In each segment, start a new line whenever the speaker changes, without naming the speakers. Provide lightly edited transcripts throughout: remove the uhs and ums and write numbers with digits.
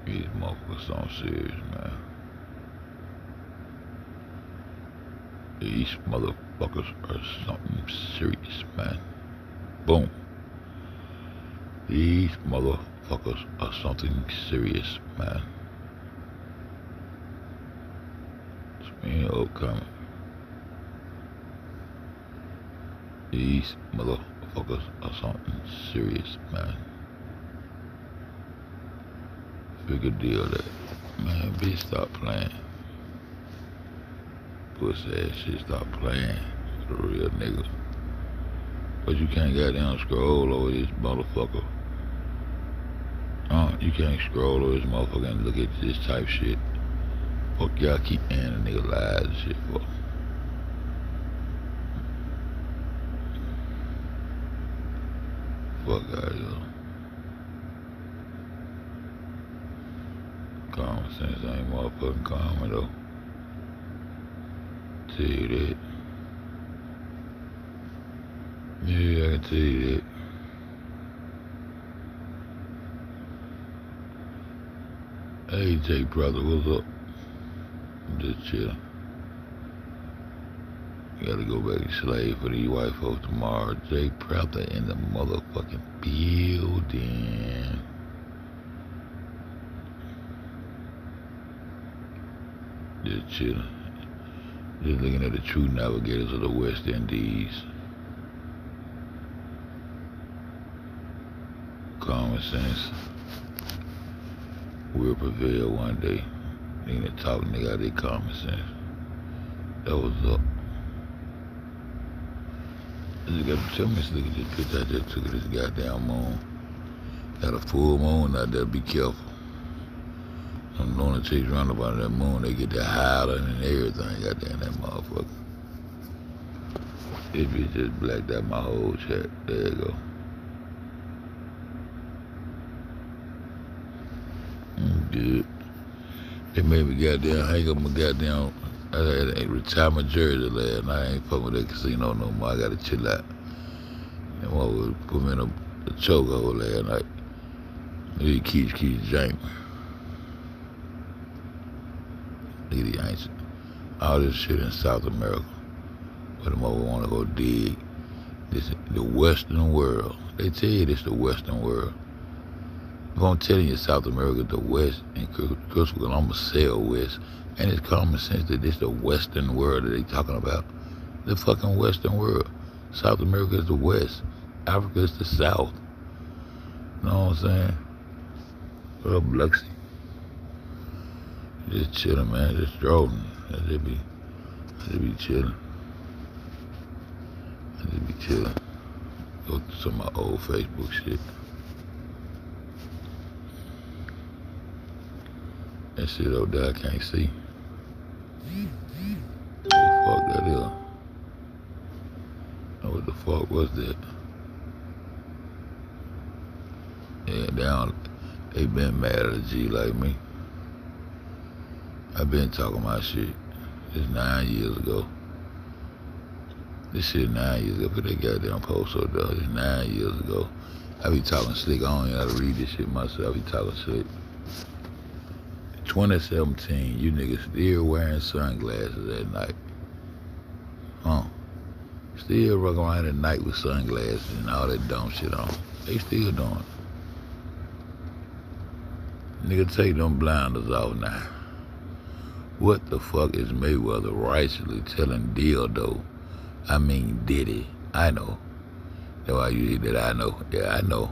These motherfuckers so serious, man. These motherfuckers are something serious, man. Boom. These motherfuckers are something serious, man. It's me coming. These motherfuckers are something serious, man. Bigger deal that. Man, bitch, stop playing. Pussy ass shit, stop playing. The real nigga. But you can't goddamn scroll over this motherfucker. You can't scroll over this motherfucker and look at this type shit. Fuck y'all keep ending nigga lies and shit for. Fuck out of here. Common sense ain't motherfucking common though. Tell you that. Yeah, I can tell you that. Hey, Jay brother, what's up? I'm just chilling. Gotta go back to slave for these white folks tomorrow. Jay Prather in the motherfucking building. Just chilling. Just looking at the true navigators of the West Indies. Common sense will prevail one day. Nigga talk nigga out their common sense. That was up. I just got to tell me, look at this picture I just took of this goddamn moon. Got a full moon out there, be careful. Some lunatics run up on that moon, they get that howling and everything, goddamn that motherfucker. This bitch just blacked out my whole chat. There you go. Good. They made me goddamn hang up my goddamn. I had to retire my jersey last night. I ain't fucking with that casino no more. I gotta chill out. And what would put me in a chokehold last night. He keeps janking. Look at these ancient. All this shit in South America. Where them over wanna go dig. This is the Western world. They tell you this the Western world. If I'm telling you South America, the West, and because I'm gonna sell West, and it's common sense that this the Western world that they talking about. The fucking Western world. South America is the West. Africa is the South. You know what I'm saying? What up, Luxy? Just chilling, man. Just strolling. I just be chilling. I just be chilling. Go through some of my old Facebook shit. That shit over there I can't see. What the fuck that is? What the fuck was that? Yeah, they been mad at a G like me. I been talking my shit. It's 9 years ago. This shit 9 years ago. Put that goddamn post up there. It's 9 years ago. I be talking slick. I don't even have to read this shit myself. I be talking slick. 2017, you niggas still wearing sunglasses at night. Huh? Still rocking around at night with sunglasses and all that dumb shit on. They still doing it. Nigga, take them blinders off now. What the fuck is Mayweather righteously telling Dildo? I mean Diddy. I know. That's why you hear that I know. Yeah, I know.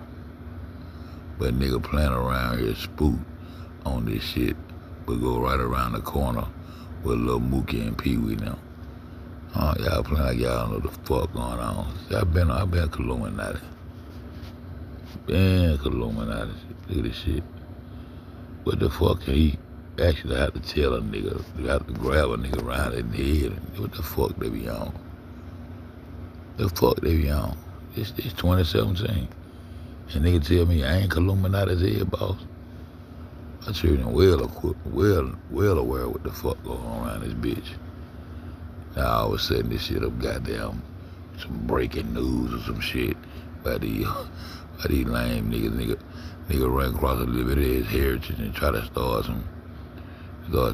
But nigga playing around here spook on this shit, but go right around the corner with Lil Mookie and Pee Wee now. Y'all playing like y'all don't know the fuck going on. See, I've been Illuminati. Look at this shit. What the fuck can he actually have to tell a nigga? You have to grab a nigga around the head. What the fuck they be on? It's 2017. And nigga tell me I ain't Illuminati's head boss. I sure am well aware what the fuck going on around this bitch. Now all of a sudden this shit up goddamn some breaking news or some shit by these lame niggas. Nigga run across a little bit of his heritage and try to start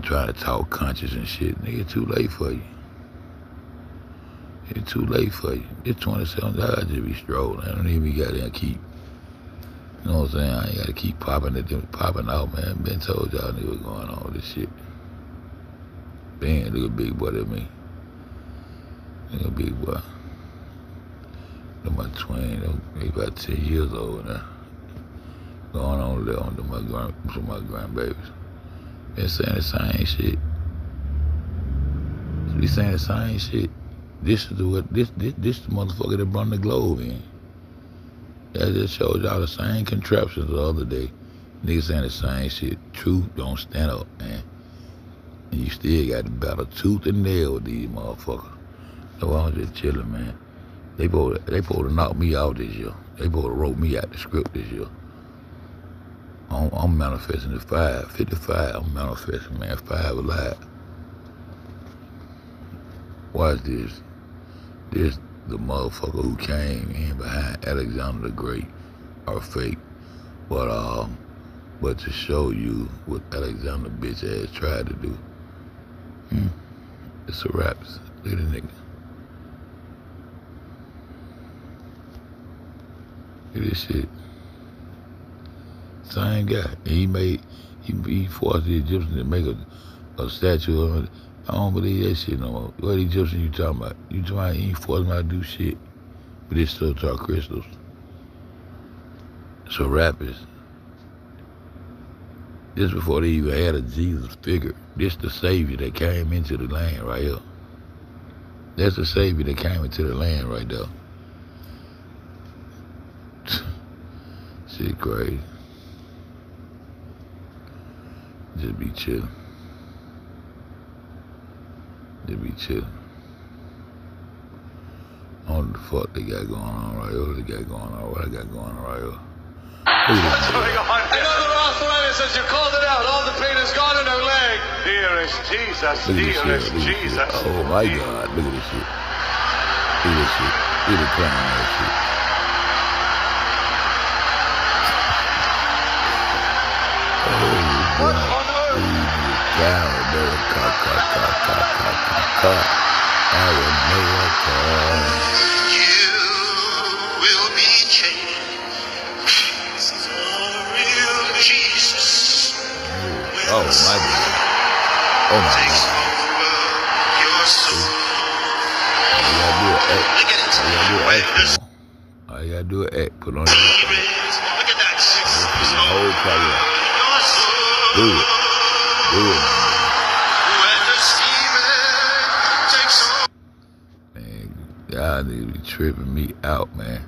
trying to talk conscious and shit. Nigga, it's too late for you. It's too late for you. It's 27. I just be strolling. I don't even got there keep. You know what I'm saying? I ain't got to keep popping out, man. Been told y'all niggas what's going on with this shit. Bang, look at big boy at me. Look at big boy. Look at my twin. They about 10 years old now. Going on there to my grandbabies. Been saying the same shit. Be saying the same shit. This is the motherfucker that brought the globe in. That just showed y'all the same contraptions the other day. Niggas saying the same shit. Truth don't stand up, man. And you still got to battle tooth and nail with these motherfuckers. So I was just chilling, man. They supposed to knock me out this year. They supposed to wrote me out the script this year. I'm manifesting the 55. I'm manifesting, man, 5 alive. Watch this. This the motherfucker who came in behind Alexander the Great are fake. But to show you what Alexander bitch ass tried to do. It's a rap. Look at the nigga. Look at this shit. Same guy. And he forced the Egyptians to make a statue of him. I don't believe that shit no more. What Egyptian you talking about? You talking about he ain't forcing them to do shit. But they still talk crystals. So rappers. This before they even had a Jesus figure. This the savior that came into the land right here. That's the savior that came into the land right there. Shit crazy. Just be chillin'. Just be chillin'. I don't know what the fuck they got going on right here. What they got going on? What I got going on right here?
What's going on? Another arthritis, as you called it out. All the pain is gone in her leg. Dearest Jesus, dearest Jesus.
Oh my God, look at this shit. Look at this shit. Look at the clown on that shit.
What on earth?
You will be changed for real Jesus.
Oh my God. Oh my
Takes
God.
over your soul.
All you gotta do is act. Put on your
Look at that.
the whole career. Do it. Do it.
When the Spirit takes over.
Man, y'all need to be tripping me out, man.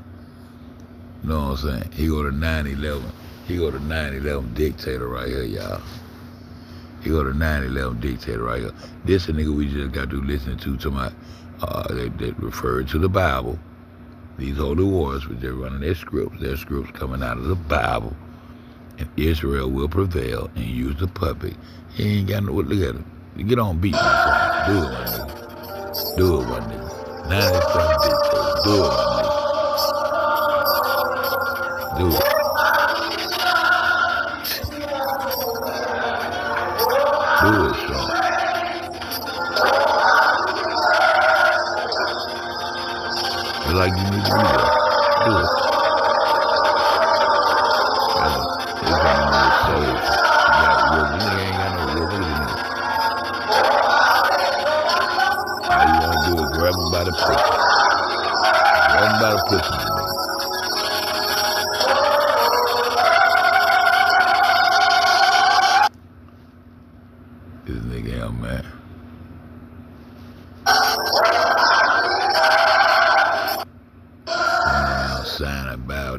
You know what I'm saying? He go to 9/11. He go to 9/11 dictator right here, y'all. He go to 9/11 dictator right here. This a nigga we just got to listen to my, they refer to the Bible. These holy wars, which they're running their scripts coming out of the Bible. And Israel will prevail and use the puppet. He ain't got no, look at him. Get on beat, my friend. Do it, my nigga. Do it, my nigga. Now it's time to dictate. Do it, my nigga. Do it. Do it, Sean. It's like you need to be there. Do it. It's got no soul. You got real. You ain't got no real. Look at this nigga. All you want to do is grab him by the pussy. Grab him by the pussy, my nigga. This nigga here, man. Sign a Bible.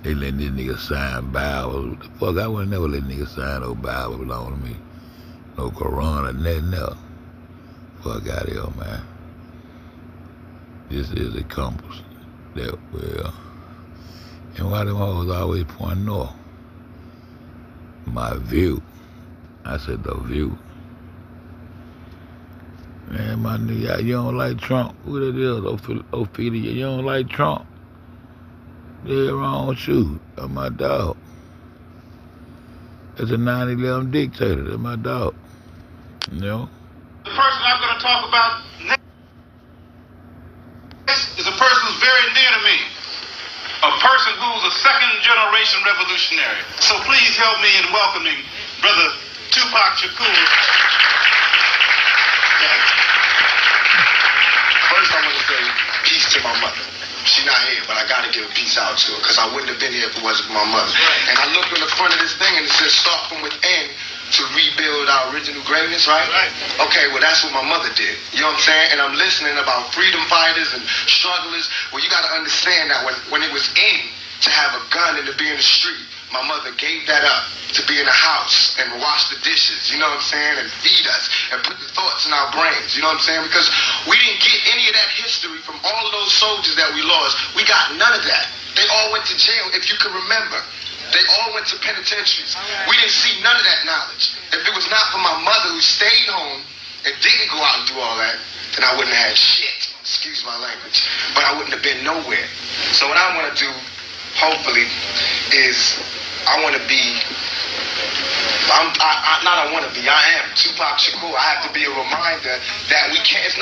They letting this nigga sign Bible. What the fuck? I would never let niggas sign no Bible belong to me. No Quran or nothing else. Fuck out of here, man. This is a compass. That well. And why them hoes always point north? My view. I said the view. Man, my nigga, you don't like Trump. Who that is? Ophelia, you don't like Trump? Yeah, wrong with you. That's my dog. That's a 9/11 dictator. That's my dog. You know?
The person I'm going to talk about next is a person who's very dear to me. A person who's a second-generation revolutionary. So please help me in welcoming Brother Tupac Shakur.
First, I want to say peace to my mother. She's not here, but I got to give a peace out to her because I wouldn't have been here if it wasn't for my mother. Right. And I looked on the front of this thing and it says start from within to rebuild our original greatness, right? Right. Okay, well, that's what my mother did. You know what I'm saying? And I'm listening about freedom fighters and strugglers. Well, you got to understand that when it was in to have a gun and to be in the street, my mother gave that up to be in the house and wash the dishes, you know what I'm saying, and feed us and put the thoughts in our brains, you know what I'm saying, because we didn't get any of that history from all of those soldiers that we lost. We got none of that. They all went to jail, if you can remember. They all went to penitentiaries. We didn't see none of that knowledge. If it was not for my mother who stayed home and didn't go out and do all that, then I wouldn't have had shit. Excuse my language. But I wouldn't have been nowhere. So what I want to do, hopefully, is I want to be, I am Tupac Shakur. I have to be a reminder that we can't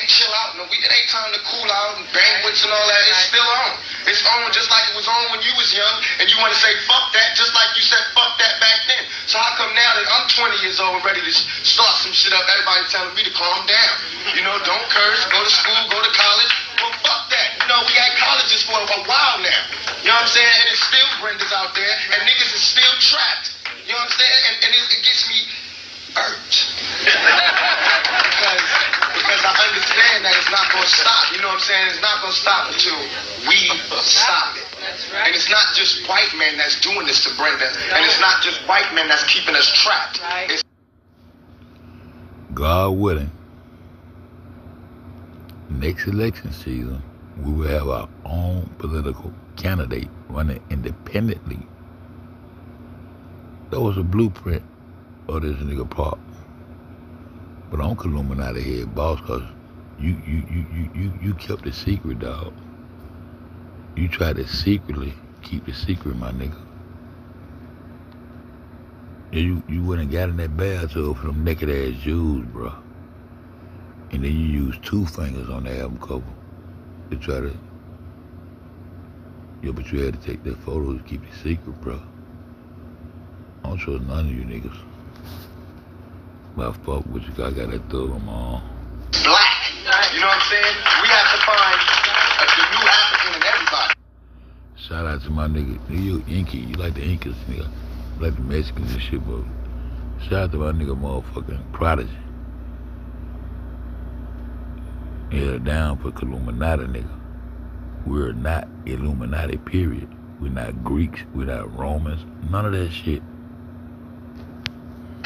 chill out. No, it ain't time to cool out and banquets and all that. It's still on. It's on just like it was on when you was young, and you want to say fuck that, just like you said fuck that back then. So how come now that I'm 20 years old and ready to start some shit up, everybody's telling me to calm down? You know, don't curse, go to school, go to college. Well, fuck that. You know, we had colleges for a while now. You know what I'm saying? And it's still Brenda's out there, and niggas is still trapped. You know what I'm saying? And it gets me irked. because I understand that it's not going to stop. You know what I'm saying? It's not going to stop until we stop it. That's right. And it's not just white men that's doing this to Brenda, and it's not just white men that's keeping us trapped. Right.
God willing, next election season, we will have our own political candidate running independently. That was a blueprint of this nigga Pop. But I'm Illuminati head boss, cause you kept it secret, dog. You tried to secretly keep it secret, my nigga. You went and got in that bathtub for them naked ass Jews, bro. And then you used 2 fingers on the album cover to try to, yeah, but you had to take that photo to keep it secret, bro. I don't trust none of you niggas. But fuck with you, I got that thug on my arm.
Black, you know what I'm saying? We have to find the new African in everybody.
Shout out to my nigga, you Inky, you like the Incas, nigga. You like the Mexicans and shit, but shout out to my nigga motherfucking Prodigy. Yeah, down for Illuminati, nigga. We're not Illuminati, period. We're not Greeks, we're not Romans, none of that shit.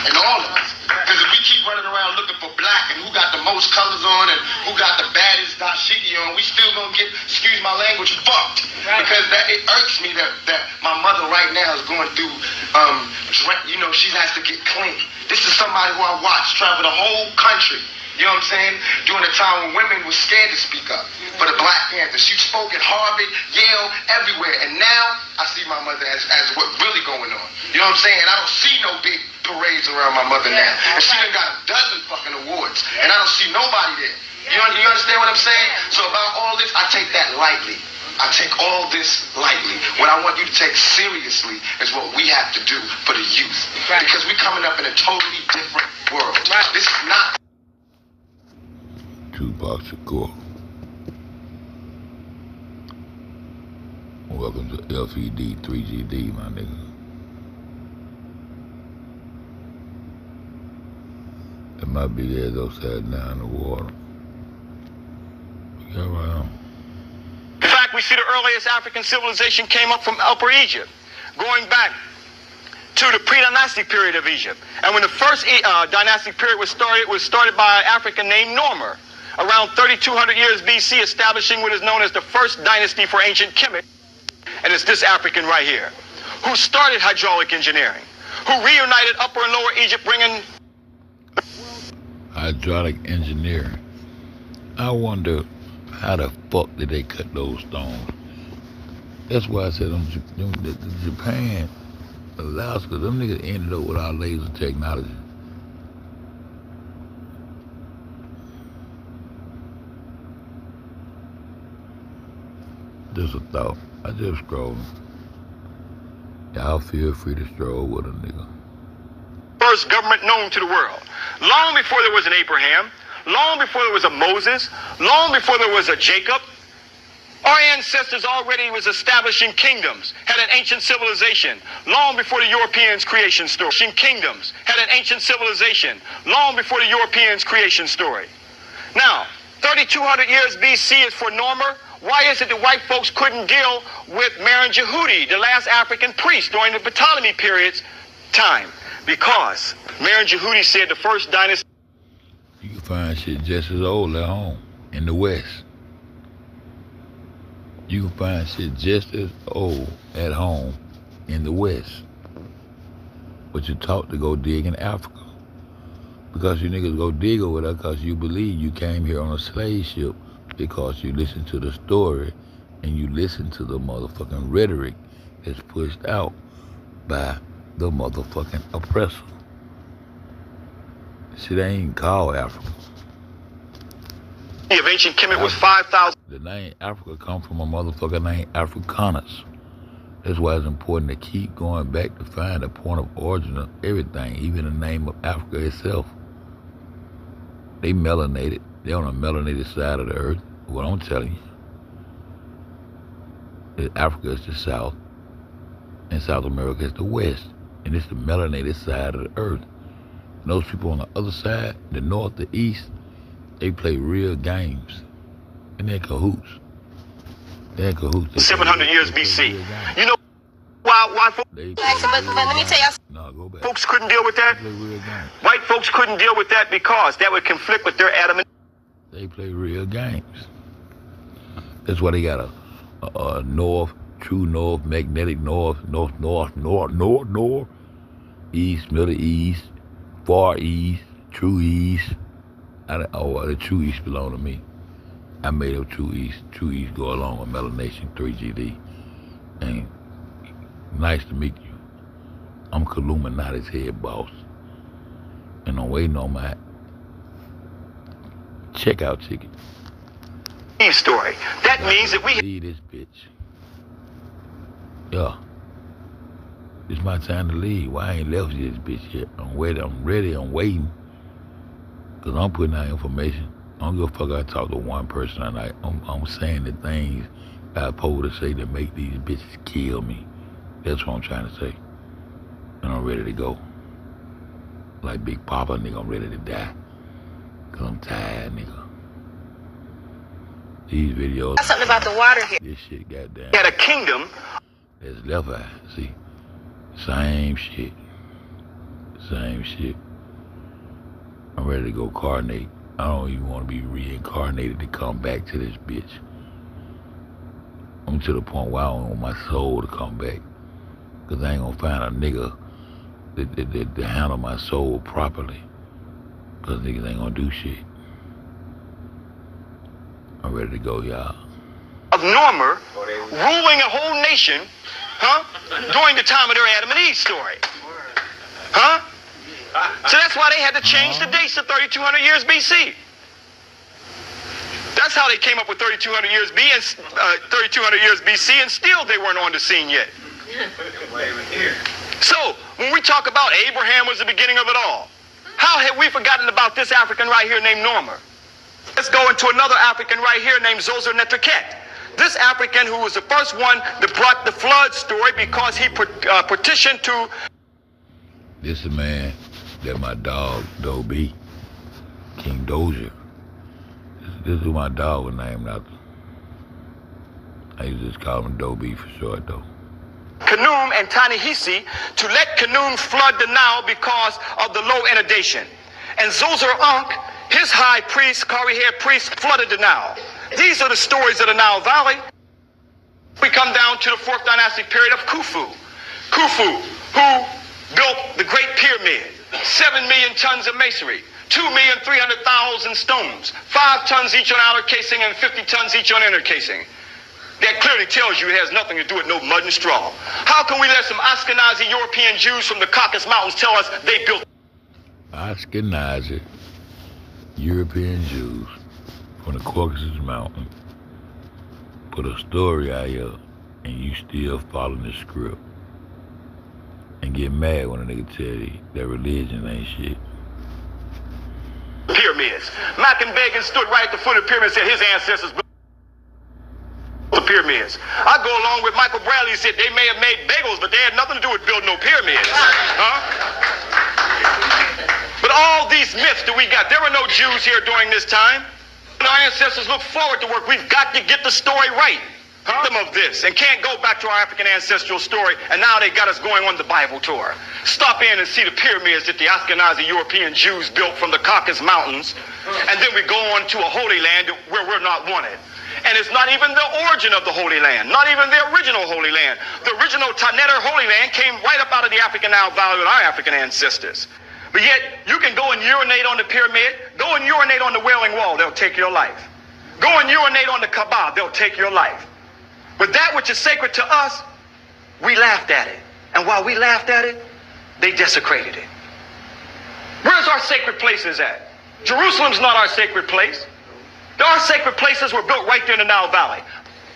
And all of us. Because if we keep running around looking for black and who got the most colors on and who got the baddest dashiki on, we still gonna get, excuse my language, fucked. Right. Because it irks me that my mother right now is going through, you know, she has to get clean. This is somebody who I watched travel the whole country. You know what I'm saying? During a time when women were scared to speak up for the Black Panthers. She spoke at Harvard, Yale, everywhere. And now I see my mother as what's really going on. You know what I'm saying? And I don't see no big parades around my mother now. And she done got a dozen fucking awards. And I don't see nobody there. You understand what I'm saying? So about all this, I take that lightly. I take all this lightly. What I want you to take seriously is what we have to do for the youth. Right. Because we're coming up in a totally different world. Right. This is not
Tupac Shakur. Welcome to FED 3GD, my nigga. And my big ass upside down in the water. We got right on.
In fact, we see the earliest African civilization came up from Upper Egypt, going back to the pre-dynastic period of Egypt. And when the first dynastic period was started by an African named Normer, around 3,200 years BC, establishing what is known as the first dynasty for ancient Kemet. And it's this African right here, who started hydraulic engineering, who reunited Upper and Lower Egypt, bringing
hydraulic engineering. I wonder how the fuck did they cut those stones? That's why I said Japan, Alaska, them niggas ended up with our laser technology. Just a thought. I just scrolled. Y'all feel free to stroll with a nigga.
First government known to the world. Long before there was an Abraham, long before there was a Moses, long before there was a Jacob, our ancestors already was establishing kingdoms, had an ancient civilization, long before the Europeans' creation story. Kingdoms had an ancient civilization, long before the Europeans' creation story. Now, 3,200 years BC is for Normer. Why is it that white folks couldn't deal with Marin Jehudi, the last African priest during the Ptolemy period's time? Because Marin Jehudi said the first dynasty...
You can find shit just as old at home in the West. You can find shit just as old at home in the West. But you're taught to go dig in Africa. Because you niggas go dig over there because you believe you came here on a slave ship, because you listen to the story and you listen to the motherfucking rhetoric that's pushed out by the motherfucking oppressor. Shit ain't called Africa.
of ancient Kemet was 5,000.
The name Africa come from a motherfucker named Africanus. That's why it's important to keep going back to find the point of origin of everything, even the name of Africa itself. They melanated. They're on the melanated side of the earth. What I'm telling you is Africa is the south, and South America is the west, and it's the melanated side of the earth. And those people on the other side, the north, the east, they play real games, and they're cahoots. They're cahoots.
700 years BC. You know why folks?
But let me tell you.
No, go back.
Folks couldn't deal with that.
They play real games.
White folks couldn't deal with that because that would conflict with their Adam and...
They play real games. That's why they got a north, true north, magnetic north, north, east, middle east, far east, true east. The true east belong to me. I made up true east. True east go along with melanation 3GD. And nice to meet you. I'm Illuminati's head boss. And I'm waiting on my checkout ticket.
story. That means that we...
Leave this bitch. Yeah. It's my time to leave. Why I ain't left this bitch yet? I'm ready, I'm waiting. Because I'm putting out information. I don't give a fuck I talk to one person a night. I'm saying the things I'm supposed to say that make these bitches kill me. That's what I'm trying to say. And I'm ready to go. Like Big Papa, nigga, I'm ready to die. Because I'm tired, nigga. These videos...
Something about the water here.
This shit goddamn...
had a kingdom.
That's left eye, see? Same shit. Same shit. I'm ready to go carnate. I don't even want to be reincarnated to come back to this bitch. I'm to the point where I don't want my soul to come back. Because I ain't going to find a nigga that handle my soul properly. Because niggas ain't going to do shit. I'm ready to go, y'all.
Of Normer ruling a whole nation, during the time of their Adam and Eve story. So that's why they had to change the dates to 3,200 years BC. That's how they came up with 3,200 years BC, and still they weren't on the scene yet. So when we talk about Abraham was the beginning of it all, how have we forgotten about this African right here named Normer? Let's go into another African right here named Zoser Neterket. This African who was the first one that brought the flood story because he petitioned to...
This is the man that my dog, Dobie, King Dozier. This is who my dog was named after. I used to just call him Dobie for short, though.
Khnum and Ta-Nehisi to let Khnum flood the Nile because of the low inundation. And Zoser Ankh, his high priest, curly-haired priest, flooded the Nile. These are the stories of the Nile Valley. We come down to the 4th dynastic period of Khufu. Khufu, who built the Great Pyramid, 7 million tons of masonry, 2,300,000 stones, 5 tons each on outer casing and 50 tons each on inner casing. That clearly tells you it has nothing to do with no mud and straw. How can we let some Ashkenazi European Jews from the Caucasus Mountains tell us they built
Ashkenazi European Jews from the Caucasus Mountain put a story out here and you still following the script and get mad when a nigga tell you that religion ain't shit?
Pyramids. Mackenbagin stood right at the foot of the pyramids and said his ancestors built the pyramids. I go along with Michael Bradley, said they may have made bagels, but they had nothing to do with building no pyramids. But all these myths that we got, there were no Jews here during this time. Our ancestors look forward to work. We've got to get the story right. Them of this and can't go back to our African ancestral story, and now they got us going on the Bible tour. Stop in and see the pyramids that the Ashkenazi European Jews built from the Caucasus Mountains, and then we go on to a holy land where we're not wanted. And it's not even the origin of the Holy Land, not even the original Holy Land. The original Taneter Holy Land came right up out of the African Nile Valley with our African ancestors. But yet, you can go and urinate on the pyramid, go and urinate on the Wailing Wall, they'll take your life. Go and urinate on the Kaaba, they'll take your life. But that which is sacred to us, we laughed at it. And while we laughed at it, they desecrated it. Where's our sacred places at? Jerusalem's not our sacred place. Our sacred places were built right there in the Nile Valley.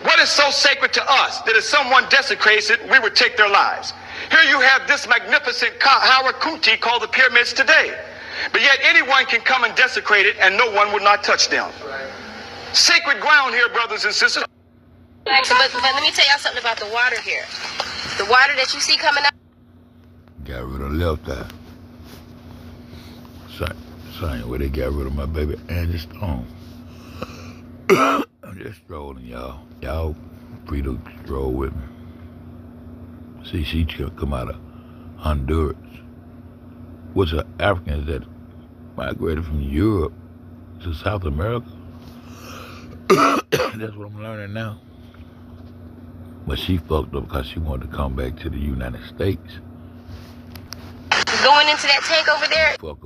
What is so sacred to us that if someone desecrates it, we would take their lives? Here you have this magnificent Harakuti called the pyramids today. But yet anyone can come and desecrate it and no one would not touch them. Sacred ground here, brothers and sisters.
But let me tell y'all something about the water here. The water that you see coming out.
Got rid of left eye. Same way they got rid of my baby Angie Stone. I'm just strolling, y'all. Y'all free to stroll with me. See, she come out of Honduras. Which are Africans that migrated from Europe to South America. That's what I'm learning now. But she fucked up because she wanted to come back to the United States.
Going into that tank over there.
Fuck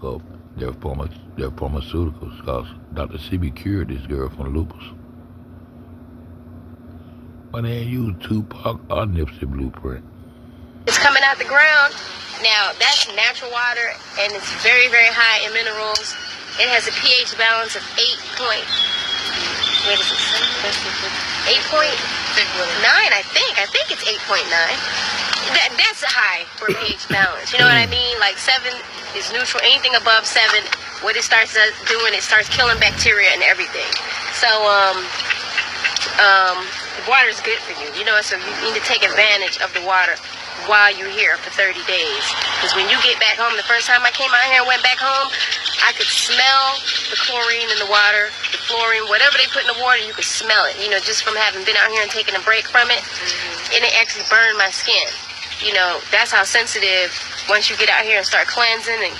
up their pharmaceuticals, because Dr. CB cured this girl from lupus. But they ain't used Tupac or Nipsey blueprint.
It's coming out the ground. Now, that's natural water, and it's very, very high in minerals. It has a pH balance of 8.9, I think it's 8.9. That's high for a pH balance. You know what I mean? Like 7 is neutral. Anything above 7, what it starts doing, it starts killing bacteria and everything. So, the water is good for you. You know, so you need to take advantage of the water while you're here for 30 days. Because when you get back home, the first time I came out here and went back home, I could smell the chlorine in the water, the fluorine, whatever they put in the water, you could smell it. You know, just from having been out here and taking a break from it, and it actually burned my skin. You know, that's how sensitive, once you get out here and start cleansing, and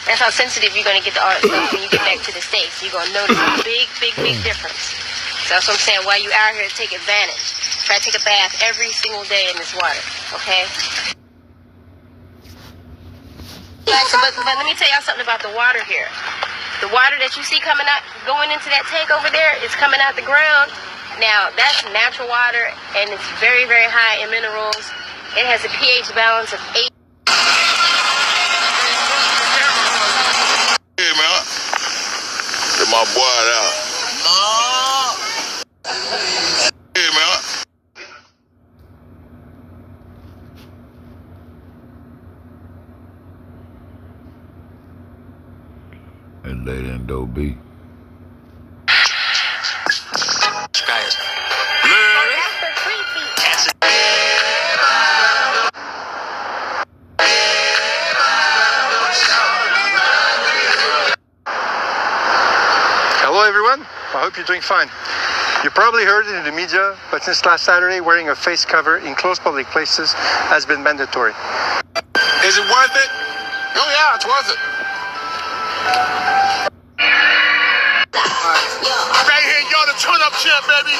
that's how sensitive you're going to get to all that stuff when you get back to the States. You're going to notice a big, big, big difference. So that's what I'm saying. While you're out here, take advantage. Try to take a bath every single day in this water, okay? But let me tell y'all something about the water here. The water that you see coming out, going into that tank over there, is coming out the ground. Now, that's natural water, and it's very, very high in minerals. It has a pH balance of 8.
Hey, man. Get my boy out. Hey, man.
And they didn't do B.
Hello everyone, I hope you're doing fine. You probably heard it in the media, but since last Saturday, wearing a face cover in closed public places has been mandatory.
Is it worth it? Oh yeah, it's worth it. Right here, y'all the turn-up champ, baby.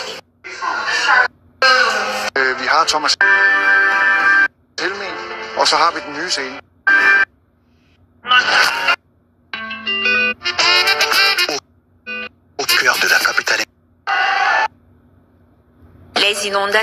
Vi har Thomas Helming, og så har vi den nye scene. Au cœur de la capitale.
In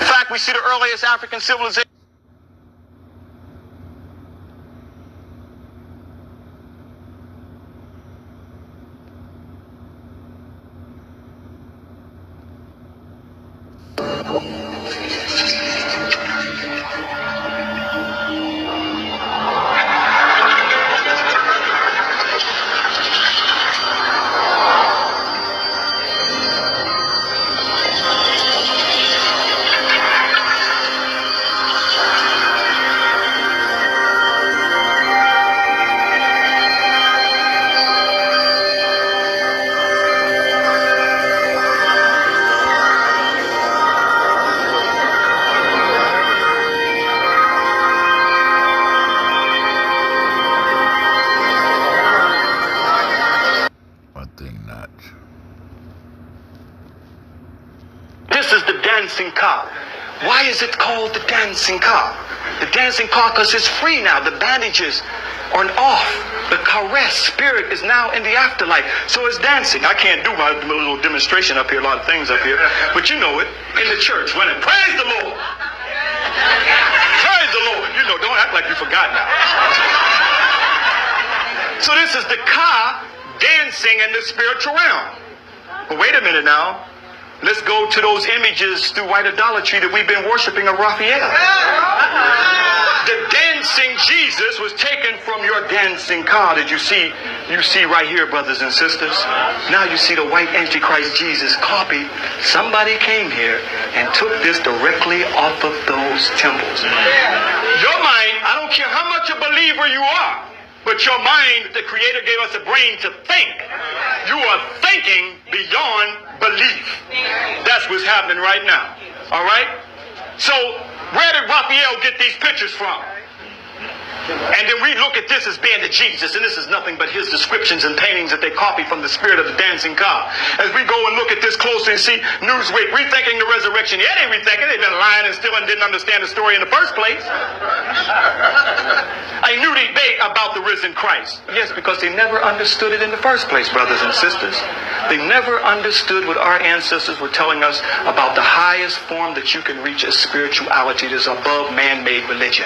fact, we see the earliest African civilization. This is the dancing car. Why is it called the dancing car? The dancing car because it's free now. The bandages are off. The caress spirit is now in the afterlife. So it's dancing. I can't do my little demonstration up here, a lot of things up here. But you know it. In the church, when it praise the Lord. Praise the Lord. You know, don't act like you forgot now. So this is the car dancing in the spiritual realm. But wait a minute now. Let's go to those images through white idolatry that we've been worshiping of Raphael. The dancing Jesus was taken from your dancing car that you see right here, brothers and sisters. Now you see the white Antichrist Jesus copied. Somebody came here and took this directly off of those temples. Your mind, I don't care how much a believer you are, but your mind, the Creator gave us a brain to think. You are thinking beyond belief. That's what's happening right now. All right? So, where did Raphael get these pictures from? And then we look at this as being the Jesus, and this is nothing but his descriptions and paintings that they copy from the spirit of the dancing car. As we go and look at this closely and see Newsweek rethinking the resurrection. Yeah, they rethinking. They've been lying and stealing, didn't understand the story in the first place. A new debate about the risen Christ. Yes, because they never understood it in the first place, brothers and sisters. They never understood what our ancestors were telling us about the highest form that you can reach as spirituality that is above man-made religion.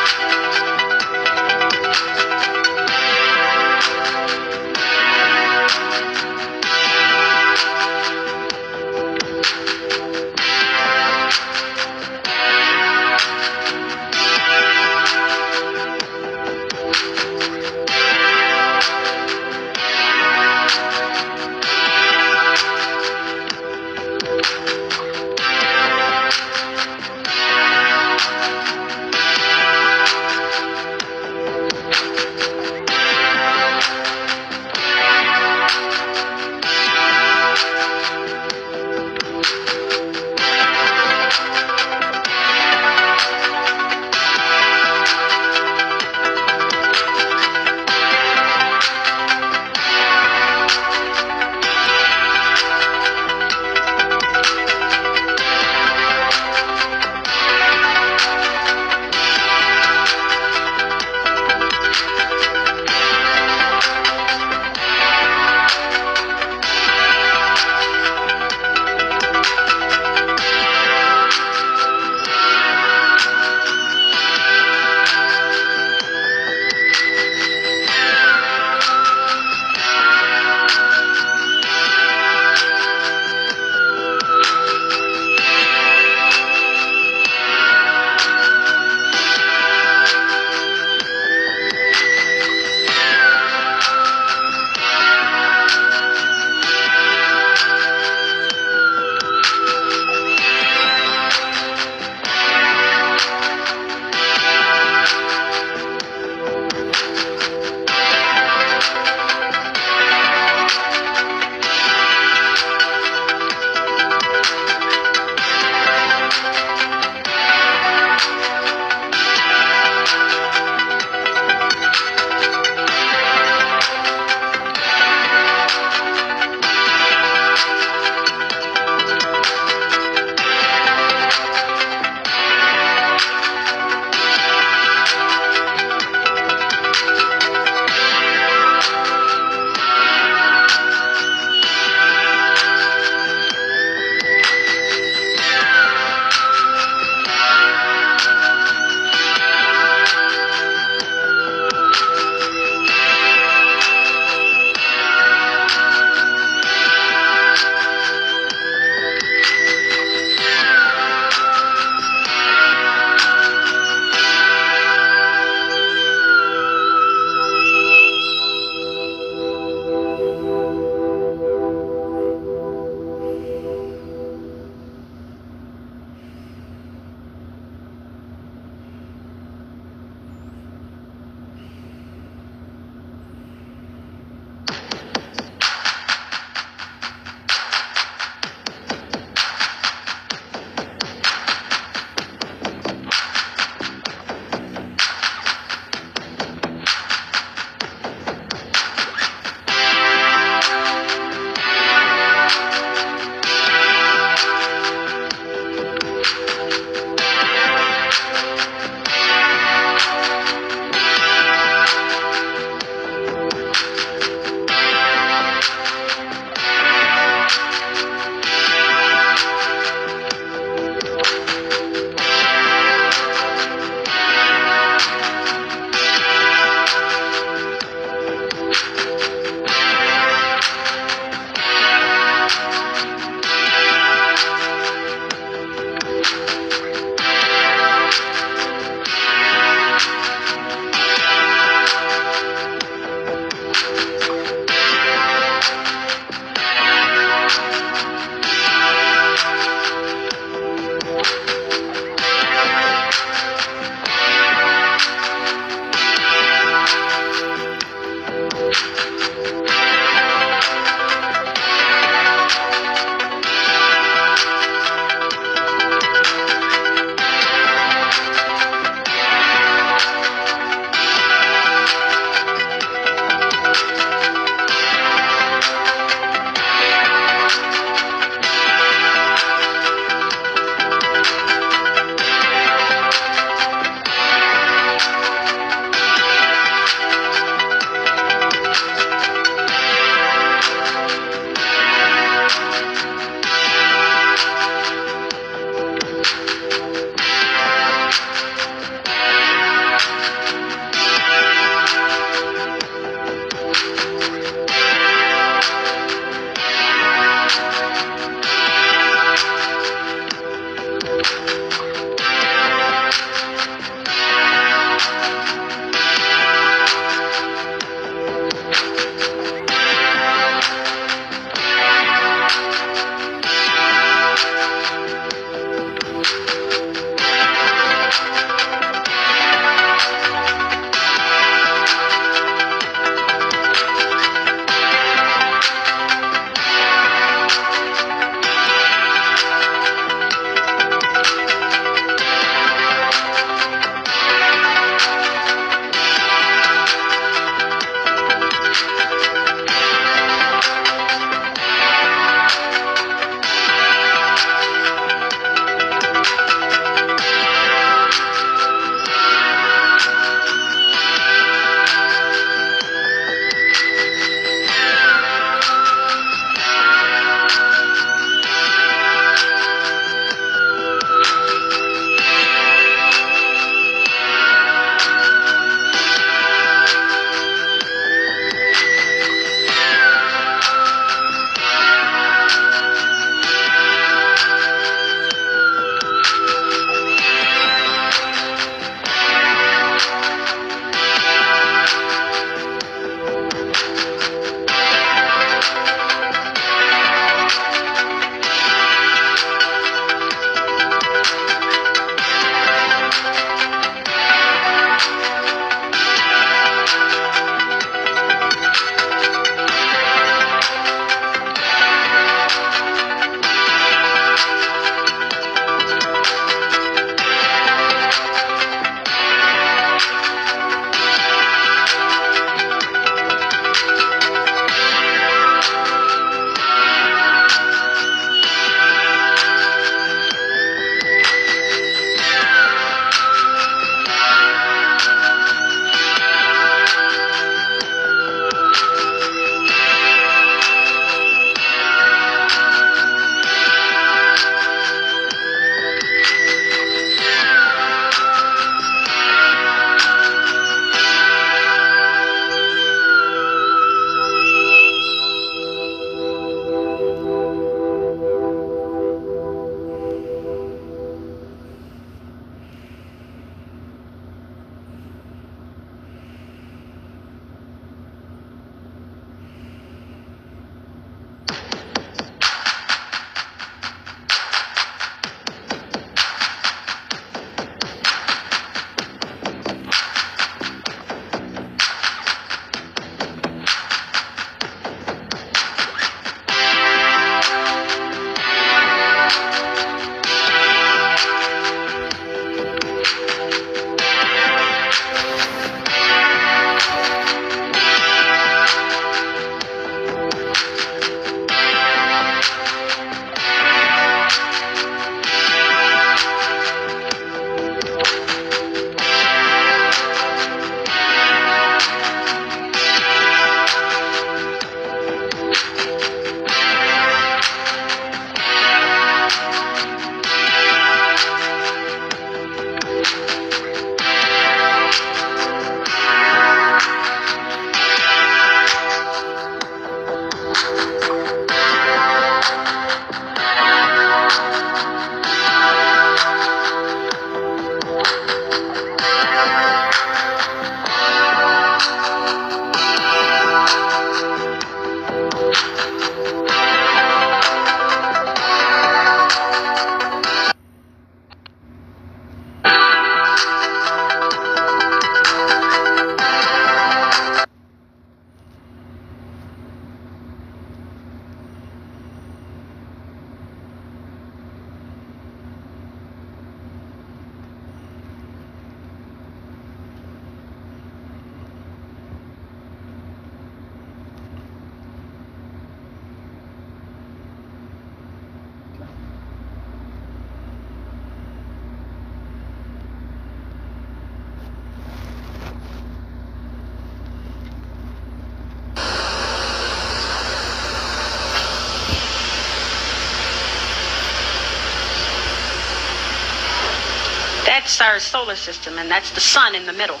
That's our solar system, and that's the sun in the middle.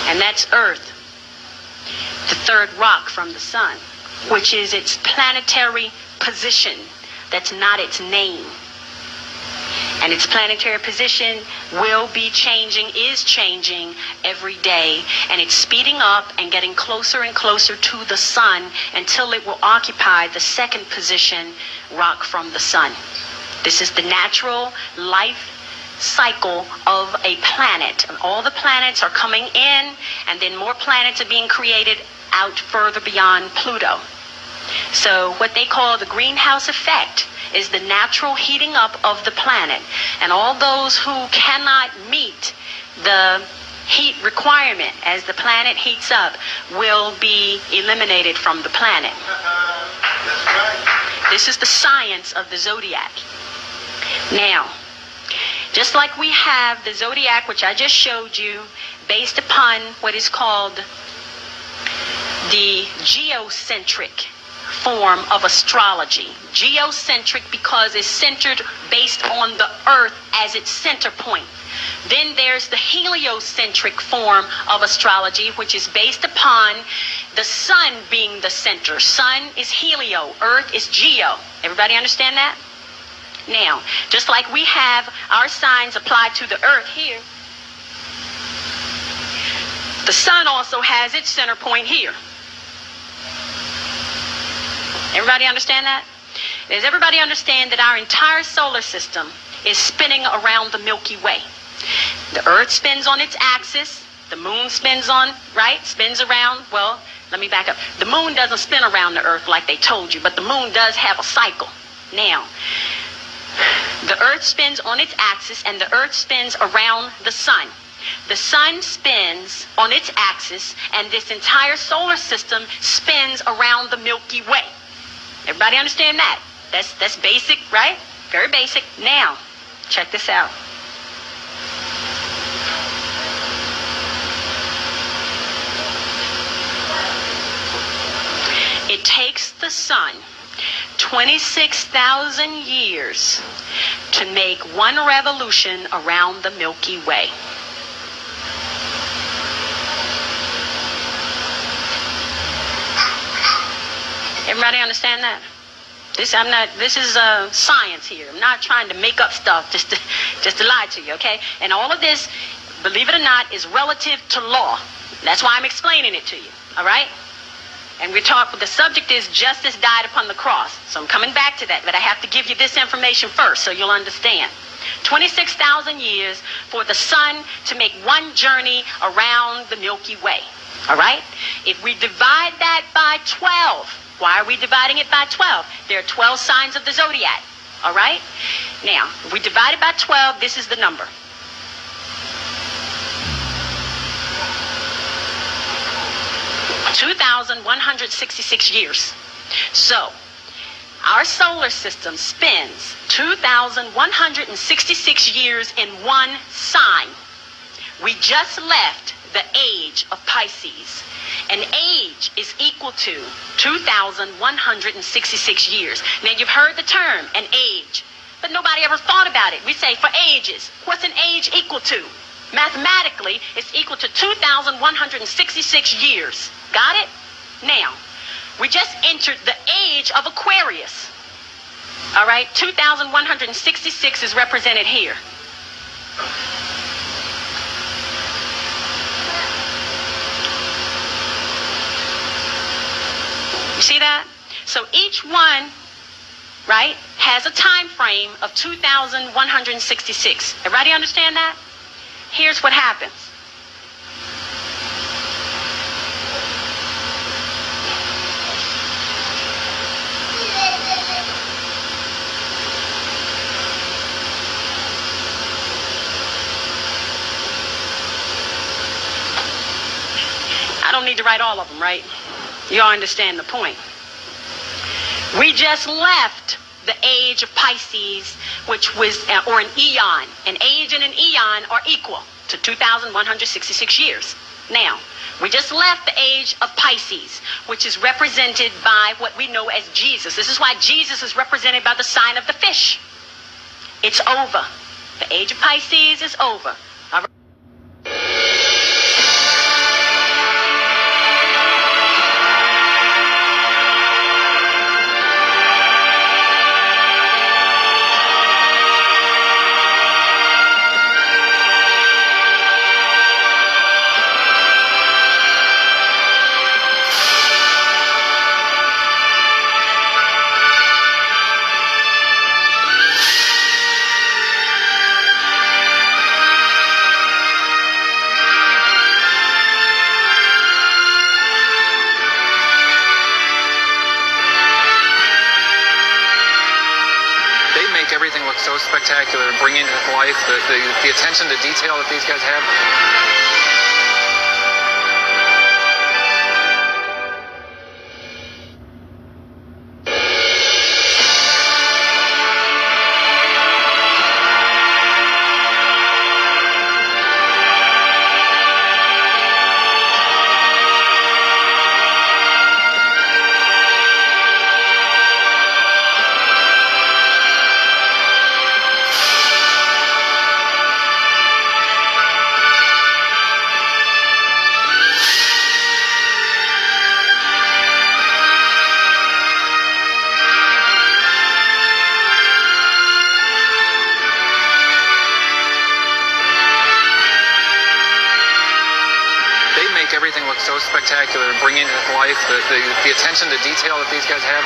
And that's Earth, the third rock from the sun, which is its planetary position. That's not its name. And its planetary position will be changing, is changing every day. And it's speeding up and getting closer and closer to the sun until it will occupy the second position, rock from the sun. This is the natural life cycle of a planet. And all the planets are coming in, and then more planets are being created out further beyond Pluto. So what they call the greenhouse effect is the natural heating up of the planet. And all those who cannot meet the heat requirement as the planet heats up will be eliminated from the planet. This is the science of the zodiac. Now, just like we have the zodiac, which I just showed you, based upon what is called the geocentric form of astrology. Geocentric because it's centered based on the earth as its center point. Then there's the heliocentric form of astrology, which is based upon the sun being the center. Sun is helio, earth is geo. Everybody understand that? Now, just like we have our signs applied to the earth here, the sun also has its center point here. Everybody understand that? Does everybody understand that our entire solar system is spinning around the Milky Way? The earth spins on its axis. The moon spins on, right? Spins around. Well, let me back up. The moon doesn't spin around the earth like they told you, but the moon does have a cycle. Now, the earth spins on its axis, and the earth spins around the sun. The sun spins on its axis, and this entire solar system spins around the Milky Way. Everybody understand that? That's basic, right? Very basic. Now, check this out. It takes the sun 26,000 years to make one revolution around the Milky Way. Everybody understand that? This is science here. I'm not trying to make up stuff just to lie to you, okay? And all of this, believe it or not, is relative to law. That's why I'm explaining it to you, all right? And the subject is justice died upon the cross. So I'm coming back to that, but I have to give you this information first so you'll understand. 26,000 years for the sun to make one journey around the Milky Way, all right? If we divide that by 12, why are we dividing it by 12? There are 12 signs of the zodiac, all right? Now, if we divide it by 12, this is the number. $2,166 years. So, our solar system spins 2,166 years in one sign. We just left the age of Pisces. An age is equal to 2,166 years. Now, you've heard the term, an age, but nobody ever thought about it. We say for ages, what's an age equal to? Mathematically, it's equal to 2,166 years. Got it? Now, we just entered the age of Aquarius. All right? 2,166 is represented here. You see that? So each one, right, has a time frame of 2,166. Everybody understand that? Here's what happens. I don't need to write all of them, right? You all understand the point. We just left the age of Pisces, which was, or an eon. An age and an eon are equal to 2,166 years. Now, we just left the age of Pisces, which is represented by what we know as Jesus. This is why Jesus is represented by the sign of the fish. It's over. The age of Pisces is over. All right.
make everything look so spectacular and bring into life the attention to detail that these guys have. Everything looks so spectacular and bring into life the attention to detail that these guys have.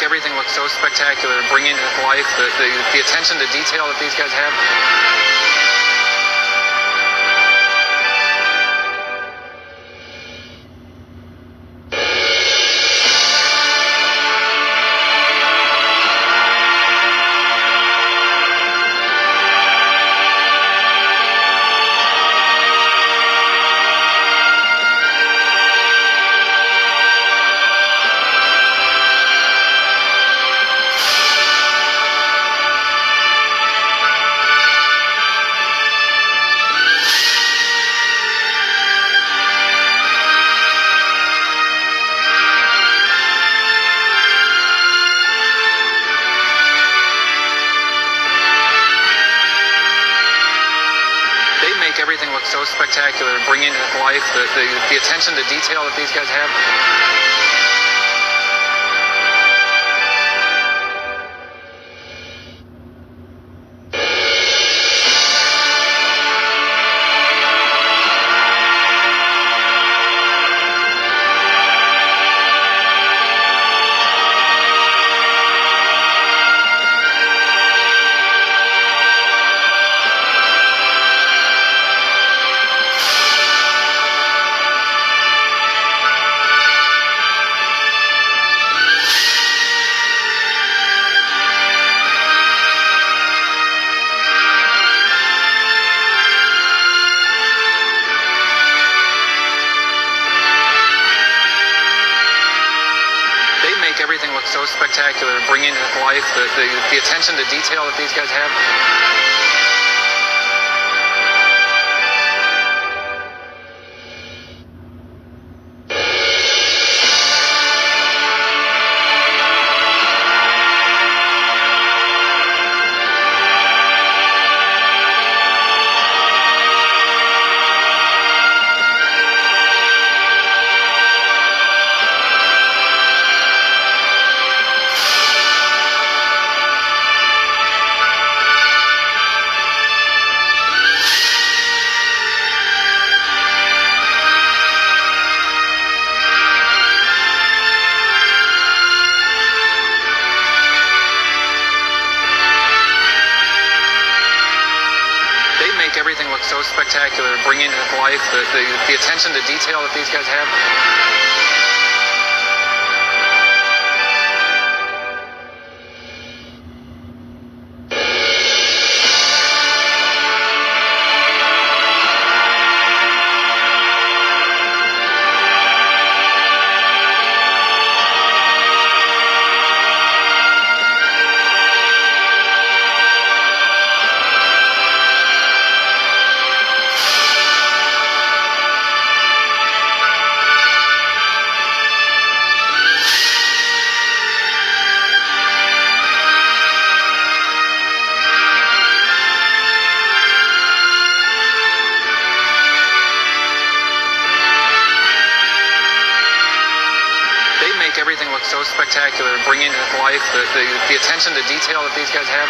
Everything looks so spectacular and bring into life the attention to detail that these guys have. Everything looks so spectacular and bring into life the attention to detail that these guys have. Everything looks so spectacular and bring into life the attention to detail that these guys have. Everything looks so spectacular and bring into life the attention to detail that these guys have. spectacular and bringing to life the attention to detail that these guys have.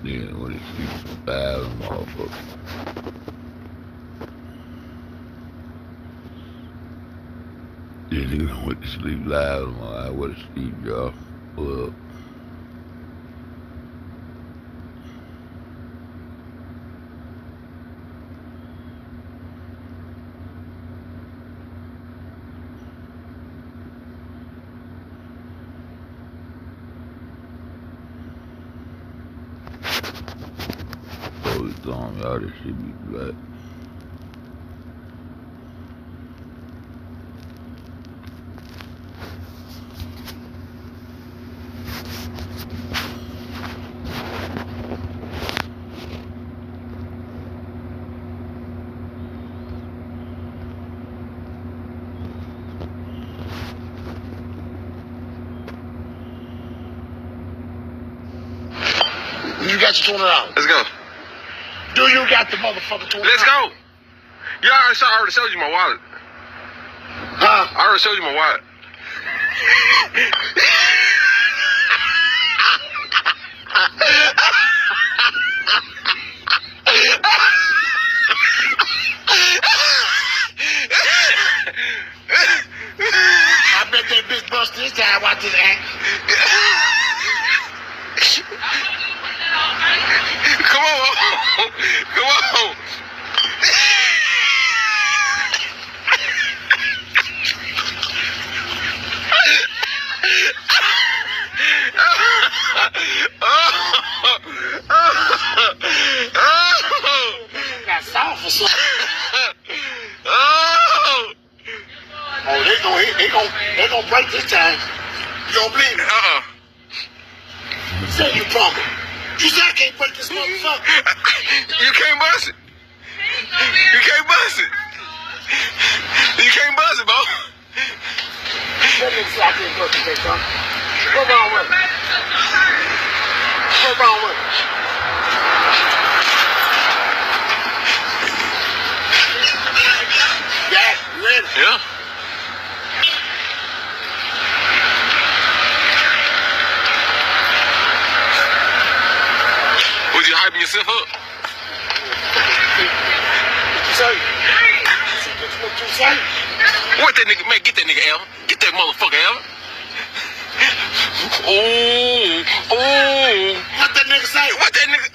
Then when he sleeps, bad motherfucker. Then he went to sleep loud. I went to sleep, y'all. Well, so he's telling y'all this should be black.
You got your $200.
Let's go.
Do you got the motherfucking $200?
Let's go. Yeah, I already showed you my wallet.
Huh?
I already showed you my wallet.
I bet that bitch bust this time. Watch this act.
Come on. Come on.
Got soft or something. Oh, they gonna break this time. You don't believe me? Say you promise. You said I can't break this motherfucker.
You can't bust it. You can't bust it. You can't bust it, bro.
Let me see I can't break this, huh? What's wrong with it? What's wrong with it? Yeah, you ready?
Yeah. Was you hyping yourself up?
What you say? What you say?
What that nigga, man, get that nigga Al. Get that motherfucker Al. Oh.
What that nigga say?
What that nigga,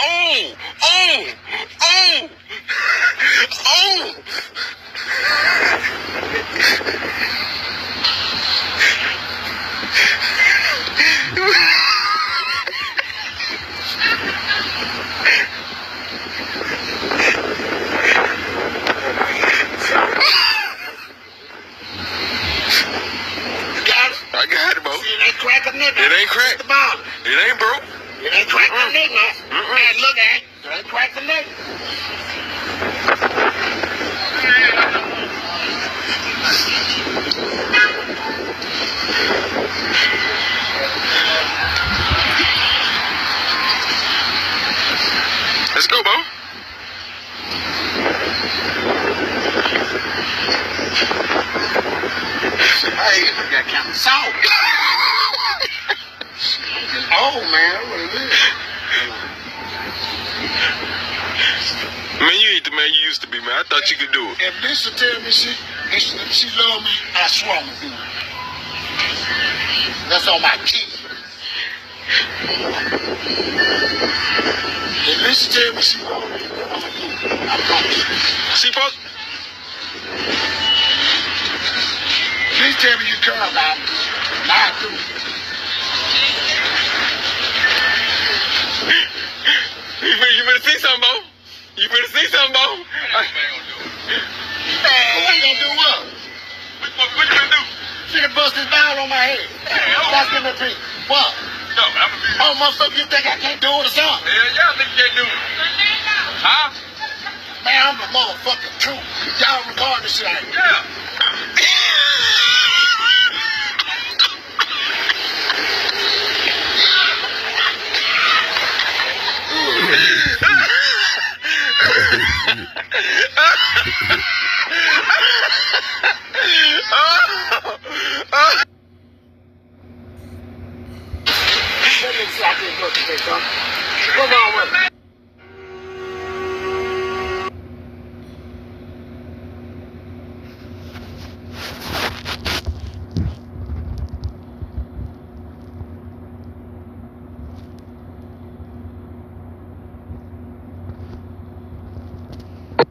I got it, bro.
See, it ain't crack a nigga.
It ain't crack.
It's the bottom.
It ain't broke.
It ain't crack a nigga. Man, look at it. It ain't crack a nigga.
Let's go, bro.
Hey, you got kind of salt. Oh, man, what it is?
Man, you ain't the man you used to be, man. I thought you could do it.
If Lisa tell me she love me, I swear I'm gonna do it. That's on my key. If Lisa tell me she love me, I'm gonna do it. I promise.
See, folks?
Please tell me you care about me. Now I do.
You better see something, Bo. You better see something, Bo.
Man, what you gonna do what?
What you gonna do?
Finna bust this ball on my head. That's gonna be what?
No, I'm gonna be.
Oh, motherfucker, you think I can't do it or something?
Yeah, y'all think you can't do it. Huh?
Man, I'm a motherfucking truth. Y'all regard this shit like
Yeah.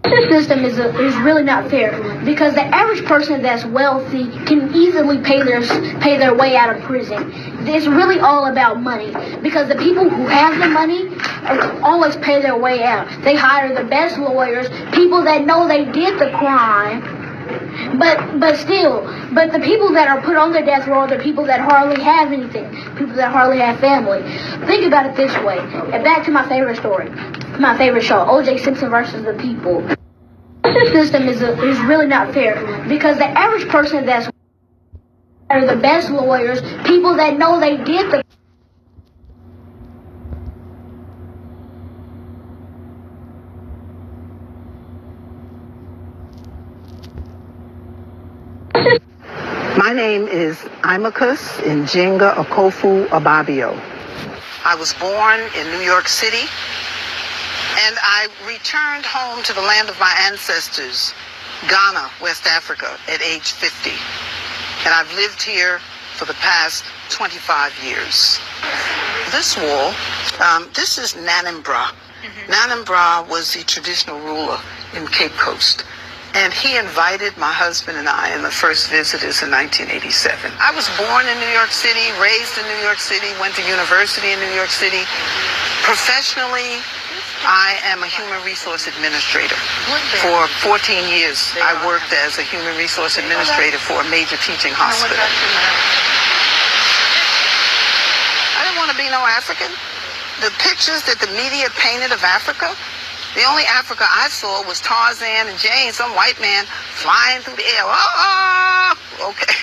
This system is really not fair because the average person that's wealthy can easily pay their way out of prison. It's really all about money because the people who have the money always pay their way out. They hire the best lawyers, people that know they did the crime. But the people that are put on the death row are the people that hardly have anything, people that hardly have family. Think about it this way, and back to my favorite story, my favorite show, O.J. Simpson versus the People. This system is really not fair because the average person that's are the best lawyers, people that know they did the
My name is Imacus Njinga Okofu Ababio. I was born in New York City, and I returned home to the land of my ancestors, Ghana, West Africa, at age 50. And I've lived here for the past 25 years. This wall, this is Nanimbra. Nanimbra was the traditional ruler in Cape Coast. And he invited my husband and I and the first visitors in 1987. I was born in New York City, raised in New York City, went to university in New York City. Professionally, I am a human resource administrator. For 14 years, I worked as a human resource administrator for a major teaching hospital. I didn't want to be no African. The pictures that the media painted of Africa, the only Africa I saw was Tarzan and Jane, some white man flying through the air. Oh, okay.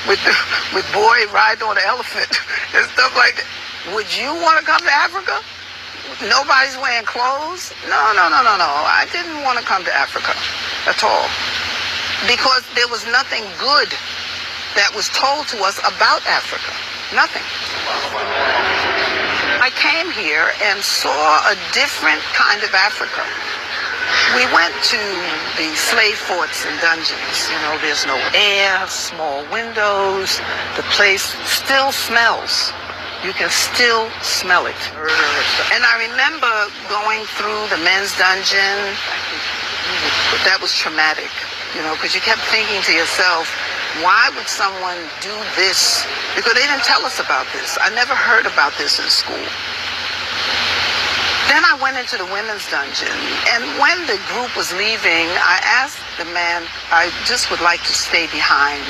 with boy riding on an elephant and stuff like that. Would you want to come to Africa? Nobody's wearing clothes? No. I didn't want to come to Africa at all. Because there was nothing good that was told to us about Africa. Nothing. I came here and saw a different kind of Africa. We went to the slave forts and dungeons. You know, there's no air, small windows. The place still smells. You can still smell it. And I remember going through the men's dungeon. That was traumatic, you know, because you kept thinking to yourself, why would someone do this? Because they didn't tell us about this. I never heard about this in school. Then I went into the women's dungeon, and when the group was leaving, I asked the man, I just would like to stay behind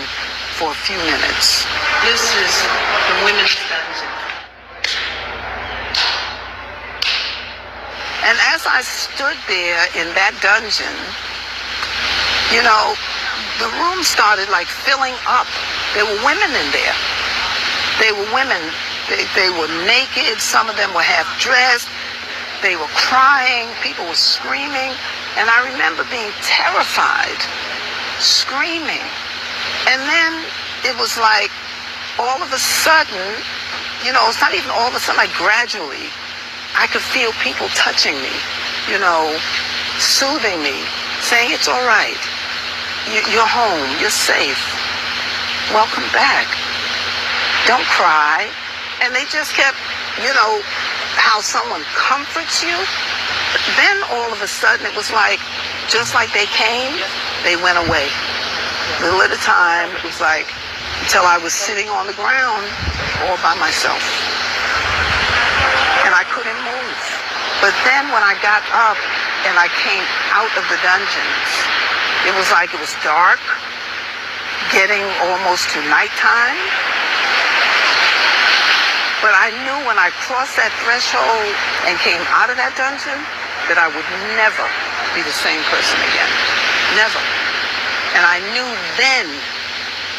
for a few minutes. This is the women's dungeon. And as I stood there in that dungeon, you know, the room started like filling up. There were women in there. They were women. They were naked. Some of them were half dressed. They were crying. People were screaming. And I remember being terrified, screaming. And then it was like all of a sudden, you know, it's not even all of a sudden, like gradually, I could feel people touching me, you know, soothing me, saying it's all right. You're home. You're safe. Welcome back. Don't cry. And they just kept, you know, how someone comforts you. Then all of a sudden it was like, just like they came, they went away. Little at a time, it was like, until I was sitting on the ground all by myself. And I couldn't move. But then when I got up and I came out of the dungeons, it was like it was dark, getting almost to nighttime. But I knew when I crossed that threshold and came out of that dungeon that I would never be the same person again. Never. And I knew then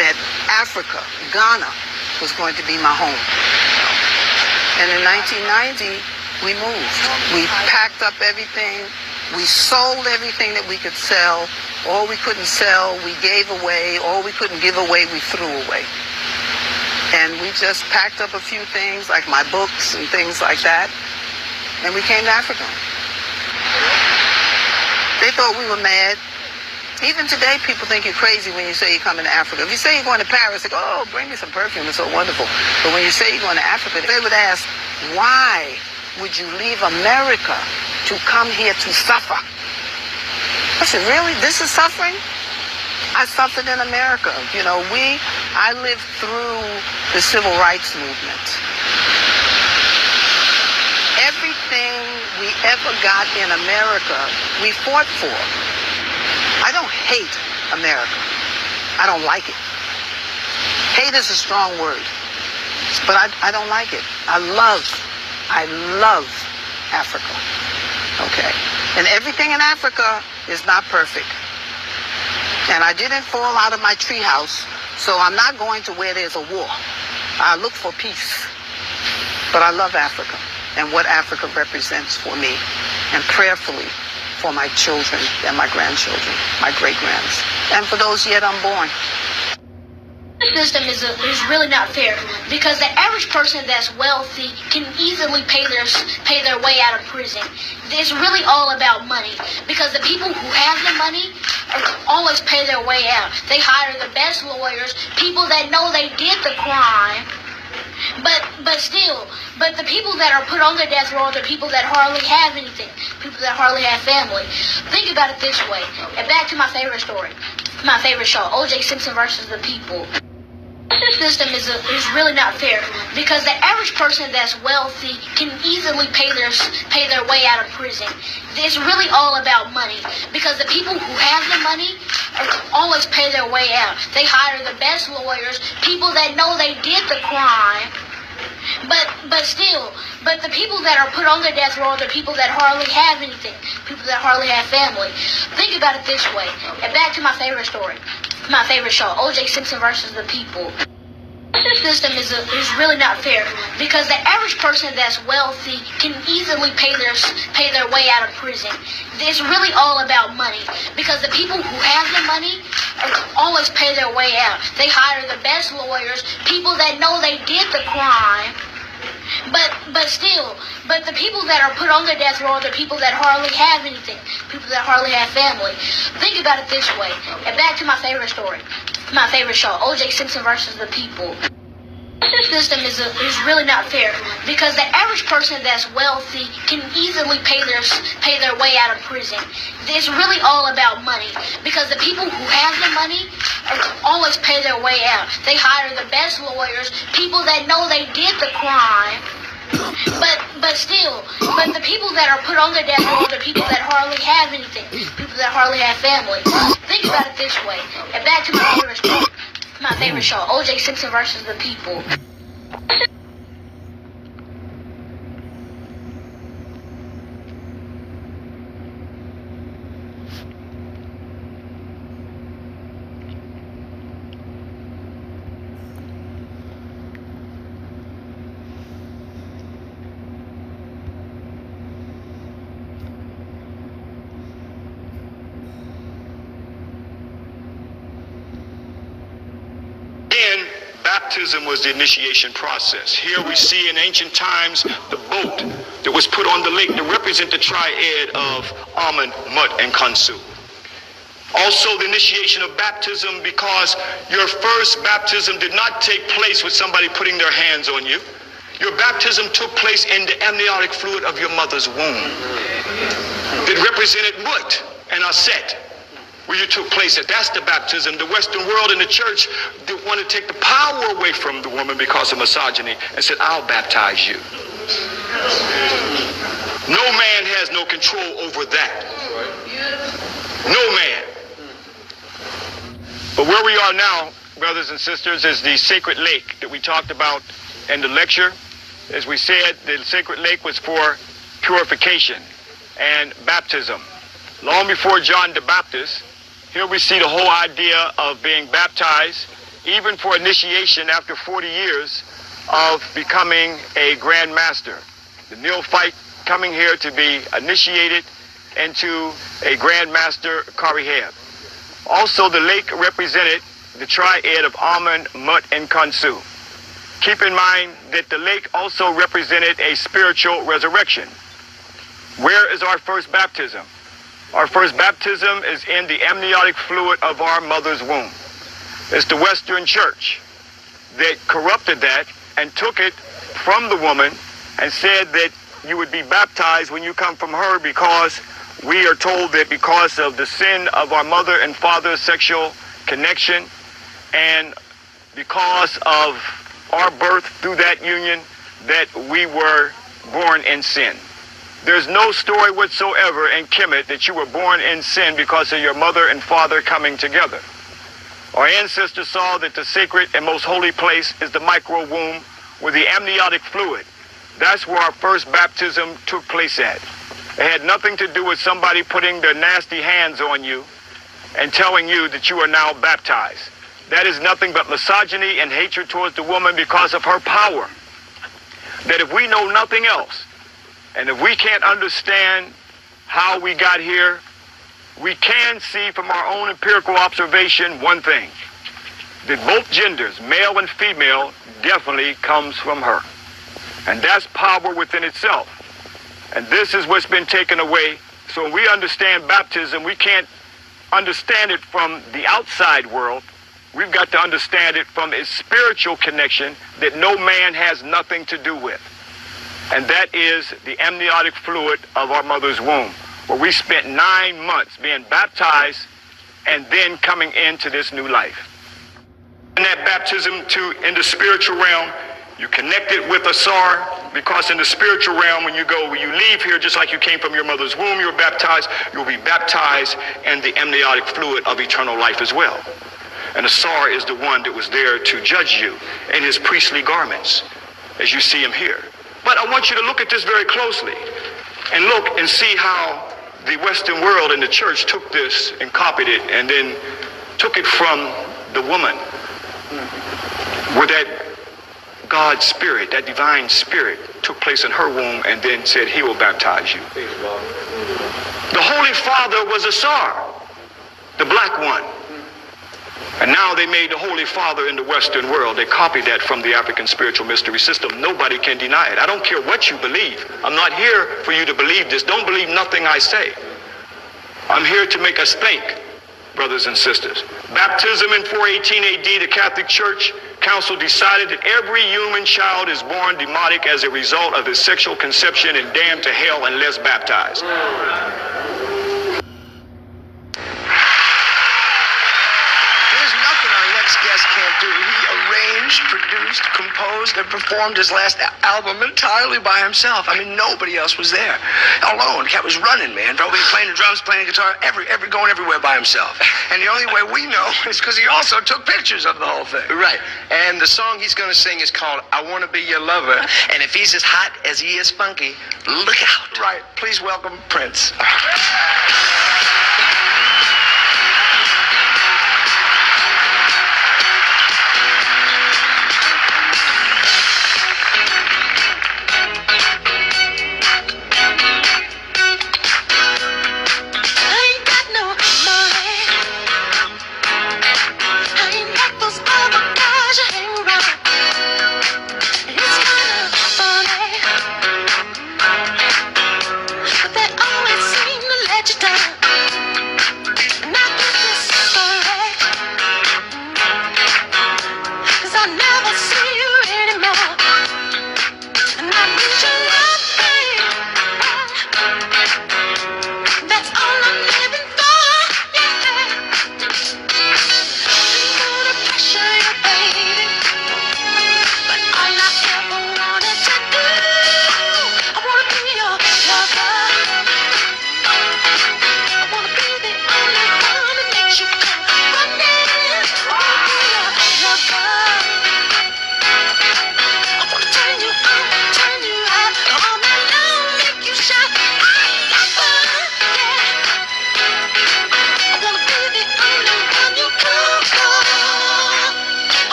that Africa, Ghana, was going to be my home. And in 1990, we moved. We packed up everything. We sold everything that we could sell. All we couldn't sell, we gave away. All we couldn't give away, we threw away. And we just packed up a few things, like my books and things like that, and we came to Africa. They thought we were mad. Even today, people think you're crazy when you say you're coming to Africa. If you say you're going to Paris, they go, oh, bring me some perfume, it's so wonderful. But when you say you're going to Africa, they would ask, why would you leave America to come here to suffer? I said, really? This is suffering? I suffered in America. You know, I lived through the civil rights movement. Everything we ever got in America, we fought for. I don't hate America. I don't like it. Hate is a strong word, but I don't like it. I love Africa. Okay. And everything in Africa is not perfect. And I didn't fall out of my treehouse, so I'm not going to where there's a war. I look for peace. But I love Africa and what Africa represents for me, and prayerfully for my children and my grandchildren, my great-grands, and for those yet unborn.
The system is really not fair, because the average person that's wealthy can easily pay their way out of prison. It's really all about money, because the people who have the money always pay their way out. They hire the best lawyers, people that know they did the crime. But the people that are put on the death row are the people that hardly have anything, people that hardly have family. Think about it this way, and back to my favorite story, my favorite show, O.J. Simpson versus the People. The system is really not fair, because the average person that's wealthy can easily pay their way out of prison. It's really all about money, because the people who have the money always pay their way out. They hire the best lawyers, people that know they did the crime. But the people that are put on the death row are the people that hardly have anything, people that hardly have family. Think about it this way, and back to my favorite story, my favorite show, O.J. Simpson versus the People. The system is really not fair, because the average person that's wealthy can easily pay their way out of prison. It's really all about money, because the people who have the money always pay their way out. They hire the best lawyers, people that know they did the crime. But the people that are put on the death row are the people that hardly have anything, people that hardly have family. Think about it this way, and back to my favorite story, my favorite show, O.J. Simpson versus the People. The system is really not fair, because the average person that's wealthy can easily pay their way out of prison. It's really all about money, because the people who have the money always pay their way out. They hire the best lawyers, people that know they did the crime. But the people that are put on the death row are the people that hardly have anything, people that hardly have family. Think about it this way, and back to my favorite story, my favorite show, O.J. Simpson versus the People.
Baptism was the initiation process. Here we see in ancient times the boat that was put on the lake to represent the triad of Amun, Mut, and Kansu. Also the initiation of baptism, because your first baptism did not take place with somebody putting their hands on you. Your baptism took place in the amniotic fluid of your mother's womb. It represented Mut and Aset, where you took place at. That's the baptism. The Western world and the church want to take the power away from the woman because of misogyny and said, I'll baptize you. No man has no control over that. No man. But where we are now, brothers and sisters, is the sacred lake that we talked about in the lecture. As we said, the sacred lake was for purification and baptism. Long before John the Baptist, here we see the whole idea of being baptized, even for initiation after 40 years of becoming a Grand Master. The neophyte coming here to be initiated into a Grand Master Kariheb. Also, the lake represented the triad of Amun, Mut, and Kansu. Keep in mind that the lake also represented a spiritual resurrection. Where is our first baptism? Our first baptism is in the amniotic fluid of our mother's womb. It's the Western Church that corrupted that and took it from the woman and said that you would be baptized when you come from her, because we are told that because of the sin of our mother and father's sexual connection, and because of our birth through that union, that we were born in sin. There's no story whatsoever in Kemet that you were born in sin because of your mother and father coming together. Our ancestors saw that the sacred and most holy place is the micro womb with the amniotic fluid. That's where our first baptism took place at. It had nothing to do with somebody putting their nasty hands on you and telling you that you are now baptized. That is nothing but misogyny and hatred towards the woman because of her power. That if we know nothing else, and if we can't understand how we got here, we can see from our own empirical observation one thing, that both genders, male and female, definitely comes from her. And that's power within itself. And this is what's been taken away. So when we understand baptism, we can't understand it from the outside world. We've got to understand it from its spiritual connection that no man has nothing to do with. And that is the amniotic fluid of our mother's womb, where we spent 9 months being baptized and then coming into this new life. In that baptism in the spiritual realm, you connect it with a sar, because in the spiritual realm, when you leave here, just like you came from your mother's womb, you'll be baptized in the amniotic fluid of eternal life as well. And the sar is the one that was there to judge you in his priestly garments, as you see him here. But I want you to look at this very closely and look and see how the Western world and the church took this and copied it and then took it from the woman, where that God's spirit, that divine spirit, took place in her womb and then said, he will baptize you. The Holy Father was a sar, the black one. And now they made the Holy Father in the Western world. They copied that from the African spiritual mystery system. Nobody can deny it. I don't care what you believe. I'm not here for you to believe this. Don't believe nothing I say. I'm here to make us think, brothers and sisters. Baptism in 418 AD, the Catholic Church Council decided that every human child is born demonic as a result of his sexual conception and damned to hell unless baptized.
Produced, composed, and performed his last album entirely by himself. I mean, nobody else was there. Alone. Cat was running, man. Probably playing the drums, playing the guitar, going everywhere by himself. And the only way we know is because he also took pictures of the whole thing.
Right. And the song he's going to sing is called I Want to Be Your Lover. And if he's as hot as he is funky, look out.
Right. Please welcome Prince.
But they always seem to let you down.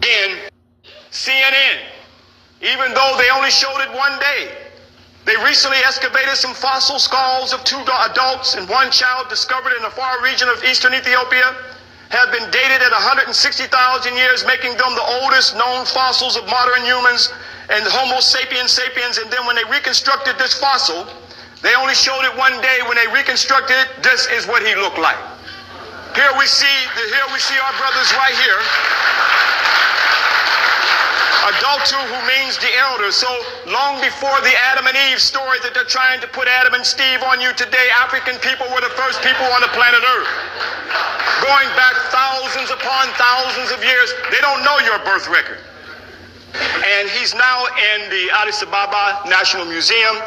again, CNN, even though they only showed it one day, they recently excavated some fossil skulls of 2 adults and 1 child discovered in a far region of eastern Ethiopia, have been dated at 160,000 years, making them the oldest known fossils of modern humans and Homo sapiens sapiens. And then when they reconstructed this fossil, they only showed it one day. When they reconstructed it, this is what he looked like. Here we see our brothers right here. Adultu, who means the elder. So long before the Adam and Eve story that they're trying to put Adam and Steve on you today, African people were the first people on the planet Earth. Going back thousands upon thousands of years, they don't know your birth record. And he's now in the Addis Ababa National Museum.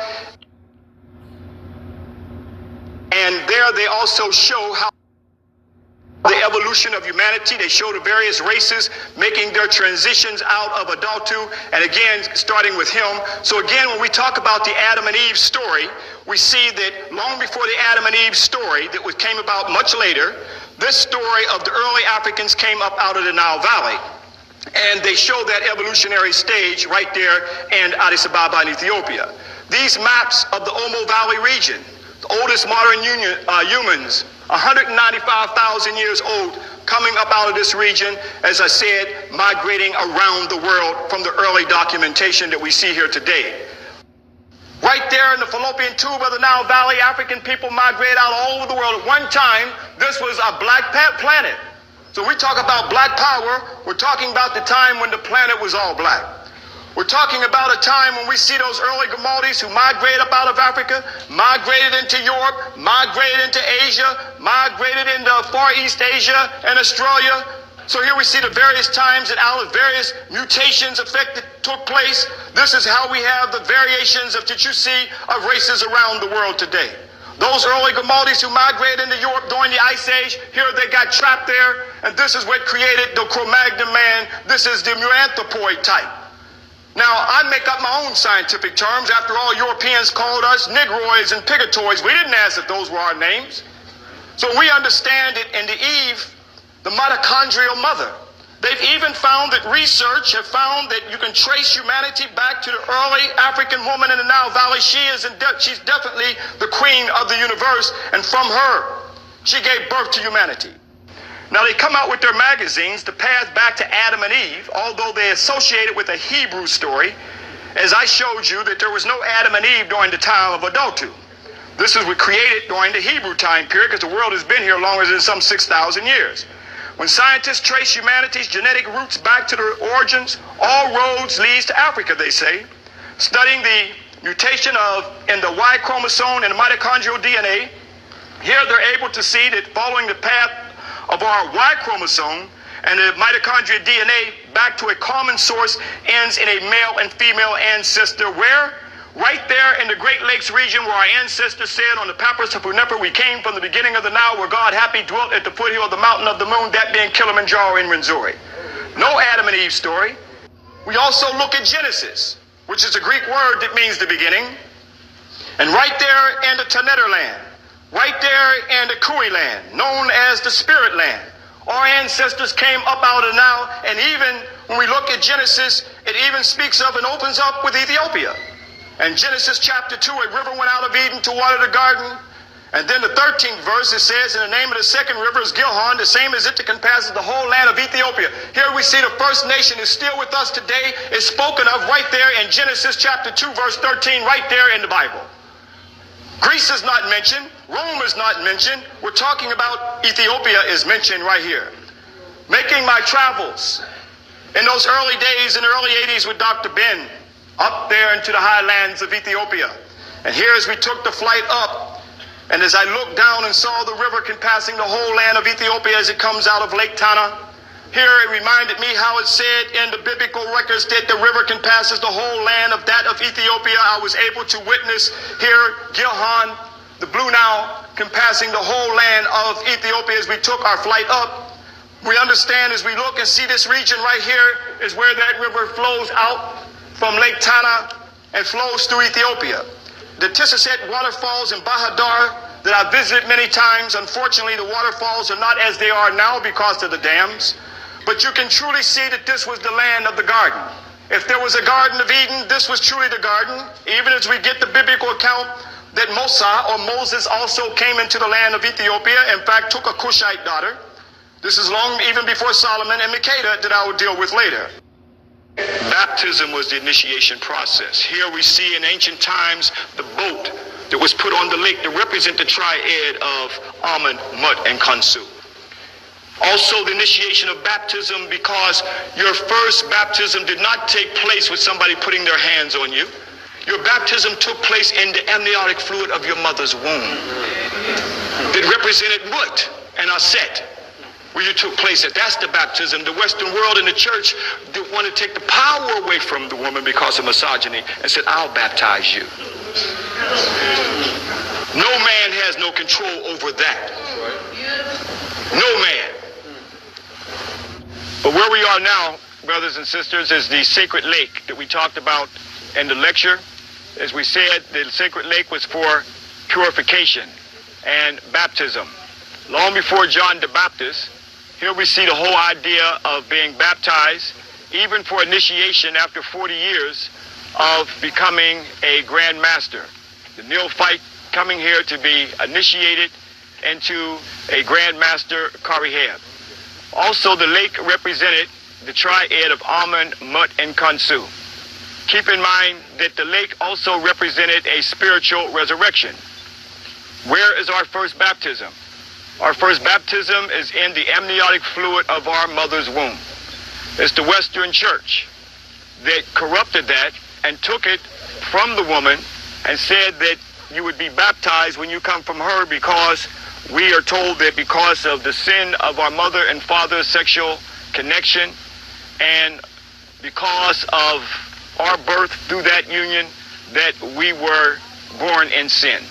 And there they also show how the evolution of humanity. They show the various races making their transitions out of adulthood, and again, starting with him. So again, when we talk about the Adam and Eve story, we see that long before the Adam and Eve story that came about much later, this story of the early Africans came up out of the Nile Valley. And they show that evolutionary stage right there in Addis Ababa in Ethiopia. These maps of the Omo Valley region, the oldest modern humans, 195,000 years old, coming up out of this region, as I said, migrating around the world from the early documentation that we see here today. Right there in the fallopian tube of the Nile Valley, African people migrate out all over the world. At one time, this was a black planet. So we talk about black power, we're talking about the time when the planet was all black. We're talking about a time when we see those early Gamaldis who migrated up out of Africa, migrated into Europe, migrated into Asia, migrated into Far East Asia and Australia. So here we see the various times that various mutations took place. This is how we have the variations that you see of races around the world today. Those early Gamaldis who migrated into Europe during the Ice Age, here they got trapped there, and this is what created the Cro-Magnon man. This is the Muanthropoid type. Now, I make up my own scientific terms. After all, Europeans called us Negroids and Pigatoids. We didn't ask if those were our names. So we understand it in the Eve, the mitochondrial mother. They've even found that research have found that you can trace humanity back to the early African woman in the Nile Valley. She's definitely the queen of the universe, and from her, she gave birth to humanity. Now they come out with their magazines, The Path Back to Adam and Eve, although they associate it with a Hebrew story, as I showed you that there was no Adam and Eve during the time of adulthood. This was created during the Hebrew time period because the world has been here longer than some 6,000 years. When scientists trace humanity's genetic roots back to their origins, all roads lead to Africa, they say. Studying the mutation in the Y chromosome and the mitochondrial DNA, here they're able to see that following the path of our Y chromosome and the mitochondrial DNA back to a common source ends in a male and female ancestor. Where? Right there in the Great Lakes region where our ancestors said on the Papyrus of Hunepher, we came from the beginning of the Nile where God happy dwelt at the foothill of the mountain of the moon, that being Kilimanjaro in Rwenzori. No Adam and Eve story. We also look at Genesis, which is a Greek word that means the beginning. And right there in the Taneter land, right there in the Kui land, known as the Spirit land, our ancestors came up out of the Nile, and even when we look at Genesis, it even speaks of and opens up with Ethiopia. In Genesis chapter 2, a river went out of Eden to water the garden. And then the 13th verse, it says, in the name of the second river is Gihon, the same as it that compasses the whole land of Ethiopia. Here we see the first nation is still with us today, is spoken of right there in Genesis chapter 2, verse 13, right there in the Bible. Greece is not mentioned. Rome is not mentioned. We're talking about Ethiopia is mentioned right here. Making my travels in those early days, in the early 80s with Dr. Ben, up there into the highlands of Ethiopia. And here as we took the flight up, and as I looked down and saw the river compassing the whole land of Ethiopia as it comes out of Lake Tana, here it reminded me how it said in the biblical records that the river compasses the whole land of that of Ethiopia. I was able to witness here Gihon, the Blue Nile, compassing the whole land of Ethiopia as we took our flight up. We understand as we look and see this region right here is where that river flows out from Lake Tana and flows through Ethiopia. The Tisaset waterfalls in Bahadar that I visited many times, unfortunately the waterfalls are not as they are now because of the dams. But you can truly see that this was the land of the garden. If there was a Garden of Eden, this was truly the garden. Even as we get the biblical account that Moses also came into the land of Ethiopia, in fact took a Cushite daughter. This is long even before Solomon and Makeda that I will deal with later. Baptism was the initiation process. Here we see in ancient times the boat that was put on the lake to represent the triad of Amun, Mut, and Kansu. Also the initiation of baptism, because your first baptism did not take place with somebody putting their hands on you. Your baptism took place in the amniotic fluid of your mother's womb. That represented Mut and Aset, where you took place at. That's the baptism. The Western world and the church want to take the power away from the woman because of misogyny and said, I'll baptize you. No man has no control over that. No man. But where we are now, brothers and sisters, is the sacred lake that we talked about in the lecture. As we said, the sacred lake was for purification and baptism. Long before John the Baptist, here we see the whole idea of being baptized, even for initiation after 40 years of becoming a Grand Master. The neophyte coming here to be initiated into a Grand Master Kariheb. Also, the lake represented the triad of Amun, Mut, and Kansu. Keep in mind that the lake also represented a spiritual resurrection. Where is our first baptism? Our first baptism is in the amniotic fluid of our mother's womb. It's the Western Church that corrupted that and took it from the woman and said that you would be baptized when you come from her, because we are told that because of the sin of our mother and father's sexual connection, and because of our birth through that union, that we were born in sin.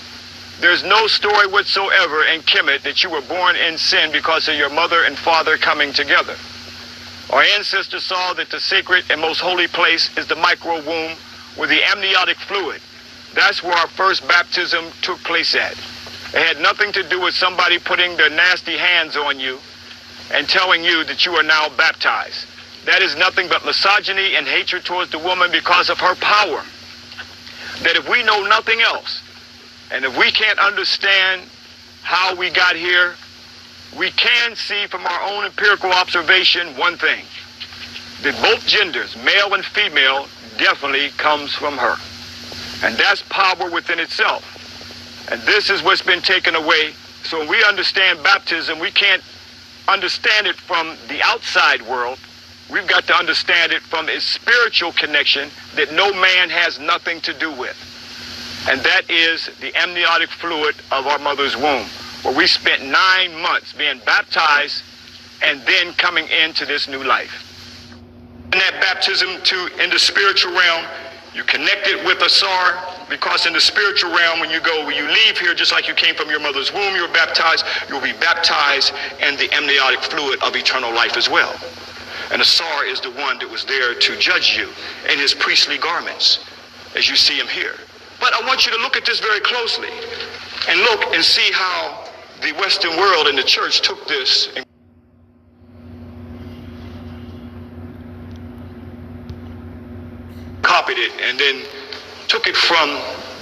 There's no story whatsoever in Kemet that you were born in sin because of your mother and father coming together. Our ancestors saw that the sacred and most holy place is the micro womb with the amniotic fluid. That's where our first baptism took place at. It had nothing to do with somebody putting their nasty hands on you and telling you that you are now baptized. That is nothing but misogyny and hatred towards the woman because of her power. That if we know nothing else, and if we can't understand how we got here, we can see from our own empirical observation one thing, that both genders, male and female, definitely comes from her. And that's power within itself. And this is what's been taken away. So when we understand baptism, we can't understand it from the outside world. We've got to understand it from its spiritual connection that no man has nothing to do with. And that is the amniotic fluid of our mother's womb, where we spent 9 months being baptized and then coming into this new life. In that baptism in the spiritual realm, you connect it with Asar, because in the spiritual realm, when you leave here, just like you came from your mother's womb, you're baptized, you'll be baptized in the amniotic fluid of eternal life as well. And Asar is the one that was there to judge you in his priestly garments, as you see him here. But I want you to look at this very closely and look and see how the Western world and the church took this and copied it and then took it from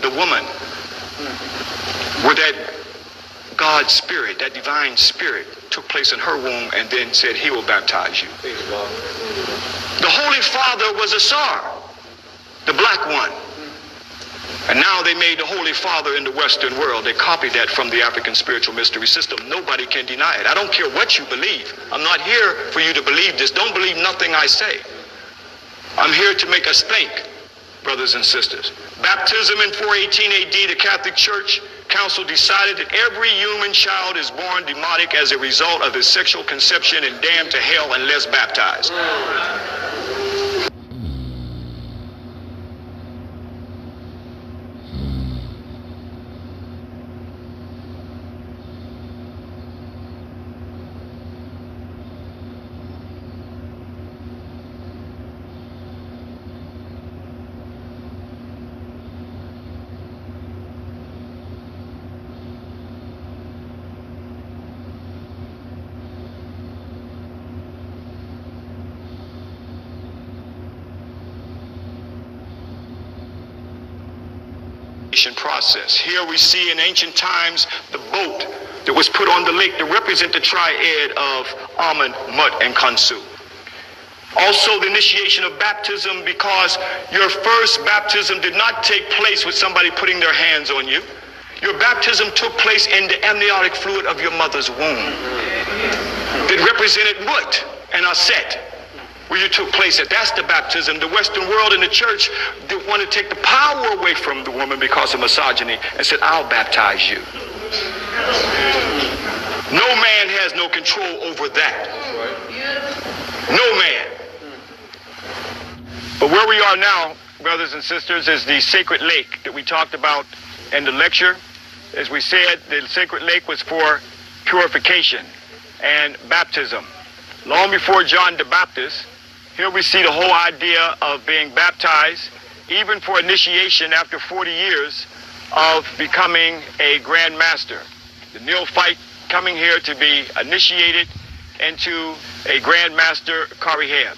the woman, where that God's spirit, that divine spirit, took place in her womb and then said, he will baptize you. The Holy Father was Asar, the black one. And now they made the Holy Father in the Western world. They copied that from the African spiritual mystery system. Nobody can deny it. I don't care what you believe. I'm not here for you to believe this. Don't believe nothing I say. I'm here to make us think, brothers and sisters. Baptism in 418 AD, the Catholic Church Council decided that every human child is born demonic as a result of his sexual conception and damned to hell unless baptized. initiation process. Here we see in ancient times the boat that was put on the lake to represent the triad of Amun, Mut, and Kansu. Also the initiation of baptism, because your first baptism did not take place with somebody putting their hands on you. Your baptism took place in the amniotic fluid of your mother's womb. It represented Mut and Aset, where you took place at. That's the baptism. The Western world and the church did want to take the power away from the woman because of misogyny and said, I'll baptize you. No man has no control over that. No man. But where we are now, brothers and sisters, is the sacred lake that we talked about in the lecture. As we said, the sacred lake was for purification and baptism. Long before John the Baptist, here we see the whole idea of being baptized, even for initiation after 40 years of becoming a Grand Master. The neophyte coming here to be initiated into a Grand Master Kariheb.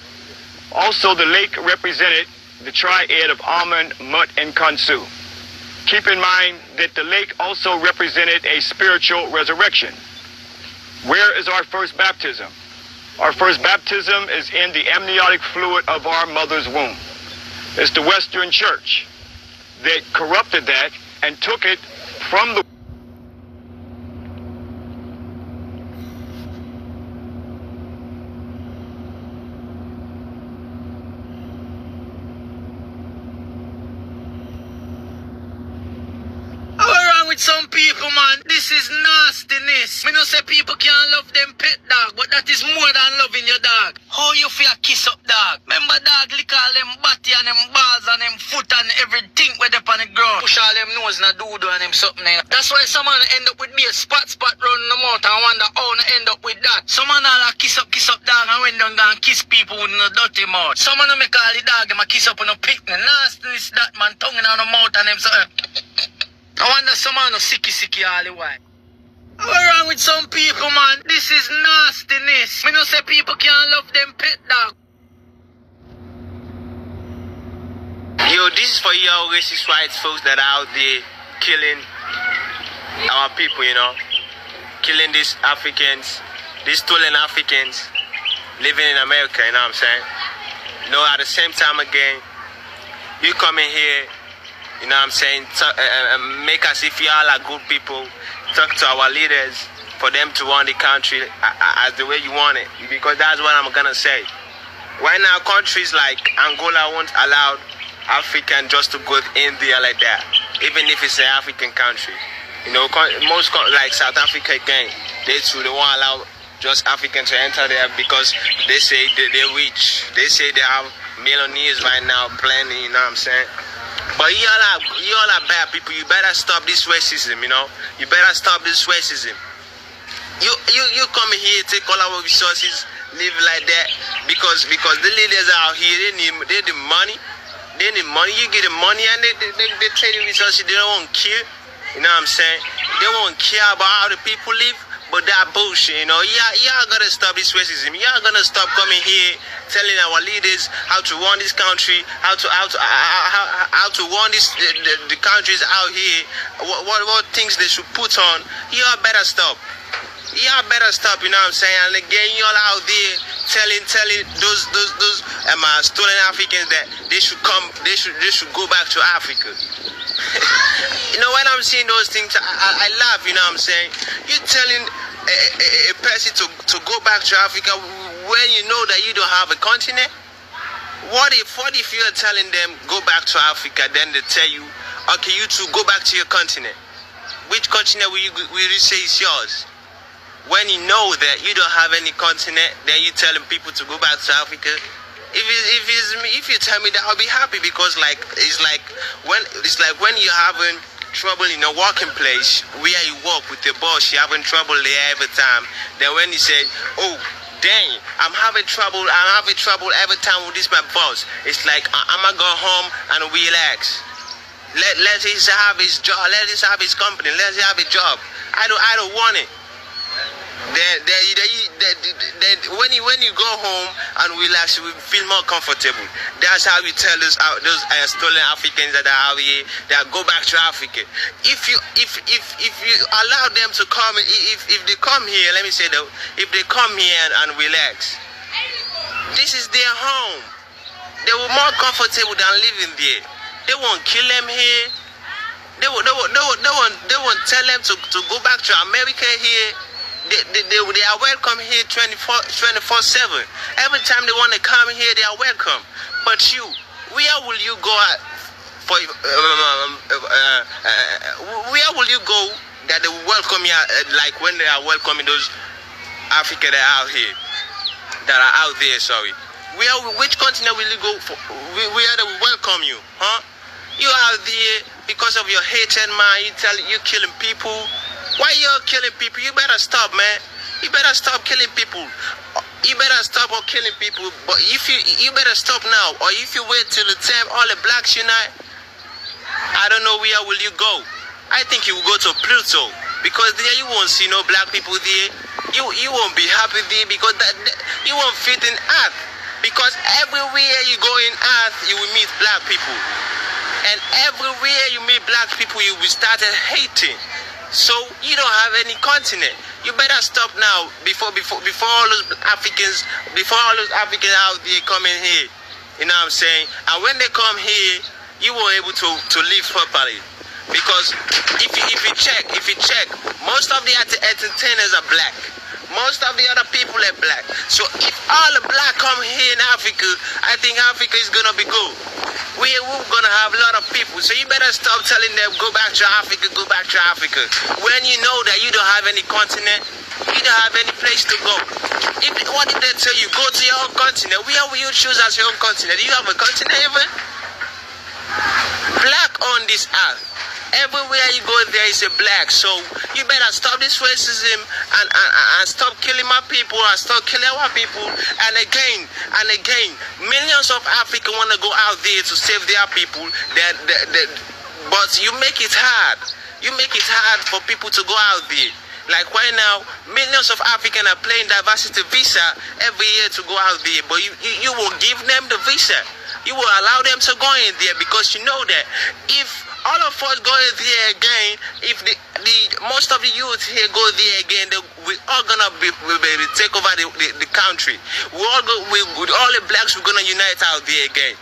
Also, the lake represented the triad of Amun, Mut, and Kansu. Keep in mind that the lake also represented a spiritual resurrection. Where is our first baptism? Our first baptism is in the amniotic fluid of our mother's womb. It's the Western Church that corrupted that and took it from the
some people, man, this is nastiness. Me no say people can't love them pet dog, but that is more than loving your dog. How you feel kiss up dog? Remember dog lick all them body and them balls and them foot and everything where they on the ground. Push all them nose and doodle and them something. That's why some man end up with be a spot round the mouth and wonder how they end up with that. Some man all kiss up dog and when them gonna kiss people with no dirty mouth. Some man make all the dog them a kiss up on a pick. Nastiness that man tongue on the mouth and them something. I wonder some man no sicky all the while. What's wrong with some people, man? This is nastiness. Me no say people can't love them pet dog.
Yo, this is for y'all racist white folks that are out there killing our people, you know. Killing these Africans, these stolen Africans living in America, you know what I'm saying? You know, at the same time again, you come in here, you know what I'm saying, make us if y'all are good people, talk to our leaders for them to run the country as the way you want it, because that's what I'm gonna say. Right now, countries like Angola won't allow African just to go in there like that, even if it's an African country. You know, most like South Africa again, they won't allow just Africans to enter there because they say they're rich. They say they have millionaires right now plenty, you know what I'm saying? But y'all are bad people. You better stop this racism, you know. You better stop this racism. You come here, take all our resources, live like that, because the leaders out here, they need money. They need money. You get the money and they trade the resources. They don't care. You know what I'm saying? They won't care about how the people live. But that bullshit, you know, y'all gotta stop this racism. Y'all gonna stop coming here telling our leaders how to run this country, how to run the countries out here, what things they should put on. Y'all better stop. Y'all better stop, you know what I'm saying? And again, y'all out there telling those stolen Africans that they should go back to Africa. You know, when I'm seeing those things, I laugh, you know what I'm saying? You're telling a person to go back to Africa when you know that you don't have a continent? What if you're telling them go back to Africa, then they tell you, okay, you two go back to your continent. Which continent will you say is yours? When you know that you don't have any continent, then you're telling people to go back to Africa. If you tell me that, I'll be happy, because it's like when you're having trouble in a working place where you work with your boss, you're having trouble there every time. Then when you say, oh dang, I'm having trouble every time with this my boss, it's like I'ma go home and relax. Let him have his job, let him have his company, let him have a job. I don't want it. when you go home and relax, you will feel more comfortable. That's how we tell those stolen Africans that are out here that go back to Africa. If you allow them to come, if they come here, let me say that, if they come here and relax, this is their home. They were more comfortable than living there. They won't kill them here. They won't tell them to go back to America here. They are welcome here 24/7. Every time they want to come here, they are welcome. But you, where will you go where will you go that they will welcome you like when they are welcoming those Africans that are out here, that are out there? Sorry, which continent will you go for? Where they will welcome you, huh? You out there because of your hatred, man. You killing people. Why you killing people? You better stop, man. You better stop killing people. You better stop killing people. But if you better stop now, or if you wait till the time all the blacks unite, I don't know where will you go. I think you will go to Pluto, because there you won't see no black people there. You won't be happy there because you won't fit in Earth. Because everywhere you go in Earth, you will meet black people, and everywhere you meet black people, you will start hating. So you don't have any continent. You better stop now before all those Africans out there coming here. You know what I'm saying? And when they come here, you won't able to live properly. Because if you check, most of the entertainers are black. Most of the other people are black. So if all the black come here in Africa, I think Africa is gonna be good. We're gonna have a lot of people. So you better stop telling them go back to Africa, go back to Africa. When you know that you don't have any continent, you don't have any place to go. What if they tell you go to your own continent? Where will you choose as your own continent? Do you have a continent even? Black on this earth. Everywhere you go, there is a black. So you better stop this racism and stop killing my people and stop killing our people. And again, millions of Africans want to go out there to save their people. But you make it hard. You make it hard for people to go out there. Like right now, millions of Africans are playing diversity visa every year to go out there. But you will give them the visa. You will allow them to go in there because you know that if all of us go there again, if the most of the youth here go there again, we all gonna take over the country. All the blacks we're gonna unite out there again.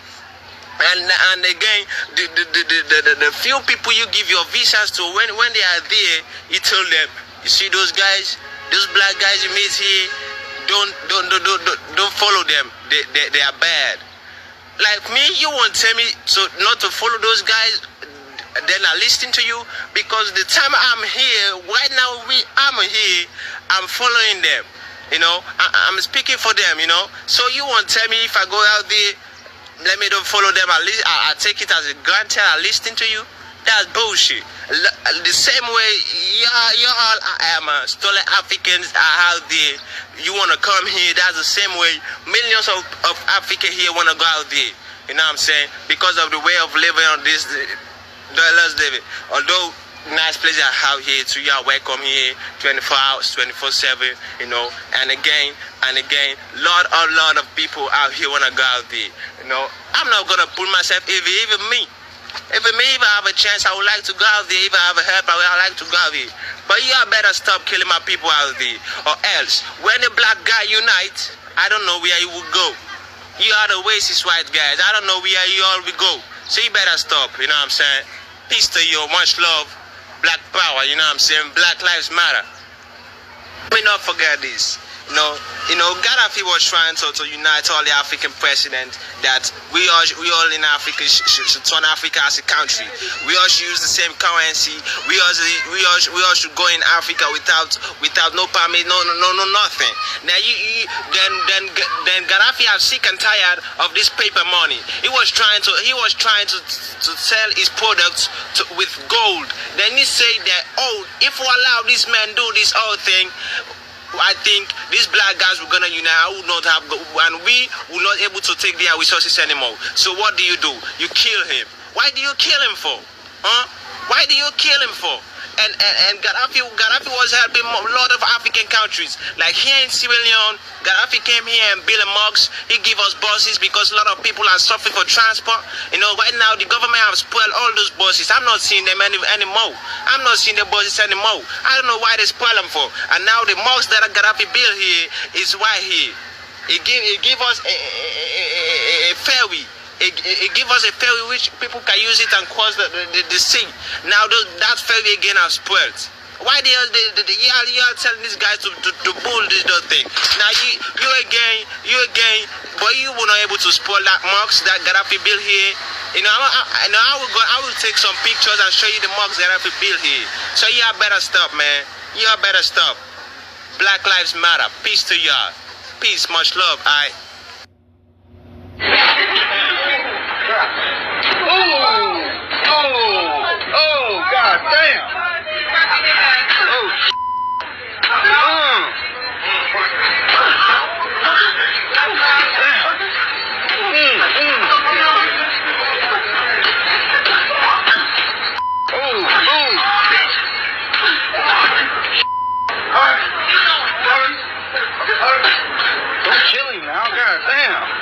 And again, the few people you give your visas to, when they are there, you tell them, you see those guys, those black guys you meet here, don't follow them. They are bad. Like me, you won't tell me not to follow those guys. Then I listen to you because the time I'm here, right now I'm here, I'm following them. You know, I'm speaking for them. You know, so you won't tell me if I go out there, let me don't follow them. I take it as a granted. I listen to you. That's bullshit. The same way y'all stolen Africans are out there. You want to come here? That's the same way millions of Africans here want to go out there. You know what I'm saying? Because of the way of living on this. Let's live it. Although nice places are out here, so you are welcome here 24 hours, 24/7. You know, and again, a lot of people out here wanna go out there. You know, I'm not gonna put myself even me. If I have a chance, I would like to go out there. If I have a help, I would like to go out there. But you better stop killing my people out there, or else when the black guy unite, I don't know where you will go. You are the racist white guys. I don't know where you all will go. So you better stop. You know what I'm saying? Peace to you, much love, black power, you know what I'm saying? Black lives matter. Let me not forget this. You know, Gaddafi was trying to unite all the African presidents that we all in Africa should turn Africa as a country. We all should use the same currency. We all should go in Africa without no permit, no nothing. Now then Gaddafi has sick and tired of this paper money. He was trying to sell his products with gold. Then he said that, oh, if we allow this man do this whole thing, I think these black guys were gonna unite. I would not have, and we will not able to take their resources anymore. So what do? You kill him. Why do you kill him for? Huh? Why do you kill him for? and Gaddafi was helping a lot of African countries. Like here in Sierra Leone, Gaddafi came here and built a mosque. He gave us buses because a lot of people are suffering for transport. You know, right now the government has spoiled all those buses. I'm not seeing them anymore. I'm not seeing the buses anymore. I don't know why they spoil them for. And now the mosque that Gaddafi built here is right here. It give us a ferry. It gives us a ferry which people can use it and cross the sea. Now that ferry again has spoiled. Why you are telling these guys to build this thing? Now you again, but you were not able to spoil that mosque that Gaddafi built here. You know, I will take some pictures and show you the mosque Gaddafi built here. So you better stop, man. You better stop. Black Lives Matter. Peace to y'all. Peace, much love. Alright.
Oh, God damn. Don't kill him now, God damn.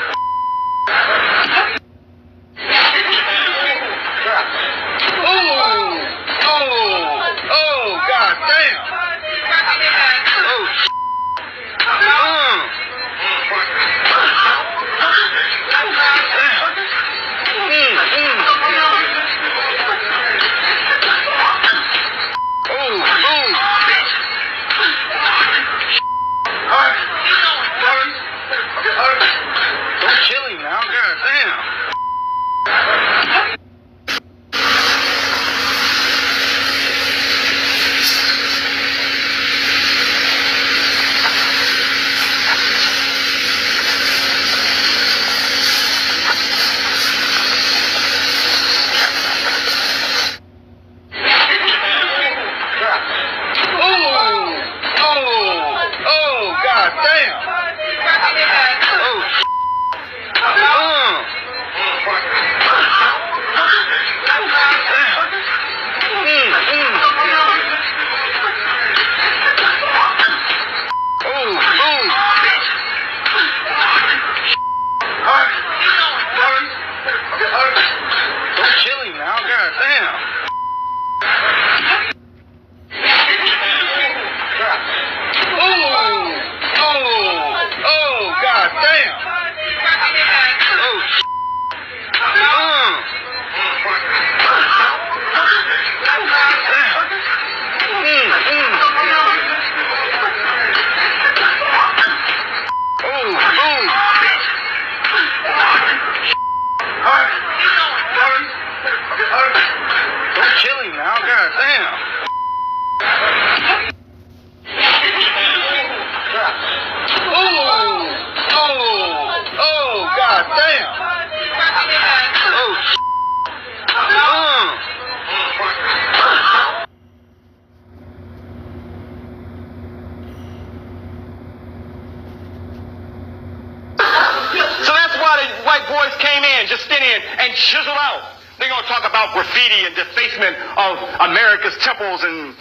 Chisel out. They're going to talk about graffiti and defacement of America's temples and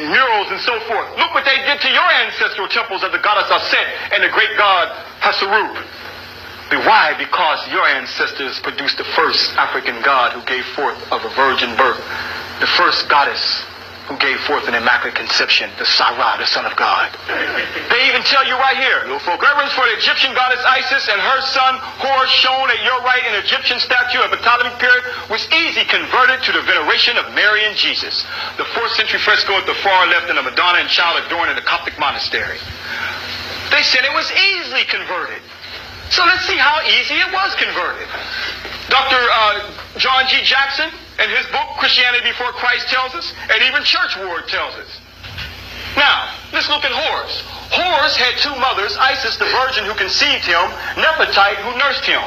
murals and so forth. Look what they did to your ancestral temples of the goddess Aset and the great god Hasaru. Why? Because your ancestors produced the first African god who gave forth of a virgin birth. The first goddess who gave forth an immaculate conception, the Sarah, the son of God. They even tell you right here, little folk, reverence for the Egyptian goddess Isis and her son Horus, shown at your right an Egyptian statue of the Ptolemy period, was easily converted to the veneration of Mary and Jesus. The 4th century fresco at the far left and the Madonna and Child adorned in the Coptic monastery. They said it was easily converted. So let's see how easy it was converted. Dr. John G. Jackson, in his book, Christianity Before Christ, tells us, and even Church Ward tells us. Now, let's look at Horus. Horus had 2 mothers, Isis, the virgin who conceived him, Nefertiti, who nursed him.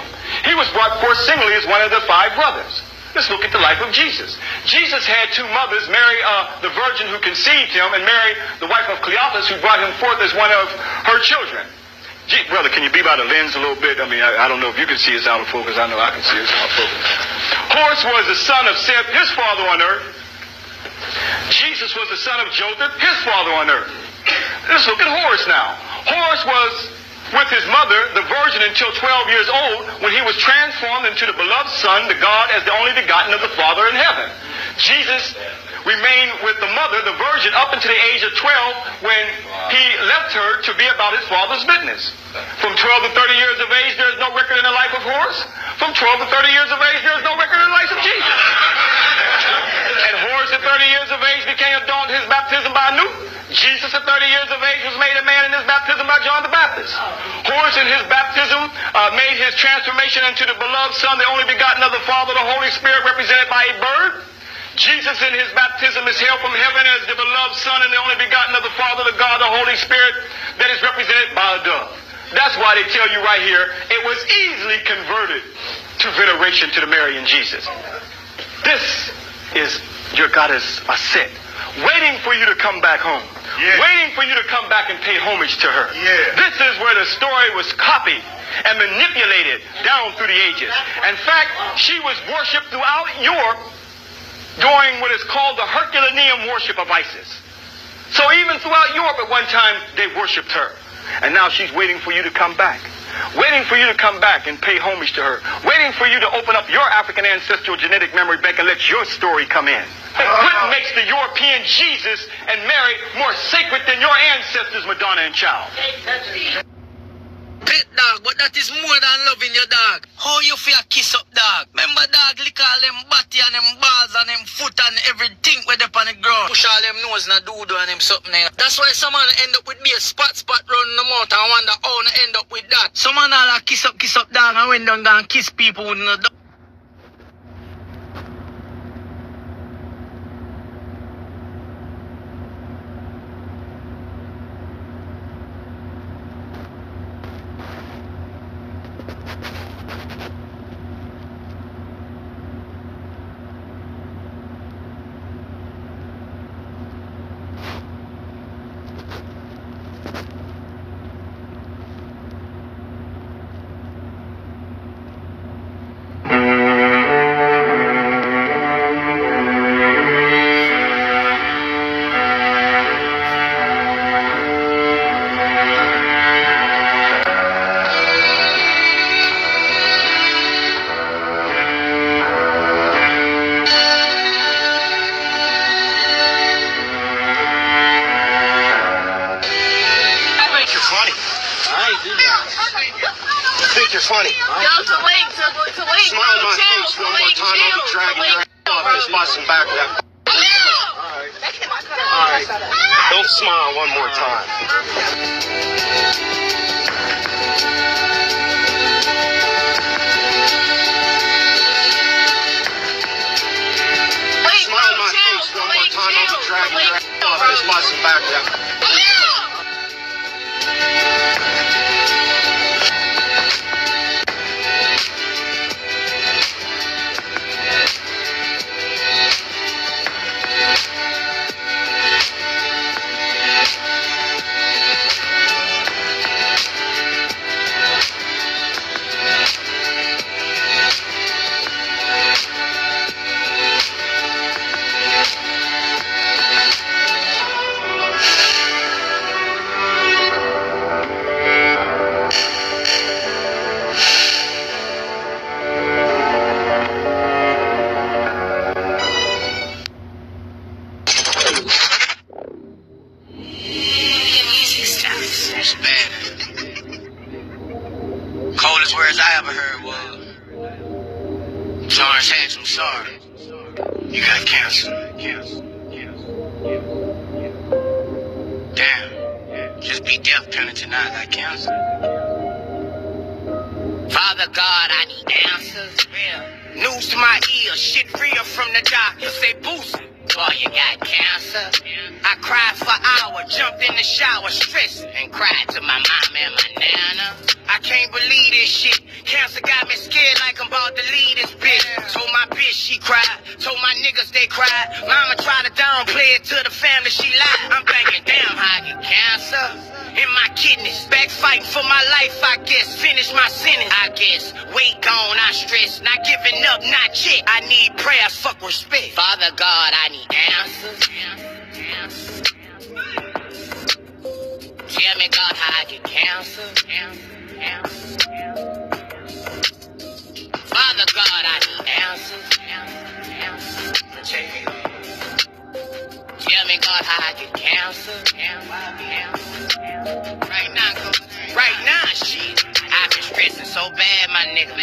He was brought forth singly as one of the 5 brothers. Let's look at the life of Jesus. Jesus had 2 mothers, Mary, the virgin who conceived him, and Mary, the wife of Cleophas, who brought him forth as one of her children. Brother, can you be by the lens a little bit? I mean, I don't know if you can see us out of focus. I know I can see us out of focus. Horus was the son of Seth, his father on earth. Jesus was the son of Joseph, his father on earth. Let's look at Horus now. Horus was with his mother, the virgin, until 12 years old, when he was transformed into the beloved son, the God, as the only begotten of the Father in heaven. Jesus remained with the mother, the virgin, up until the age of 12, when he left her to be about his father's business. From 12 to 30 years of age, there is no record in the life of Horus. From 12 to 30 years of age, there is no record in the life of Jesus. And Horus at 30 years of age became adult in his baptism by Nuh. Jesus at 30 years of age was made a man in his baptism by John the Baptist. Horus in his baptism made his transformation into the beloved son, the only begotten of the Father, the Holy Spirit represented by a bird. Jesus in his baptism is hailed from heaven as the beloved son and the only begotten of the Father, the God, the Holy Spirit, that is represented by a dove. That's why they tell you right here, it was easily converted to veneration to the Mary and Jesus. This is your goddess Aset, waiting for you to come back home. Yeah. Waiting for you to come back and pay homage to her. Yeah. This is where the story was copied and manipulated down through the ages. In fact, she was worshipped throughout Europe during what is called the Herculaneum worship of Isis. So even throughout Europe at one time, they worshipped her. And now she's waiting for you to come back. Waiting for you to come back and pay homage to her. Waiting for you to open up your African ancestral genetic memory bank and let your story come in. What makes the European Jesus and Mary more sacred than your ancestors, Madonna and Child?
Pet dog, but that is more than loving your dog. How you feel kiss up dog? Remember dog lick all them body and them balls and them foot and everything with up on the ground. Push all them nose and a doodle and them something. That's why some man end up with be a spot running the mouth and wonder how they end up with that. Some man all kiss up dog and when down and kiss people with the dog.
Funny.
Yo, to wait.
Smile on my face one more time. I'll be dragging your ass off this busting back with that. Alright. Don't smile one more time. Smile on my face one more time. I'll be dragging your ass off this busting back with that.
Coldest words I ever heard was, Lawrence Hanks, I'm sorry. You got cancer. Damn. Just be deaf turning to not got cancer. Father God, I need answers. Real. News to my ears, shit real from the doctor. Say boost. Boy, you got cancer. I cried for hours, jumped in the shower, stressed, and cried to my mom and my nana. I can't believe this shit. Cancer got me scared like I'm about to leave this bitch. Told my bitch she cried. Told my niggas they cried. Mama tried to downplay it to the family she lied. I'm thinking, damn, how I get cancer? In my kidneys. Back fighting for my life, I guess. Finish my sentence, I guess. Weight gone, I stress. stress, not giving up, not yet. I need prayers, fuck respect. Father God, I need answers. Tell me, God, how I get cancer. Father God, I need answers. Tell me, God, how I get cancer. Right now, shit. I've been stressing so bad, my nigga.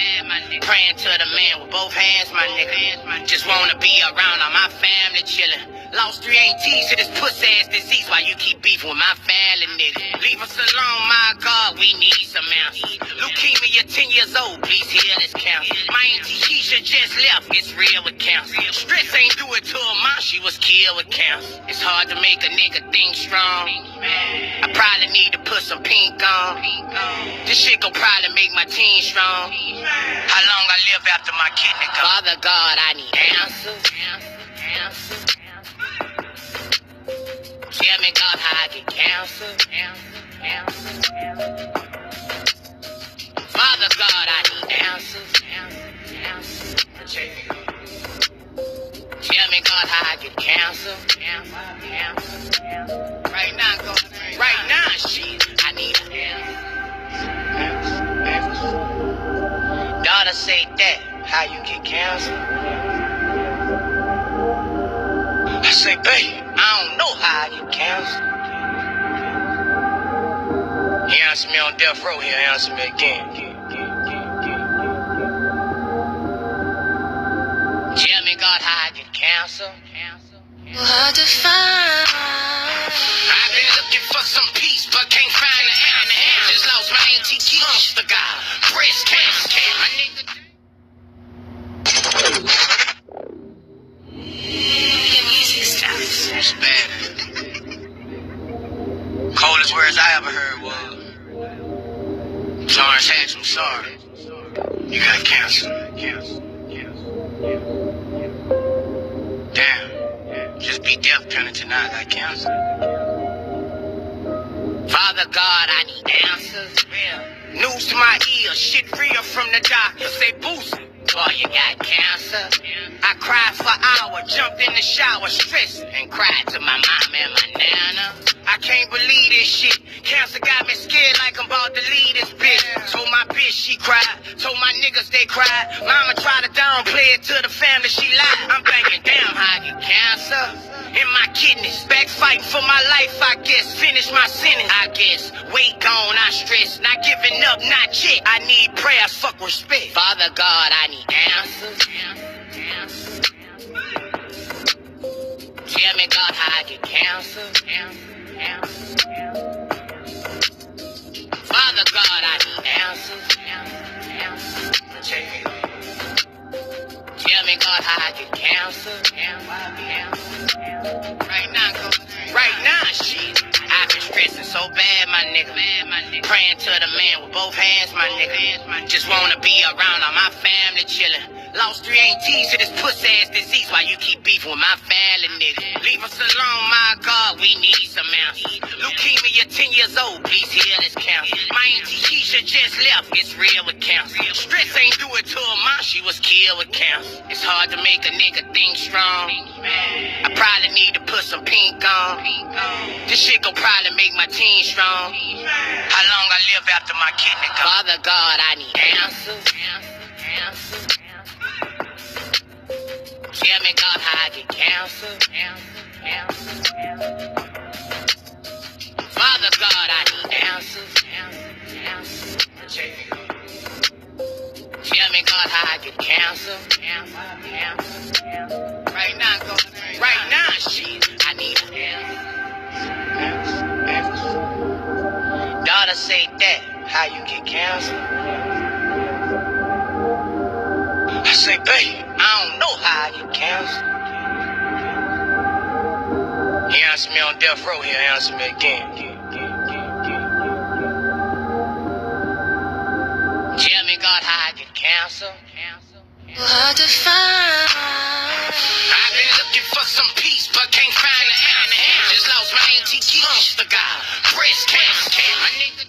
Praying to the man with both hands, my nigga. Just wanna be around all my family chillin'. Lost 3 aunties to this pussy ass disease while you keep beefing with my family, nigga. Leave us alone, my God, we need some answers. Leukemia, 10 years old, please heal this cancer. My auntie Keisha just left, it's real with cancer. Stress ain't do it to her mom, she was killed with cancer. It's hard to make a nigga think strong. I probably need to put some pink on. This shit gon' probably make my teen strong. How long I live after my kidney gone? Father God, I need answers. Tell me, God, how I get cancer. Father God, I need answers. Tell me, God, how I get cancer. Right now, shit, I need an answer. Daughter say that, how you get cancer? I say, babe, I don't know how I get cancer. He answered me on death row, he'll answer me again. Tell me, God, how I get cancer. Hard to find. I've been looking for some peace, but can't find the answer. Just lost my auntie Keisha, the guy. Breast cancer. My nigga. It's bad. Coldest words I ever heard was, Lawrence Hatch, I'm sorry. You got cancer. Damn. Just be deaf turning to now I got cancer. Father God, I need answers. News to my ears, shit real from the doctor. Say boost. Boy, you got cancer. I cried for hours, jumped in the shower, stressed, and cried to my mom and my nana. I can't believe this shit. Cancer got me scared like I'm about to leave this bitch. Told my bitch she cried, told my niggas they cried. Mama tried to downplay it to the family, she lied. I'm thinking, damn, how I get cancer? In my kidneys, back fighting for my life, I guess. Finish my sentence, I guess. Weight gone, I stress, not giving up, not yet. I need prayers, fuck respect. Father God, I need answers. Tell me, God, how I get cancer. Father God, I need answers. Tell me, God, how I get cancer. Right now, shit. I've been stressing so bad, my nigga. Praying to the man with both hands, my nigga. Just wanna be around all my family chillin'. Lost 3 aunties to this pussy ass disease while you keep beefing with my family, nigga. Leave us alone, my God, we need some answers. Leukemia, 10 years old, please heal this cancer. My auntie Keisha just left, it's real with cancer. Stress ain't do it to her mom, she was killed with cancer. It's hard to make a nigga think strong. I probably need to put some pink on. This shit gon' probably make my teen strong. How long I live after my kidney gone? Father God, I need answers. Tell me, God, how I get cancer. Father God, I need answers. Tell me, God, how I get cancer. Right now, shit, I need an answer. Daughter say that, how you get cancer? I say, babe, I don't know how I get cancer. He answered me on death row, he'll answer me again. Tell me, God, how I get cancer. Hard to find. I've been looking for some peace, but can't find the answer. Just lost my auntie Keisha, the guy. Breast cancer. My nigga.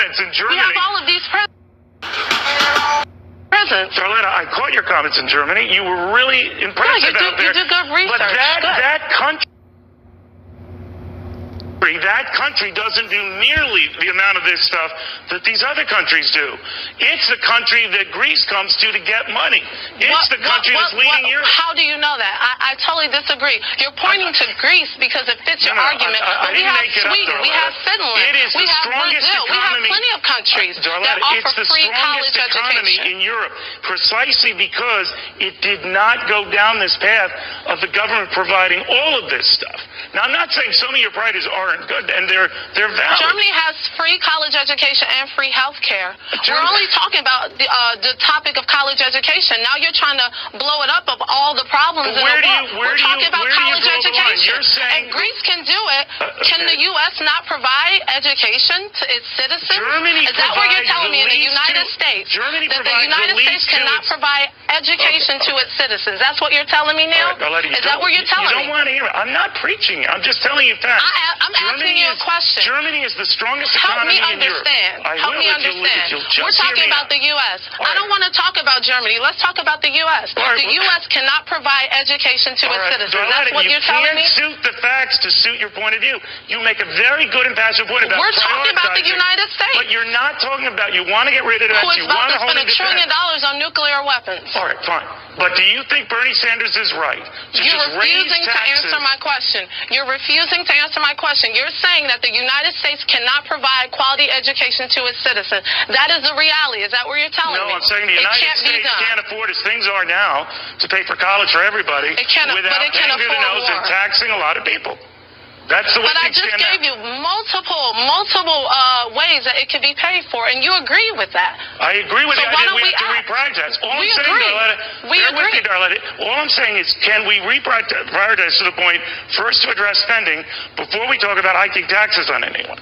comments in Germany.
We have all of these prisons.
Darletta, I caught your comments in Germany. You were really impressive out there.
You do good research.
But that country doesn't do nearly the amount of this stuff that these other countries do. It's the country that Greece comes to get money. It's the country that's leading Europe.
How do you know that? I totally disagree. You're pointing to Greece because it fits your argument. But we have Sweden, we have Finland, we have Brazil, we have plenty of countries that offer free college education.
In Europe, precisely because it did not go down this path of the government providing all of this stuff. Now, I'm not saying some of your priorities aren't good, and they're valid.
Germany has free college education and free health care. We're only talking about the topic of college education. Now you're trying to blow it up of all the problems in the world. We're talking about college education. And Greece can do it. Can the U.S. not provide education to its citizens? Is that what you're telling me in the United States? That the United States cannot provide education to its citizens? That's what you're telling me, Neil? Is that what you're telling me?
You don't want to hear it. I'm not preaching. I'm just telling you facts.
I'm asking you a question.
Germany is the strongest economy in Europe.
Help me understand. We're talking about the U.S. I don't want to talk about Germany. Let's talk about the U.S. The U.S. cannot provide education to its citizens. That's what you're telling me?
You can't suit the facts to suit your point of view. You make a very good and passionate point about
We're talking about the United States.
But you're not talking about, you want to get rid of that.
Who is about to spend $1 trillion on nuclear weapons.
All right, fine. But do you think Bernie Sanders is right?
You're refusing to answer my question. You're refusing to answer my question. You're saying that the United States cannot provide quality education to its citizens. That is the reality. Is that what you're telling me?
No, I'm saying the United States can't afford, as things are now, to pay for college for everybody without paying through the nose and taxing a lot of people. That's the way
but I just gave you multiple ways that it could be paid for, and you agree with that.
I agree with the idea we have to reprioritize. All I'm saying, Darletta, all I'm saying is, can we reprioritize to the point, first to address spending, before we talk about hiking taxes on anyone?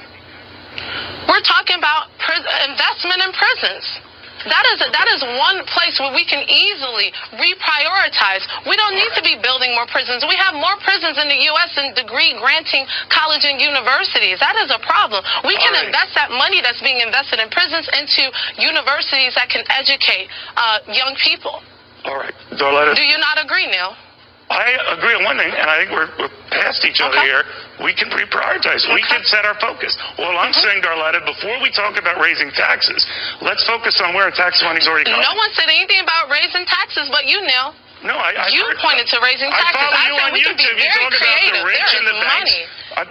We're talking about investment in prisons. That is one place where we can easily reprioritize. We don't need to be building more prisons. We have more prisons in the U.S. than degree-granting college and universities. That is a problem. We can invest that money that's being invested in prisons into universities that can educate young people.
All right. Darletta.
Do you not agree, Neil?
I agree on one thing, and I think we're past each other here. We can reprioritize. We can set our focus. All I'm saying, Darletta, before we talk about raising taxes, let's focus on where our tax money's already coming.
No one said anything about raising taxes but you, Neil.
No,
you pointed to raising taxes. I said we can be very creative. There is money.
I'm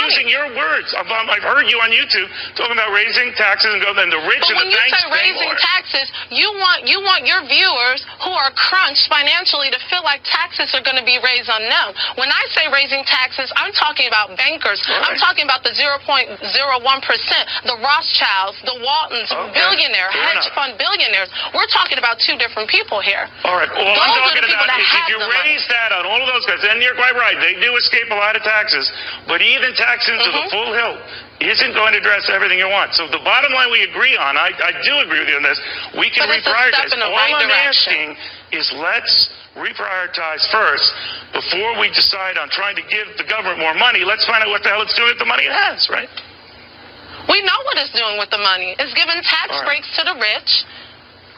using your words. I've heard you on YouTube talking about raising taxes and the rich and the banks.
But when you say raising taxes, you want your viewers who are crunched financially to feel like taxes are going to be raised on them. When I say raising taxes, I'm talking about bankers. I'm talking about the 0.01%, the Rothschilds, the Waltons, billionaires, hedge fund billionaires. We're talking about two different people here.
All right. All I'm talking about is if you raise that on all of those guys, and you're quite right, they do escape a lot of taxes. But even taxing to the full hilt isn't going to address everything you want. So the bottom line we agree on, I do agree with you on this, we can reprioritize. All I'm asking is let's reprioritize first before we decide on trying to give the government more money. Let's find out what the hell it's doing with the money it has, right?
We know what it's doing with the money. It's giving tax breaks to the rich,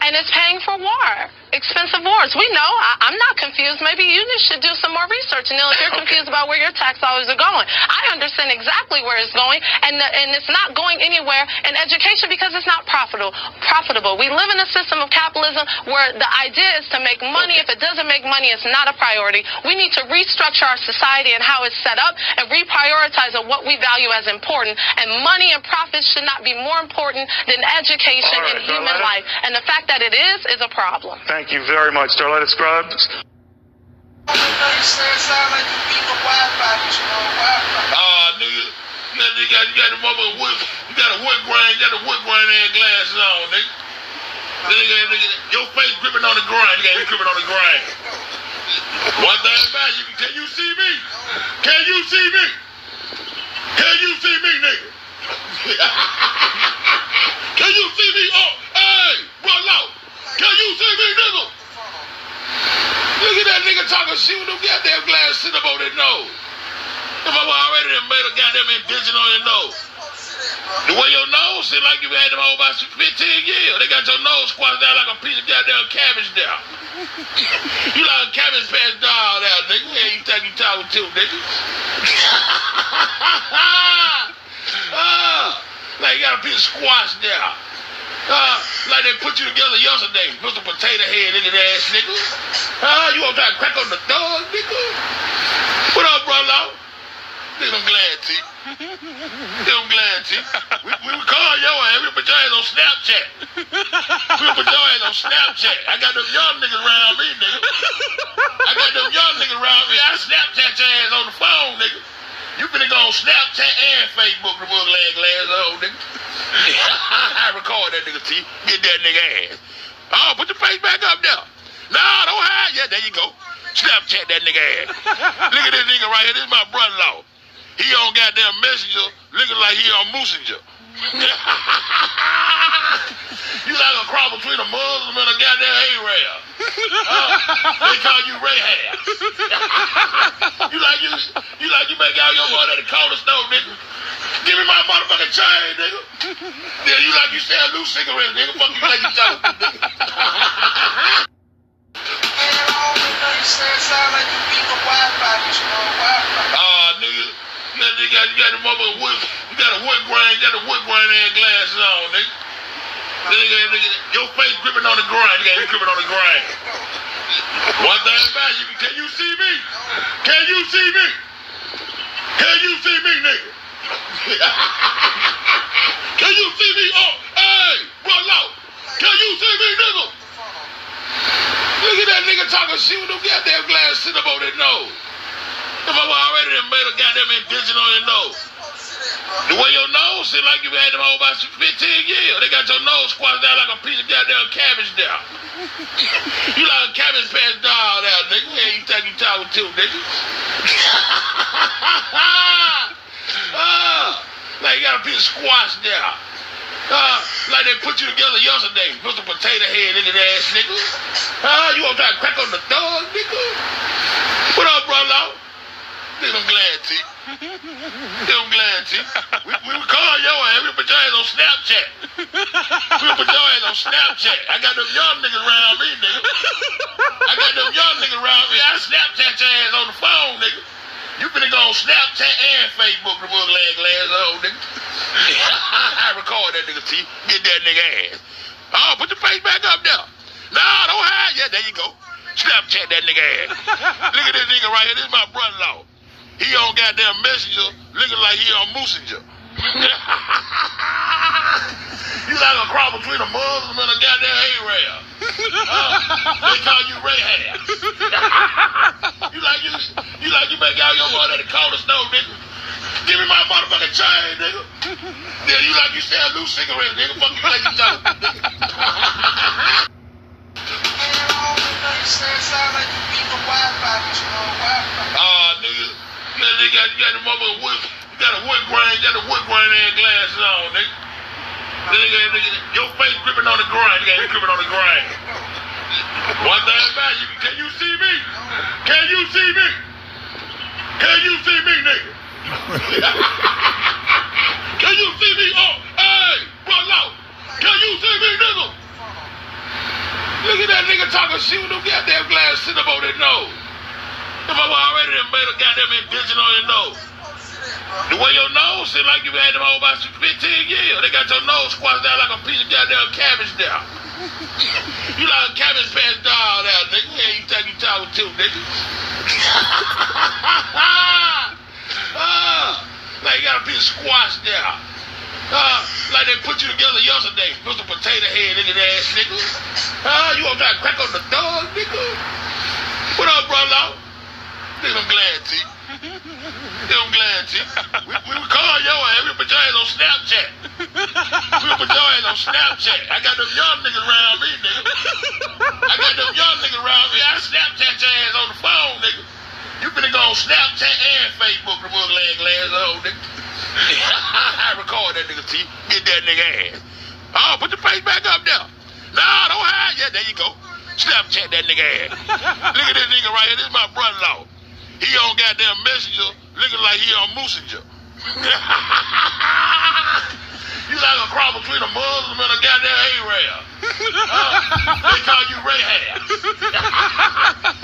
and it's paying for war. Expensive wars. We know. I'm not confused. Maybe you should do some more research, Neil, if you're confused about where your tax dollars are going. I understand exactly where it's going, and it's not going anywhere in education because it's not profitable. We live in a system of capitalism where the idea is to make money. If it doesn't make money, it's not a priority. We need to restructure our society and how it's set up and reprioritize on what we value as important. And money and profits should not be more important than education and human life. And the fact that it is a problem.
Thank you very much, Darletta Scruggs.
You got the mother wood, you got a wood grain, and glasses on, nigga. Your face gripping on the grind, you gripping on the grind. One thing about you, can you see me? Can you see me? Can you see me, nigga? Can you see me? Oh, hey, roll out. Can you see me, nigga? Look at that nigga talking shit with them goddamn glasses sitting up on their nose. The mother already done made a goddamn incision on your nose. The way your nose seem like you had them over about 15 years. They got your nose squashed down like a piece of goddamn cabbage down. You like a cabbage patch doll down, nigga. Yeah, you think you talking to, nigga. Like you got a piece of squash down. Like they put you together yesterday. Put some potato head in your ass, nigga. You gonna try to crack on the door, nigga? What up, brother? Nigga, I'm glad, T. I'm glad, T. We would call your ass. We would put your ass on Snapchat. We would put your ass on Snapchat. I got them young niggas around me, nigga. I got them young niggas around me. I Snapchat your ass on the phone, nigga. You finna go on Snapchat and Facebook to look like glass old nigga. I record that nigga, T. Get that nigga ass. Oh, put your face back up there. No, don't hide. Yeah, there you go. Snapchat that nigga ass. Look at this nigga right here. This is my brother-in-law. He on goddamn Messenger looking like he on Messenger. You like a cross between a Muslim and a goddamn Arab. They call you Rahab. you like you make out your boy at the corner store, nigga. Give me my motherfucking chain, nigga. Yeah, you like you sell loose cigarettes, nigga. Fuck you like you talking, nigga. Nigga, you got the motherfucking wood, you got a wood grain and glasses on, nigga. Nigga, your face gripping on the grind, nigga, you gripping on the grind. One thing about you, can you see me? Can you see me? Can you see me, nigga? Can you see me? Oh, hey, brother, can you see me, nigga? Look at that nigga talking shit with them goddamn glasses sitting up on their nose. The mother already done made a goddamn incision on your nose. The way your nose seem like you had them over about 15 years. They got your nose squashed down like a piece of goddamn cabbage down. You like a cabbage patch doll down, nigga. Yeah, you think you talking to, nigga. Like you got a piece of squash down. Like they put you together yesterday. Put some potato head in your ass, nigga. You gonna try to crack on the door, nigga? What up, brother? Nigga, I'm glad, T. I'm glad, T. We would call your ass. We would put your ass on Snapchat. We would put your ass on Snapchat. I got them young niggas around me, nigga. I got them young niggas around me. I Snapchat your ass on the phone, nigga. You finna go on Snapchat and Facebook to look like glass old nigga. I record that nigga, T. Get that nigga ass. Oh, put your face back up there. No, don't hide. Yeah, there you go. Snapchat that nigga ass. Look at this nigga right here. This is my brother-in-law. He on goddamn Messenger looking like he on Messenger. You like a cross between a Muslim and a goddamn Arab. They call you Rahab. You like you make out your boy at the corner store, nigga. Give me my motherfucking chain, nigga. Yeah, you like you sell loose cigarettes, nigga. Fuck you like you talking, nigga. Nigga, you got the motherfucking wood, you got a wood grain and glasses on, nigga. Nigga, your face gripping on the grind, nigga, you gripping on the grind. One thing about you, can you see me? Can you see me? Can you see me, nigga? Can you see me? Oh, hey, brother, can you see me, nigga? Look at that nigga talking shit with them goddamn glasses sitting up on their nose. The mother already done made a goddamn incision on your nose. The way your nose seem like you had them over about 15 years. They got your nose squashed down like a piece of goddamn cabbage down. You like a cabbage patch doll down, nigga. Yeah, you think you talking to, nigga. Like you got a piece of squash down. Like they put you together yesterday. Put some potato head in your ass, nigga. You gonna try to crack on the door, nigga? What up, brother? Nigga, I'm glad, T. I'm glad, T. We would call your ass. We would put your ass on Snapchat. We would put your ass on Snapchat. I got them young niggas around me, nigga. I got them young niggas around me. I Snapchat your ass on the phone, nigga. You finna go on Snapchat and Facebook to look like glass old nigga. I record that nigga, T. Get that nigga ass. Oh, put your face back up there. No, don't hide. Yeah, there you go. Snapchat that nigga ass. Look at this nigga right here. This is my brother-in-law. He on goddamn Messenger looking like he on Messenger. You like a cross between a Muslim and a goddamn Arab. They call you Rahab.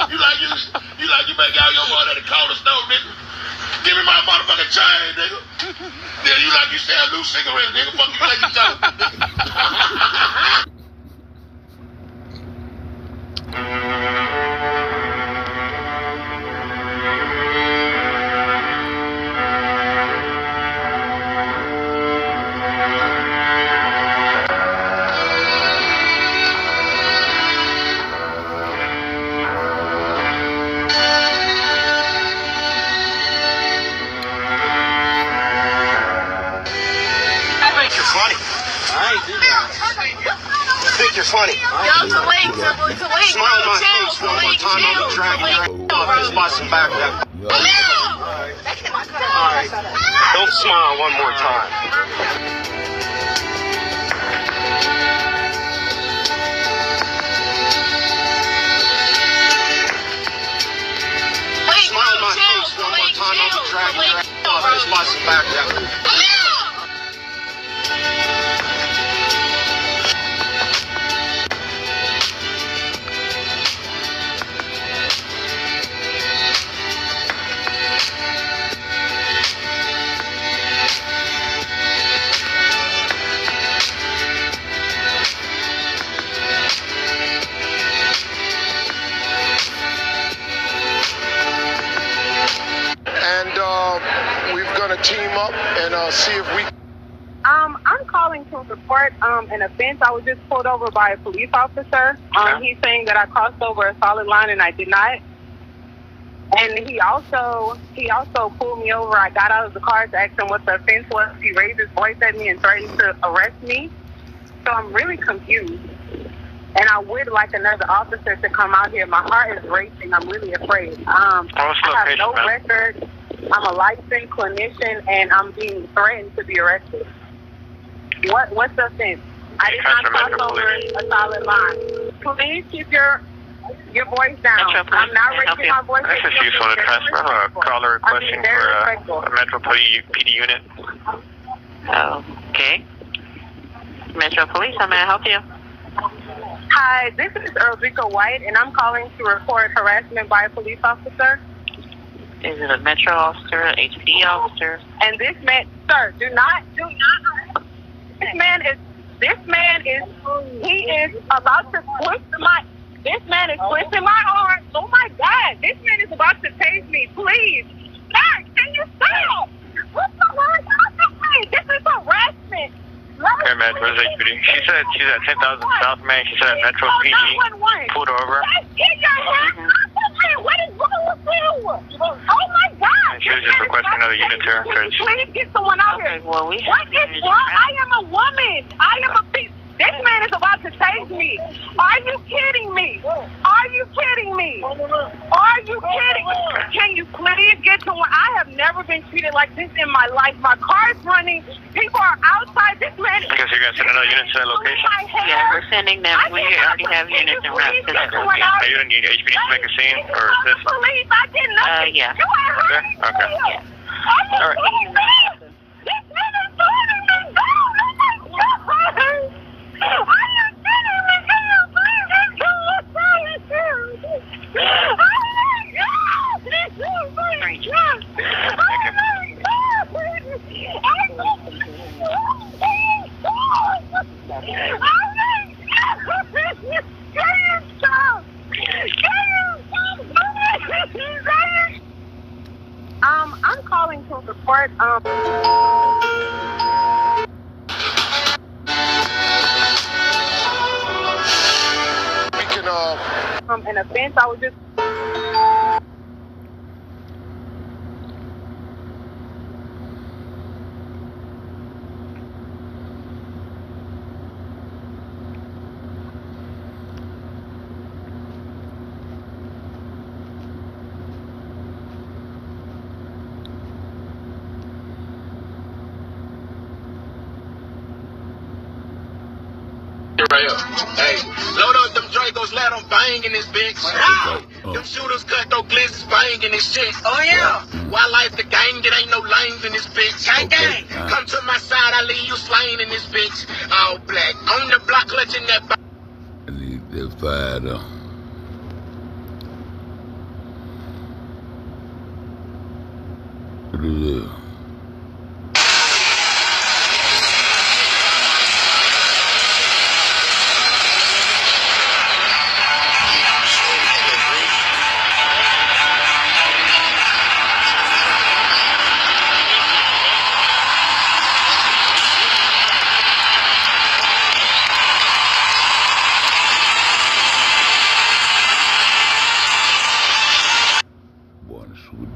you like you make out your money at the corner store, nigga. Give me my motherfucking chain, nigga. Yeah, you like you sell loose cigarettes, nigga. Fuck you like you talking, nigga.
Funny.
Yo, to wait.
Smile in my face one more time. I'll be dragging you off and spot some back left. Alright. Don't smile one more time. Smile in my face one more time. I'll be dragging you off and spot some back left. Team up and see if we.
I'm calling to report an offense. I was just pulled over by a police officer. He's saying that I crossed over a solid line and I did not. And he also pulled me over. I got out of the car to ask him what the offense was. He raised his voice at me and threatened to arrest me. So I'm really confused. And I would like another officer to come out here. My heart is racing. I'm really afraid. I have no record. I'm a licensed clinician, and I'm being threatened to be arrested. What's the offense? I did not cross over a solid line. Please keep your voice down. I'm not raising my voice.
This is useful to transfer a caller requesting for a Metro PD unit.
Okay. Metro Police, how may I help you?
Hi, this is Earldrica White, and I'm calling to report harassment by a police officer.
Is it a Metro officer, an HPD officer?
And this man, sir, do not. This man is about to twist my arm. Oh my God, this man is about to tase me. Please, sir, can you stop? What's the word? This is harassment.
Okay, Metro, is HPD. She said she's at 10,000 South Main. She said Metro PG pulled her over.
What is wrong with you? Oh my God!
And she was just requesting another unit to her.
Please get someone out here.
Well,
what is wrong? I am a woman. I am a piece. This man is about to tase me. Are you kidding me? Are you kidding me? Are you kidding me? Can you please get to one? I have never been treated like this in my life. My car is running. People are outside. This man.
Because you're going to send another unit to that location?
Yeah, we're sending them. We already have units en route to that location.
Are you going to need HPD to make a scene, or is this?
Police, I did nothing.
Yeah.
Okay.
Yeah.
All right.
This man is holding me down. Oh my God. I'm calling to report an offense. I was just
right up. Hey, load up them Dracos, let them bang in this bitch. Them shooters cut those glizzes, bang in this shit. Oh yeah. Wildlife the gang
it ain't no lanes in this bitch. Gang, gang. Come to my side, I leave you slain in this bitch. All black. On the block, clutching that body.
I need that fire though. What is it?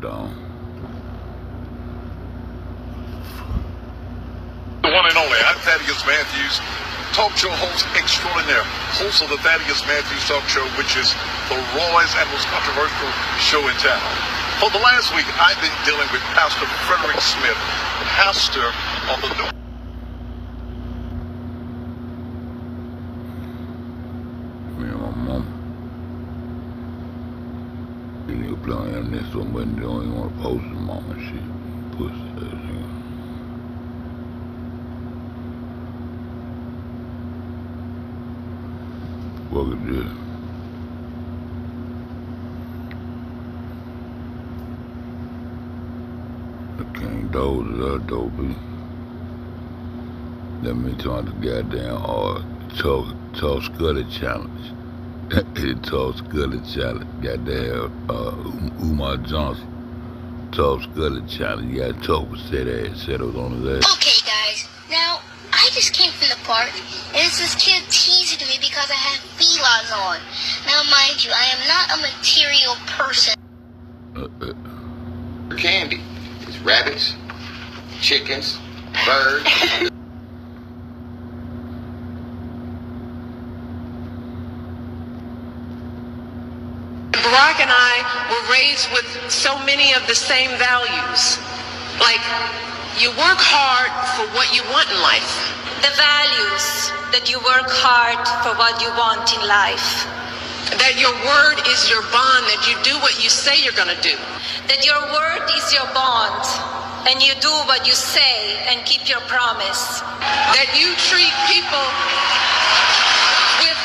Down.
The one and only, I'm Thaddeus Matthews, talk show host extraordinaire, host of the Thaddeus Matthews Talk Show, which is the rawest and most controversial show in town. For the last week, I've been dealing with Pastor Frederick Smith, pastor of the New.
Playing this one, but they don't even want to post them on and shit. Pussy ass nigga. Look at this. The King Doze is a dopey. Let me try the goddamn Tall Scully challenge. Tall Scully challenge. Goddamn Umar Johnson. Tall Scully challenge. You gotta talk with said ass. Said it was on his ass.
Okay, guys. Now, I just came from the park, and it's this kid teasing me because I have felines on. Now, mind you, I am not a material person.
Candy. It's rabbits, chickens, birds.
Barack and I were raised with so many of the same values. Like, you work hard for what you want in life.
The values that you work hard for what you want in life.
That your word is your bond, that you do what you say you're gonna do.
That your word is your bond, and you do what you say and keep your promise.
That you treat people with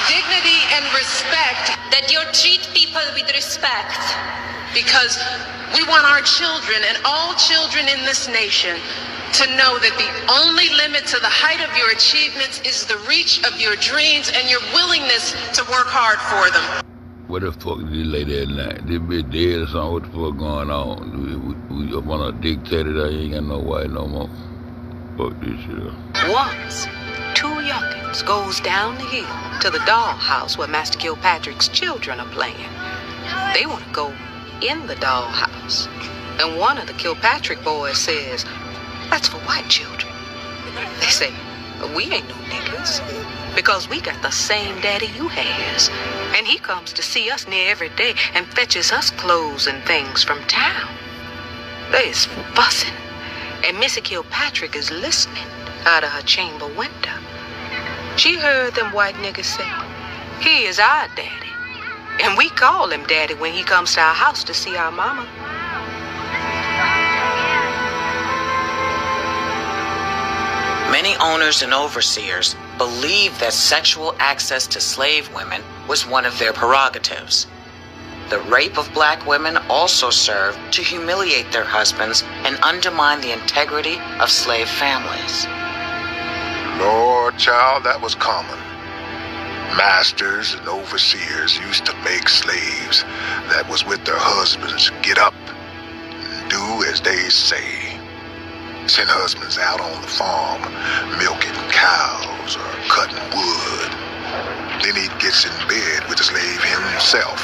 dignity and respect.
That you treat people with respect.
Because we want our children and all children in this nation to know that the only limit to the height of your achievements is the reach of your dreams and your willingness to work hard for them.
What the fuck did this lady at night? This bitch dead or something? What the fuck going on? We up on a dictator that ain't got no white no more. Fuck this shit.
Once, two youngins goes down the hill to the dollhouse where Master Kilpatrick's children are playing. They want to go in the dollhouse. And one of the Kilpatrick boys says, "That's for white children." They say, "We ain't no niggas, because we got the same daddy you has. And he comes to see us near every day and fetches us clothes and things from town." They's fussing. And Missy Kilpatrick is listening out of her chamber window. She heard them white niggas say, "He is our daddy. And we call him daddy when he comes to our house to see our mama."
Many owners and overseers believed that sexual access to slave women was one of their prerogatives. The rape of black women also served to humiliate their husbands and undermine the integrity of slave families.
Lord, child, that was common. Masters and overseers used to make slaves that was with their husbands get up and do as they say. Send husbands out on the farm, milking cows or cutting wood. Then he gets in bed with the slave himself.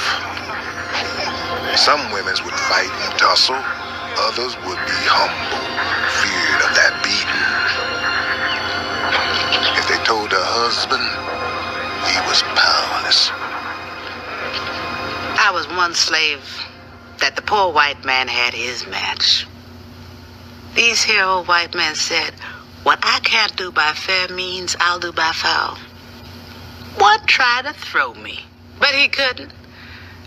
Some women would fight and tussle, others would be humble, feared of that beating. If they told their husband, he was powerless.
I was one slave that the poor white man had his match. These here old white men said, "What I can't do by fair means, I'll do by foul." One tried to throw me, but he couldn't.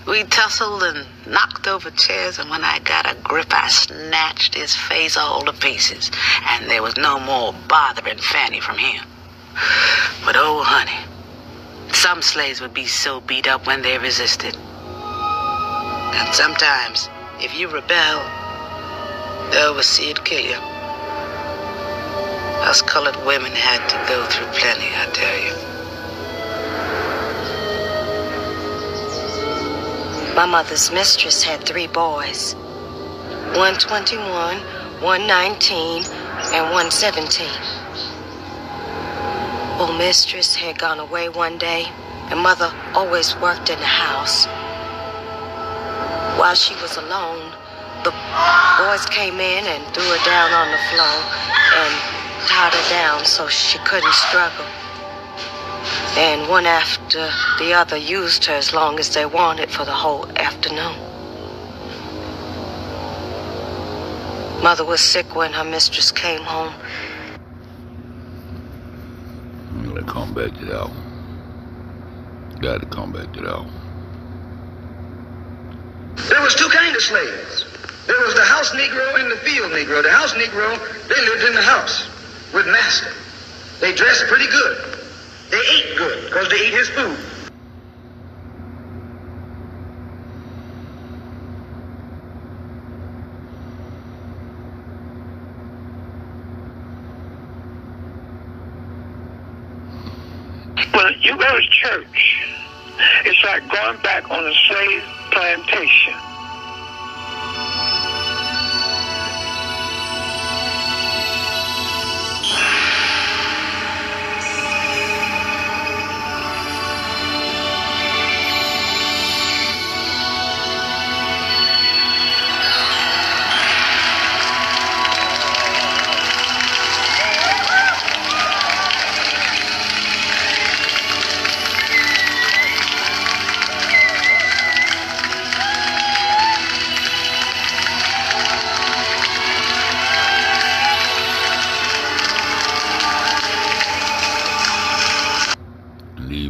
We tussled and knocked over chairs, and when I got a grip, I snatched his face all to pieces, and there was no more bothering Fanny from him. But oh, honey, some slaves would be so beat up when they resisted. And sometimes, if you rebel, the overseer'd kill you. Us colored women had to go through plenty, I tell you.
My mother's mistress had 3 boys. 121, 119, and 117. Old mistress had gone away one day, and mother always worked in the house. While she was alone, the boys came in and threw her down on the floor and tied her down so she couldn't struggle. And one after the other used her as long as they wanted for the whole afternoon. Mother was sick when her mistress came home.
I'm gonna come back to that. Gotta come back to that.
There was 2 kinds of slaves. There was the house Negro and the field Negro. The house Negro, they lived in the house with master. They dressed pretty good. They ate good because they ate his food.
When you go to church, it's like going back on a slave plantation.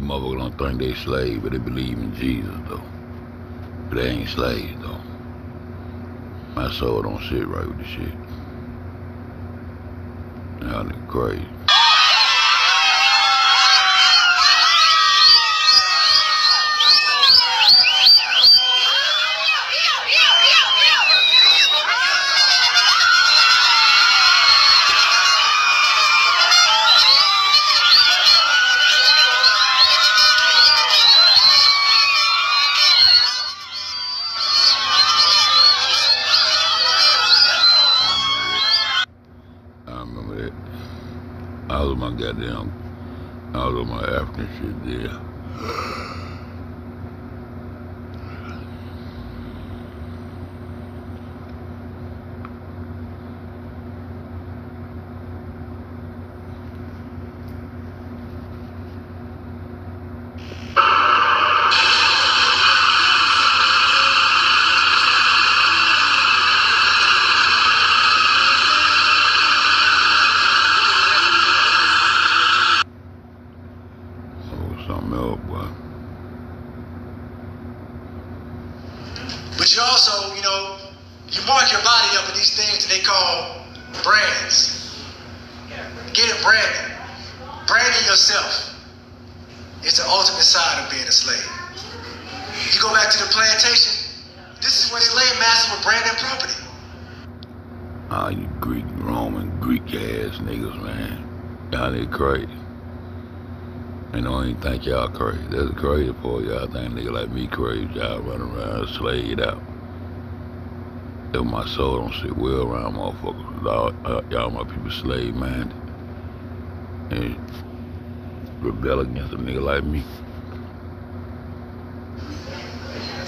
Motherfuckers don't think they slaves, but they believe in Jesus, though. But they ain't slaves, though. My soul don't sit right with the shit. Y'all niggas crazy. All of my African shit there.
But you also, you mark your body up in these things that they call brands. Get it branded. Branding yourself is the ultimate side of being a slave. You go back to the plantation, this is where the slave masters were branding property.
Ah, you Greek, Roman, Greek ass niggas, man. Y'all niggas crazy. And I don't even think y'all crazy. That's crazy for y'all think nigga like me crazy. Y'all running around slaved out. If my soul don't sit well around motherfuckers. Y'all my people slave minded. And rebel against a nigga like me.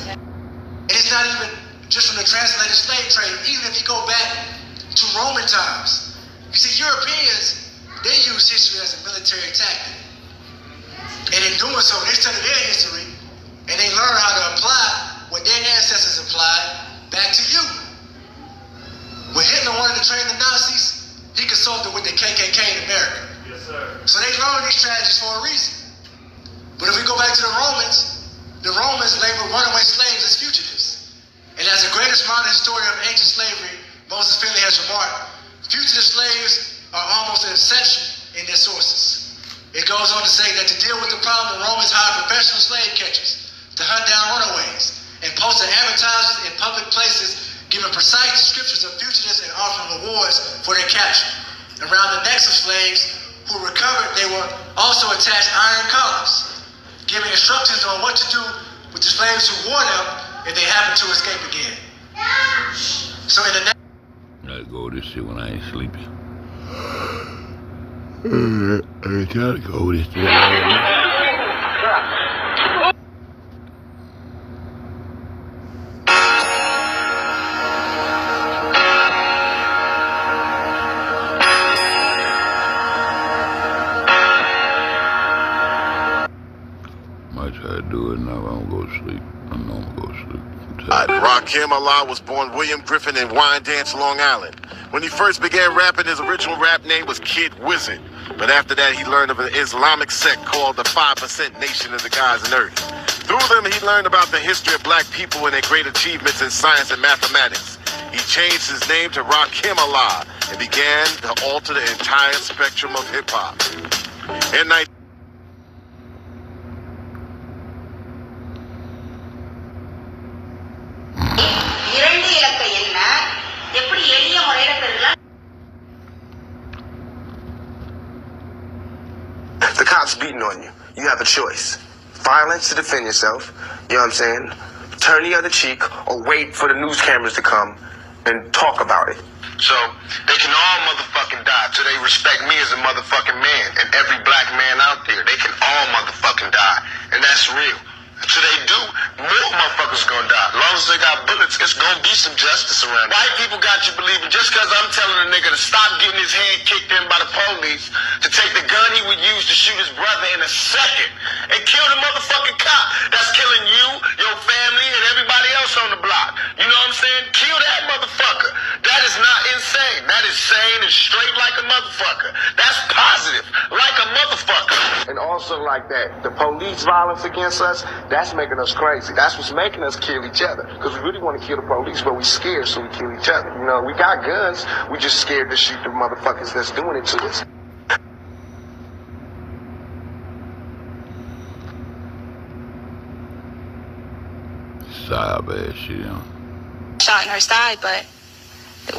And it's not even just from the translated slave trade. Even if you go back to Roman times, you see Europeans, they use history as a military tactic. And in doing so, they study their history, and they learn how to apply what their ancestors applied back to you. When Hitler wanted to train the Nazis, he consulted with the KKK in America. Yes, sir. So they learned these strategies for a reason. But if we go back to the Romans, the Romans labeled runaway slaves as fugitives. And as the greatest modern historian of ancient slavery, Moses Finley has remarked, fugitive slaves are almost an exception in their sources. It goes on to say that to deal with the problem, the Romans hired professional slave catchers to hunt down runaways and posted advertisements in public places giving precise descriptions of fugitives and offering rewards for their capture. Around the necks of slaves who recovered, they were also attached iron collars, giving instructions on what to do with the slaves who wore them if they happened to escape again. So in the
I go this shit when I ain't sleepy. I try to go this shit. I try to do it now. I'm gonna go to sleep. I know I'm gonna go to sleep.
Rakim Allah was born William Griffin in Wyandanch, Long Island. When he first began rapping, his original rap name was Kid Wizard. But after that, he learned of an Islamic sect called the 5% Nation of the Guys and Earth. Through them, he learned about the history of black people and their great achievements in science and mathematics. He changed his name to Rakim Allah and began to alter the entire spectrum of hip-hop. In
The cops beating on you. You have a choice. Violence to defend yourself, you know what I'm saying? Turn the other cheek or wait for the news cameras to come and talk about it.
So, they can all motherfucking die till they respect me as a motherfucking man and every black man out there. They can all motherfucking die. And that's real. Till they do, more motherfuckers gonna die. As long as they got bullets, it's gonna be some justice around. White people got you believing just because I'm telling a nigga to stop getting his head kicked in by the police, to take the gun he would use to shoot his brother in a second and kill the motherfucking cop that's killing you, your family, and everybody else on the block. You know what I'm saying? Kill that motherfucker. That is not insane. That is sane and straight like a motherfucker. That's positive, like a motherfucker.
And also like that, the police violence against us, that's making us crazy. That's what's making us kill each other. Because we really want to kill the police, but we scared, so we kill each other. You know, we got guns. We just scared to shoot the motherfuckers that's doing it to us.
Sob ass shit, you know.
Shot in her side, but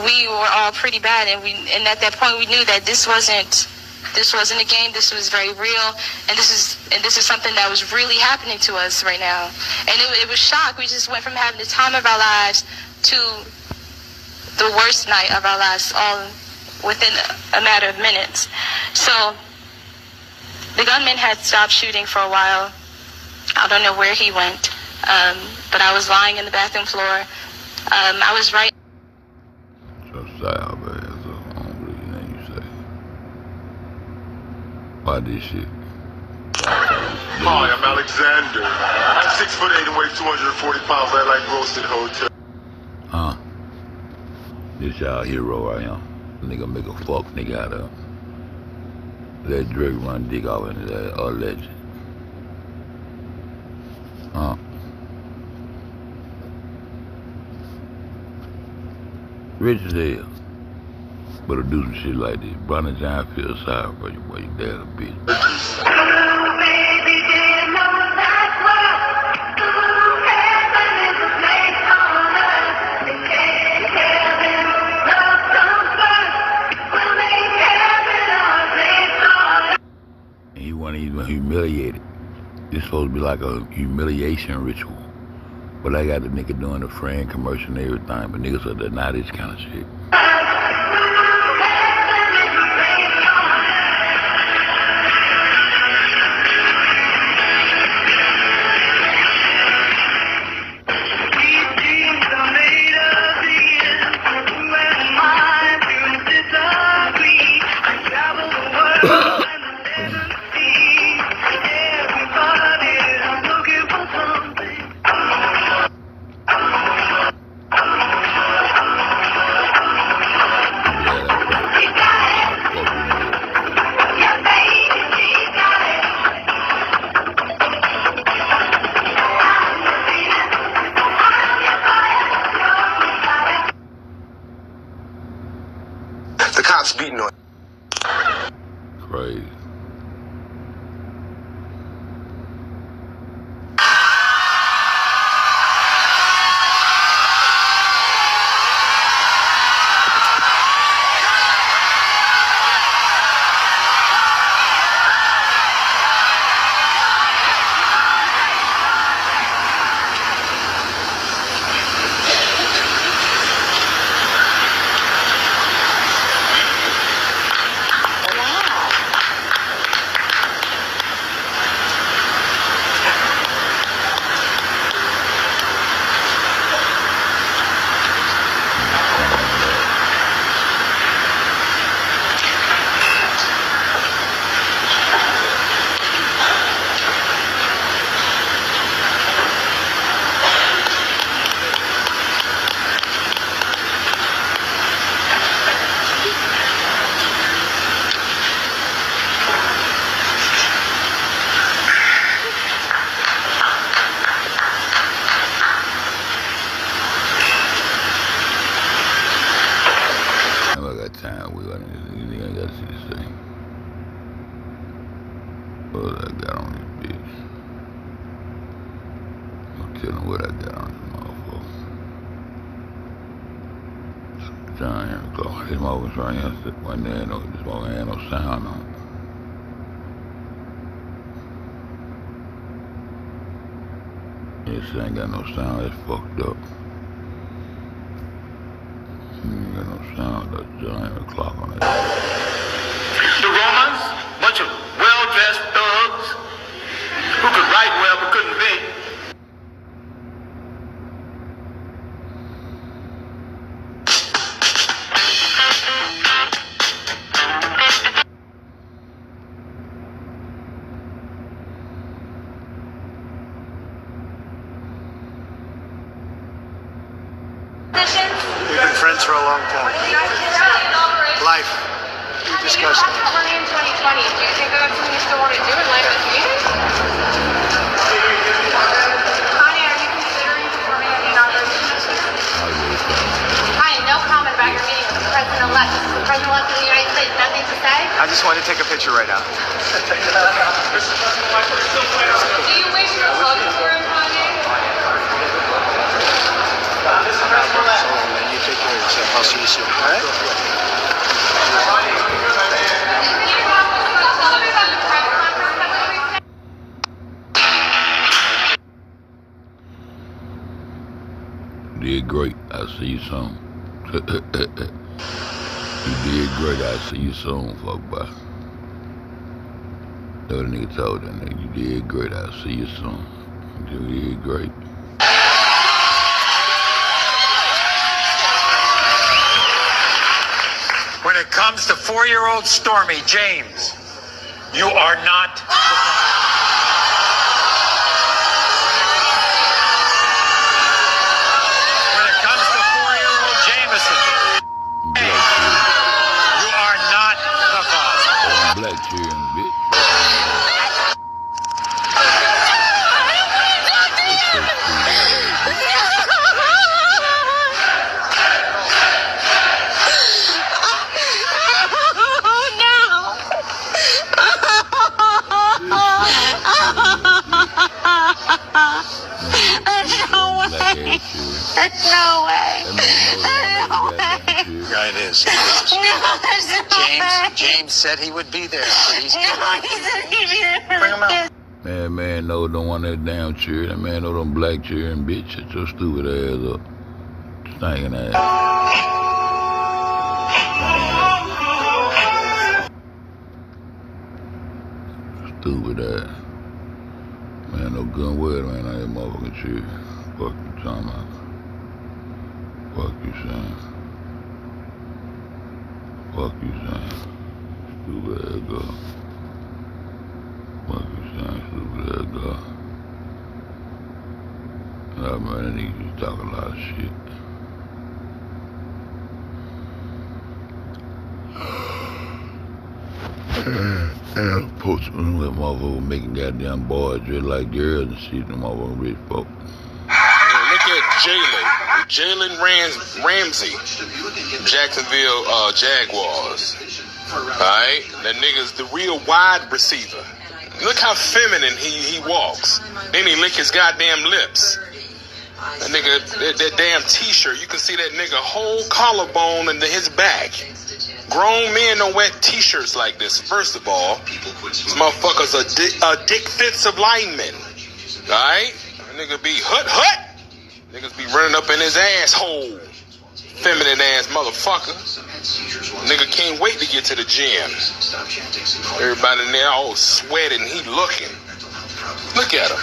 we were all pretty bad, and at that point we knew that this wasn't a game. This was very real, and this is something that was really happening to us right now. And it was shock. We just went from having the time of our lives to the worst night of our lives, all within a matter of minutes. So the gunman had stopped shooting for a while. I don't know where he went, but I was lying in the bathroom floor. I was right.
So sob ass. Why this shit?
Hi, I'm Alexander. I'm 6'8" and weigh 240 pounds. I like roasted hotel.
This y'all hero I am. Nigga make a fuck nigga out of. Let Drake run dick off into that legend. Rich as hell. But to do some shit like this, Brother John feel sorry for you, boy. You dad a bitch. And he wasn't even humiliated. It's supposed to be like a humiliation ritual. But I got the nigga doing the friend commercial and everything, but niggas are deny this kind of shit.
cops beating on you.
Crazy. This motherfucker's right here, wasn't there, no, this motherfucker ain't no sound on it. This ain't got no sound, it's fucked up. Ain't got no sound, that's just ain't a clock on it.
The Romans, bunch of well-dressed thugs who could write well but couldn't think.
We've been friends for a long time. Life. We discussed it.
In 2020, do you think that's something you still want to do in life as music? Connie, are you considering performing at the inauguration? Hi, no comment about your meeting with the President-elect. The President-elect of the United States, nothing to say?
I just wanted to take a picture right now.
Do you wish your clothes were in Kanye?
You take care of yourself. I'll see you soon. All right?
Did great. I'll see you soon. You did great. I'll see you soon, fuck boy. The other nigga told that nigga, you did great. I'll see you soon. You did great.
When it comes to 4-year-old Stormy James, you are not. When it comes to 4-year-old Jameson, you are not the cause.
Black cheering, bitch.
No way.
Yeah, it is. James said he would be there. But he's bring him out.
Man, no, don't want that damn cheer. That man, no, them black cheering, bitch. Shut your stupid ass up. Stinking ass. Stupid ass. Man, no good word, man, on that motherfucking cheer. Fuck you talking about. Fuck you, son. Fuck you, son. Stupid ass girl. Fuck you, son. Stupid ass girl. Nah, man, that nigga just talk a lot of shit. And post that motherfucker making goddamn boys just like girls and shit, them motherfucking rich folk.
Look at Jaylee.
Jalen Ramsey, Jacksonville Jaguars. Alright? That nigga's the real wide receiver. Look how feminine he walks. Then he lick his goddamn lips. That nigga, that damn t-shirt, you can see that nigga whole collarbone into his back. Grown men don't wear t-shirts like this. First of all, this motherfucker's a defensive lineman. Alright? That nigga be hut. Niggas be running up in his asshole. Feminine ass motherfucker. Nigga can't wait to get to the gym. Everybody in there all sweating, he looking. Look at him.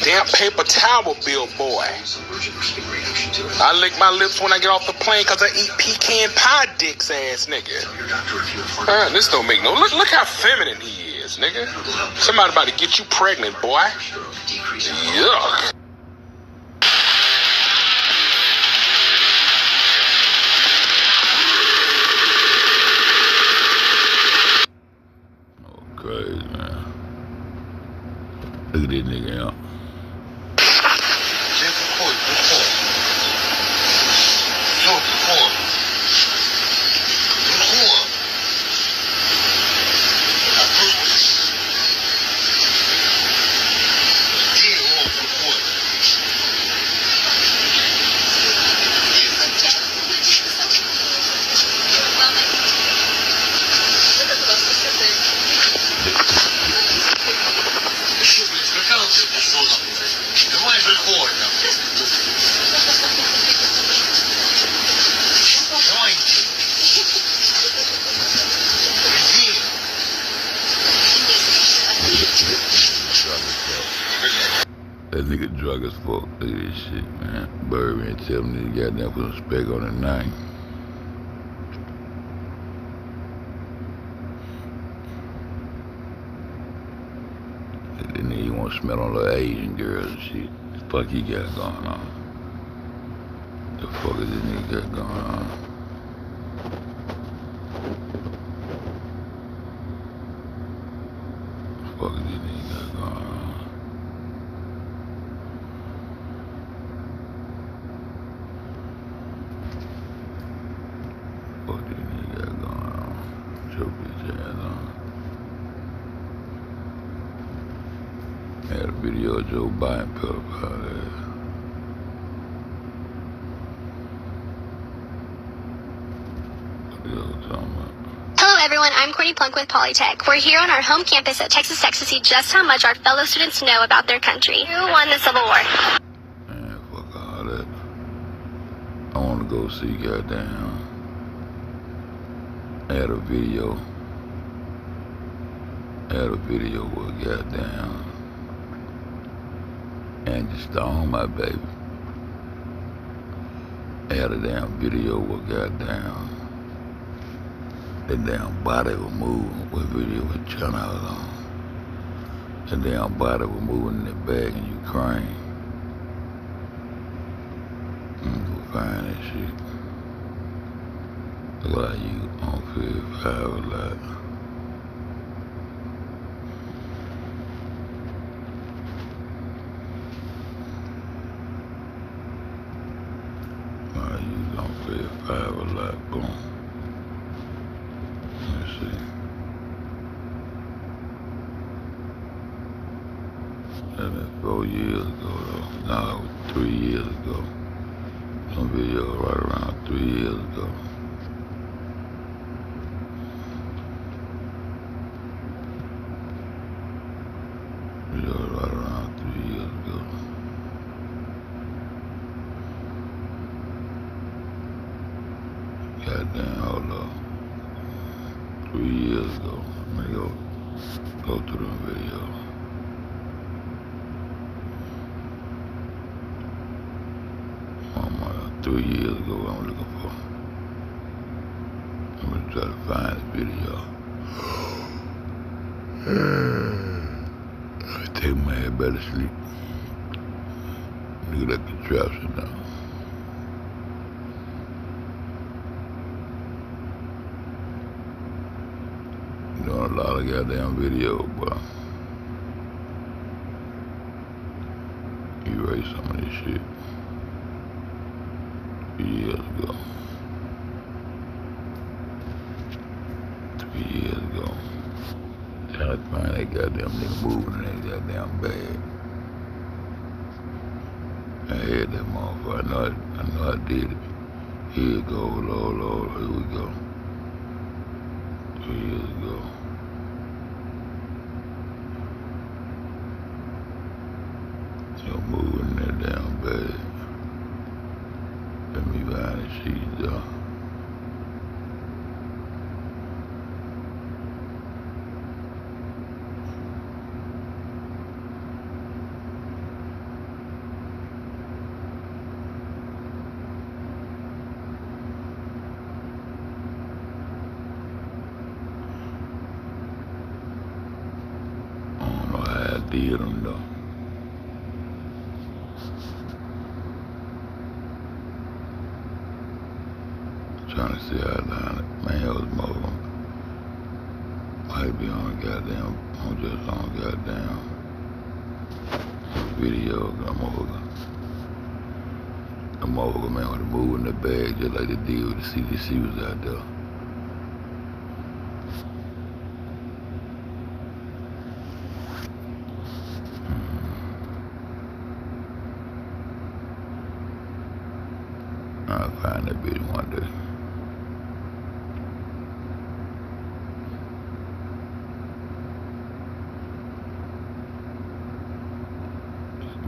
Damn paper towel bill boy. I lick my lips when I get off the plane because I eat pecan pie dicks ass nigga. This don't make no... Look how feminine he is, nigga. Somebody about to get you pregnant, boy. Yuck.
Crazy, man. Look at this nigga out. That nigga drug as fuck. Look at this shit, man. Burry and tell me he got down with a speck on the knife. And then he want to smell on little Asian girls and shit. The fuck he got going on? The fuck is this nigga got going on? The fuck is this nigga got going on? What do you got going on? Show bitch ass on. Had a video of Joe Biden pedophile ass. What the hell talking about?
Hello everyone, I'm Courtney Plunk with Polytech. We're here on our home campus at Texas Tech to see just how much our fellow students know about their country. Who won the Civil War?
Man, fuck all that. I wanna go see goddamn. I had a video with goddamn Angie Stone, my baby. I had a damn video with goddamn that damn body was moving. What video with China was on? That damn body was moving in the bag in Ukraine. Go find that shit. Look like you on 55 a lot. You on 55 a lot. Boom. Let's see. That was 4 years ago though. No, it was 3 years ago. Some video right around 3 years ago. Right around 3 years ago. Goddamn, hold up. 3 years ago. Let me go through the video. Oh my God, 3 years ago what I'm looking for. I'm gonna try to find this video. Take my head back to sleep. Look at the contraption now. Doing a lot of goddamn video, but erase some of this shit. 3 years ago. 3 years ago. Trying to find that goddamn nigga moving in that goddamn bag. I had that motherfucker. I know I did it. Here it go, Lord, here we go. 3 years ago. So moving that damn bag. Let me behind the sheets, though. Did them though. Trying to see how down it. Man, it was more. Might be on a goddamn, just on a goddamn video. I'm over, man, with moving the bag just like they did with the CDC was out there. I'll find that video one day.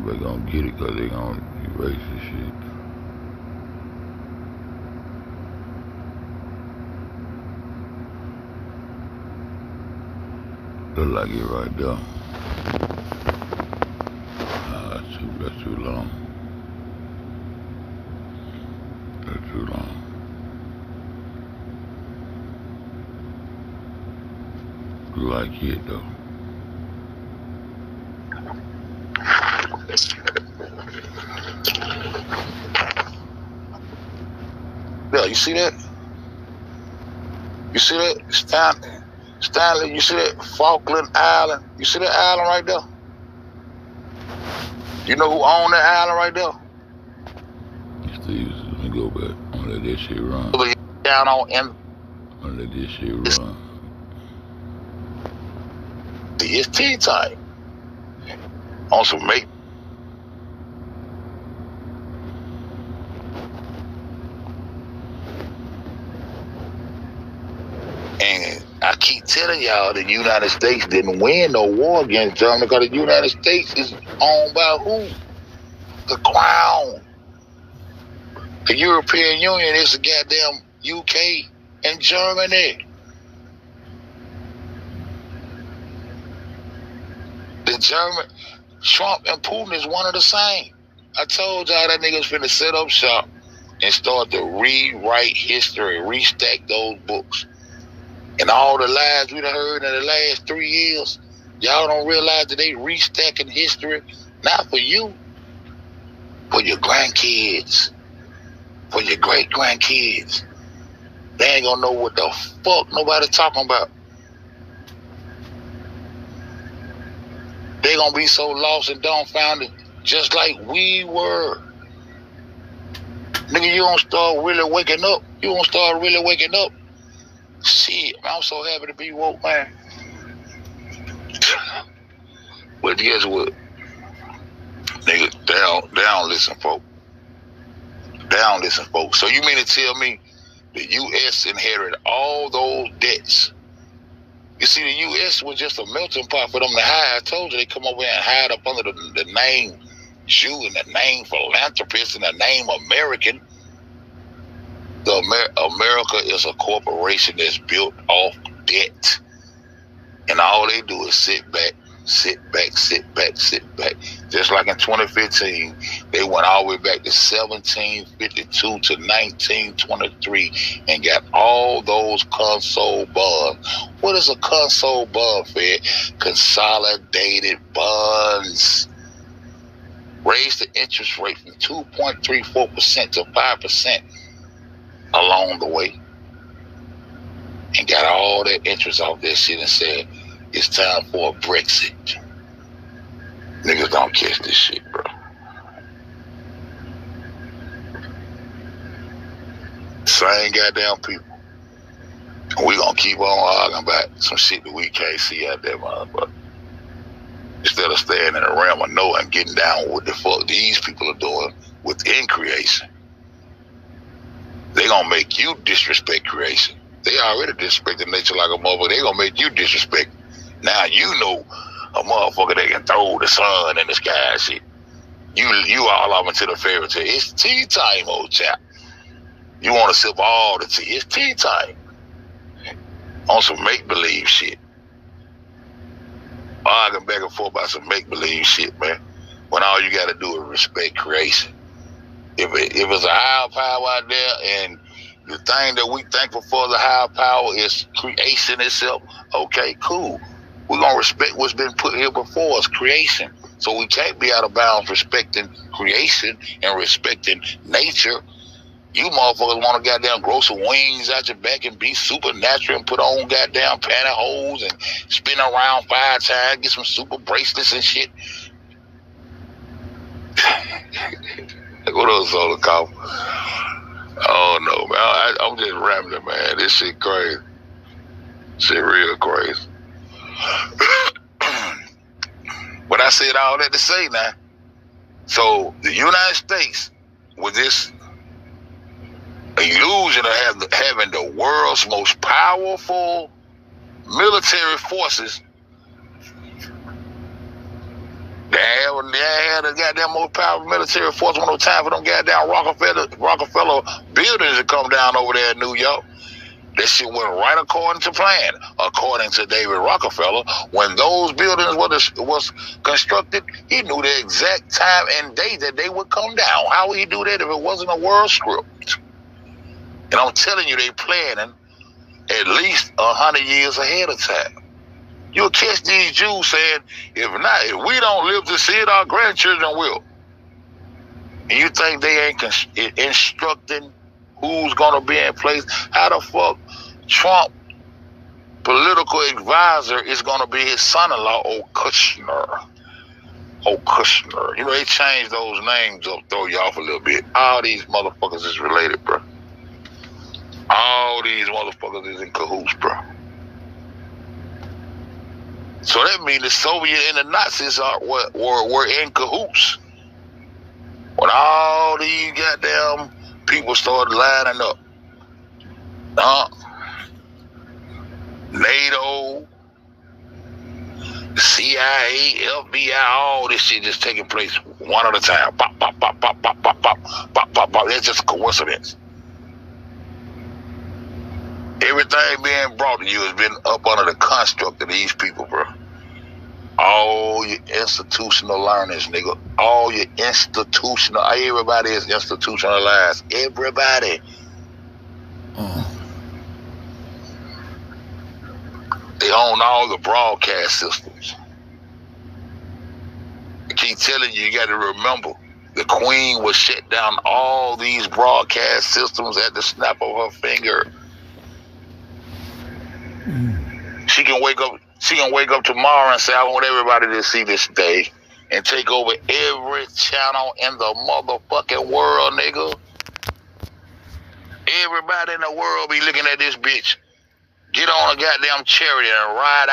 They're gonna get it because they're gonna erase this shit. Look like it right there. That's too long. That's too long. Like it though.
Yeah, you see that? You see that? Stanley, you see that? Falkland Island. You see that island right there? You know who owned that island right there?
Steve, let me go back. I'm gonna let this shit run.
Down on M.
I'm gonna let this shit run.
It's tea time. On some make. And I keep telling y'all the United States didn't win no war against Germany because the United States is owned by who? The Crown. The European Union is the goddamn UK and Germany. The German, Trump and Putin is one of the same. I told y'all that niggas finna set up shop and start to rewrite history, restack those books. And all the lies we done heard in the last 3 years, y'all don't realize that they restacking history, not for you, for your grandkids, for your great-grandkids. They ain't gonna know what the fuck nobody talking about. They gonna be so lost and dumbfounded, just like we were. Nigga, you don't start really waking up. You won't start really waking up. Shit, I'm so happy to be woke, man. But guess what? Nigga, they don't listen, folks. They don't listen, folks. So you mean to tell me the U.S. inherited all those debts? You see, the U.S. was just a melting pot for them to hide. I told you they come over and hide up under the name Jew and the name philanthropist and the name American. America is a corporation that's built off debt. And all they do is sit back. Just like in 2015, they went all the way back to 1752 to 1923 and got all those console bonds. What is a console bond, Fed? Consolidated bonds. Raised the interest rate from 2.34% to 5% along the way. And got all that interest off that shit and said, it's time for a Brexit. Niggas don't catch this shit, bro. same goddamn people. And we gonna keep on arguing about some shit that we can't see out there, motherfucker. Instead of staying in the realm of knowing and getting down with what the fuck these people are doing within creation. They gonna make you disrespect creation. They already disrespected nature like a motherfucker. They gonna make you disrespect. Now you know a motherfucker that can throw the sun in the sky and shit. You all up into the fairy tale. It's tea time, old chap. You want to sip all the tea. It's tea time. On some make-believe shit. Arguing back and forth about some make-believe shit, man. When all you got to do is respect creation. If it's a higher power out there and the thing that we thankful for the higher power is creation itself, okay, cool. We're going to respect what's been put here before us, creation. So we can't be out of bounds respecting creation and respecting nature. You motherfuckers want to goddamn grow some wings out your back and be supernatural and put on goddamn pantyhose and spin around 5 times, get some super bracelets and shit. What else solar coffee? Oh no, man. I'm just rambling, man. This shit crazy. Shit real crazy. But I said all that to say now. So the United States, with this illusion of having the world's most powerful military forces, they had the goddamn most powerful military force. One no time for them goddamn Rockefeller buildings to come down over there in New York. That shit went right according to plan. According to David Rockefeller, when those buildings was constructed, he knew the exact time and day that they would come down. How would he do that if it wasn't a world script? And I'm telling you, they planning at least 100 years ahead of time. You'll catch these Jews saying, if we don't live to see it, our grandchildren will. And you think they ain't instructing who's going to be in place? How the fuck Trump political advisor is going to be his son-in-law, Kushner? Kushner. You know, they changed those names up, throw you off a little bit. All these motherfuckers is related, bro. All these motherfuckers is in cahoots, bro. So that means the Soviet and the Nazis were in cahoots. When all these goddamn people started lining up. NATO, CIA, FBI, all this shit just taking place one at a time. Pop, pop, pop, pop, pop, pop, pop, pop, pop, pop. That's just a coincidence. Everything being brought to you has been up under the construct of these people, bro. All your institutional learners, nigga. All your institutional, everybody is institutionalized. Everybody. They own all the broadcast systems. I keep telling you, you got to remember, the Queen will shut down all these broadcast systems at the snap of her finger. She can wake up tomorrow and say, I want everybody to see this day, and take over every channel in the motherfucking world, nigga. Everybody in the world be looking at this bitch. Get on a goddamn chariot and ride out.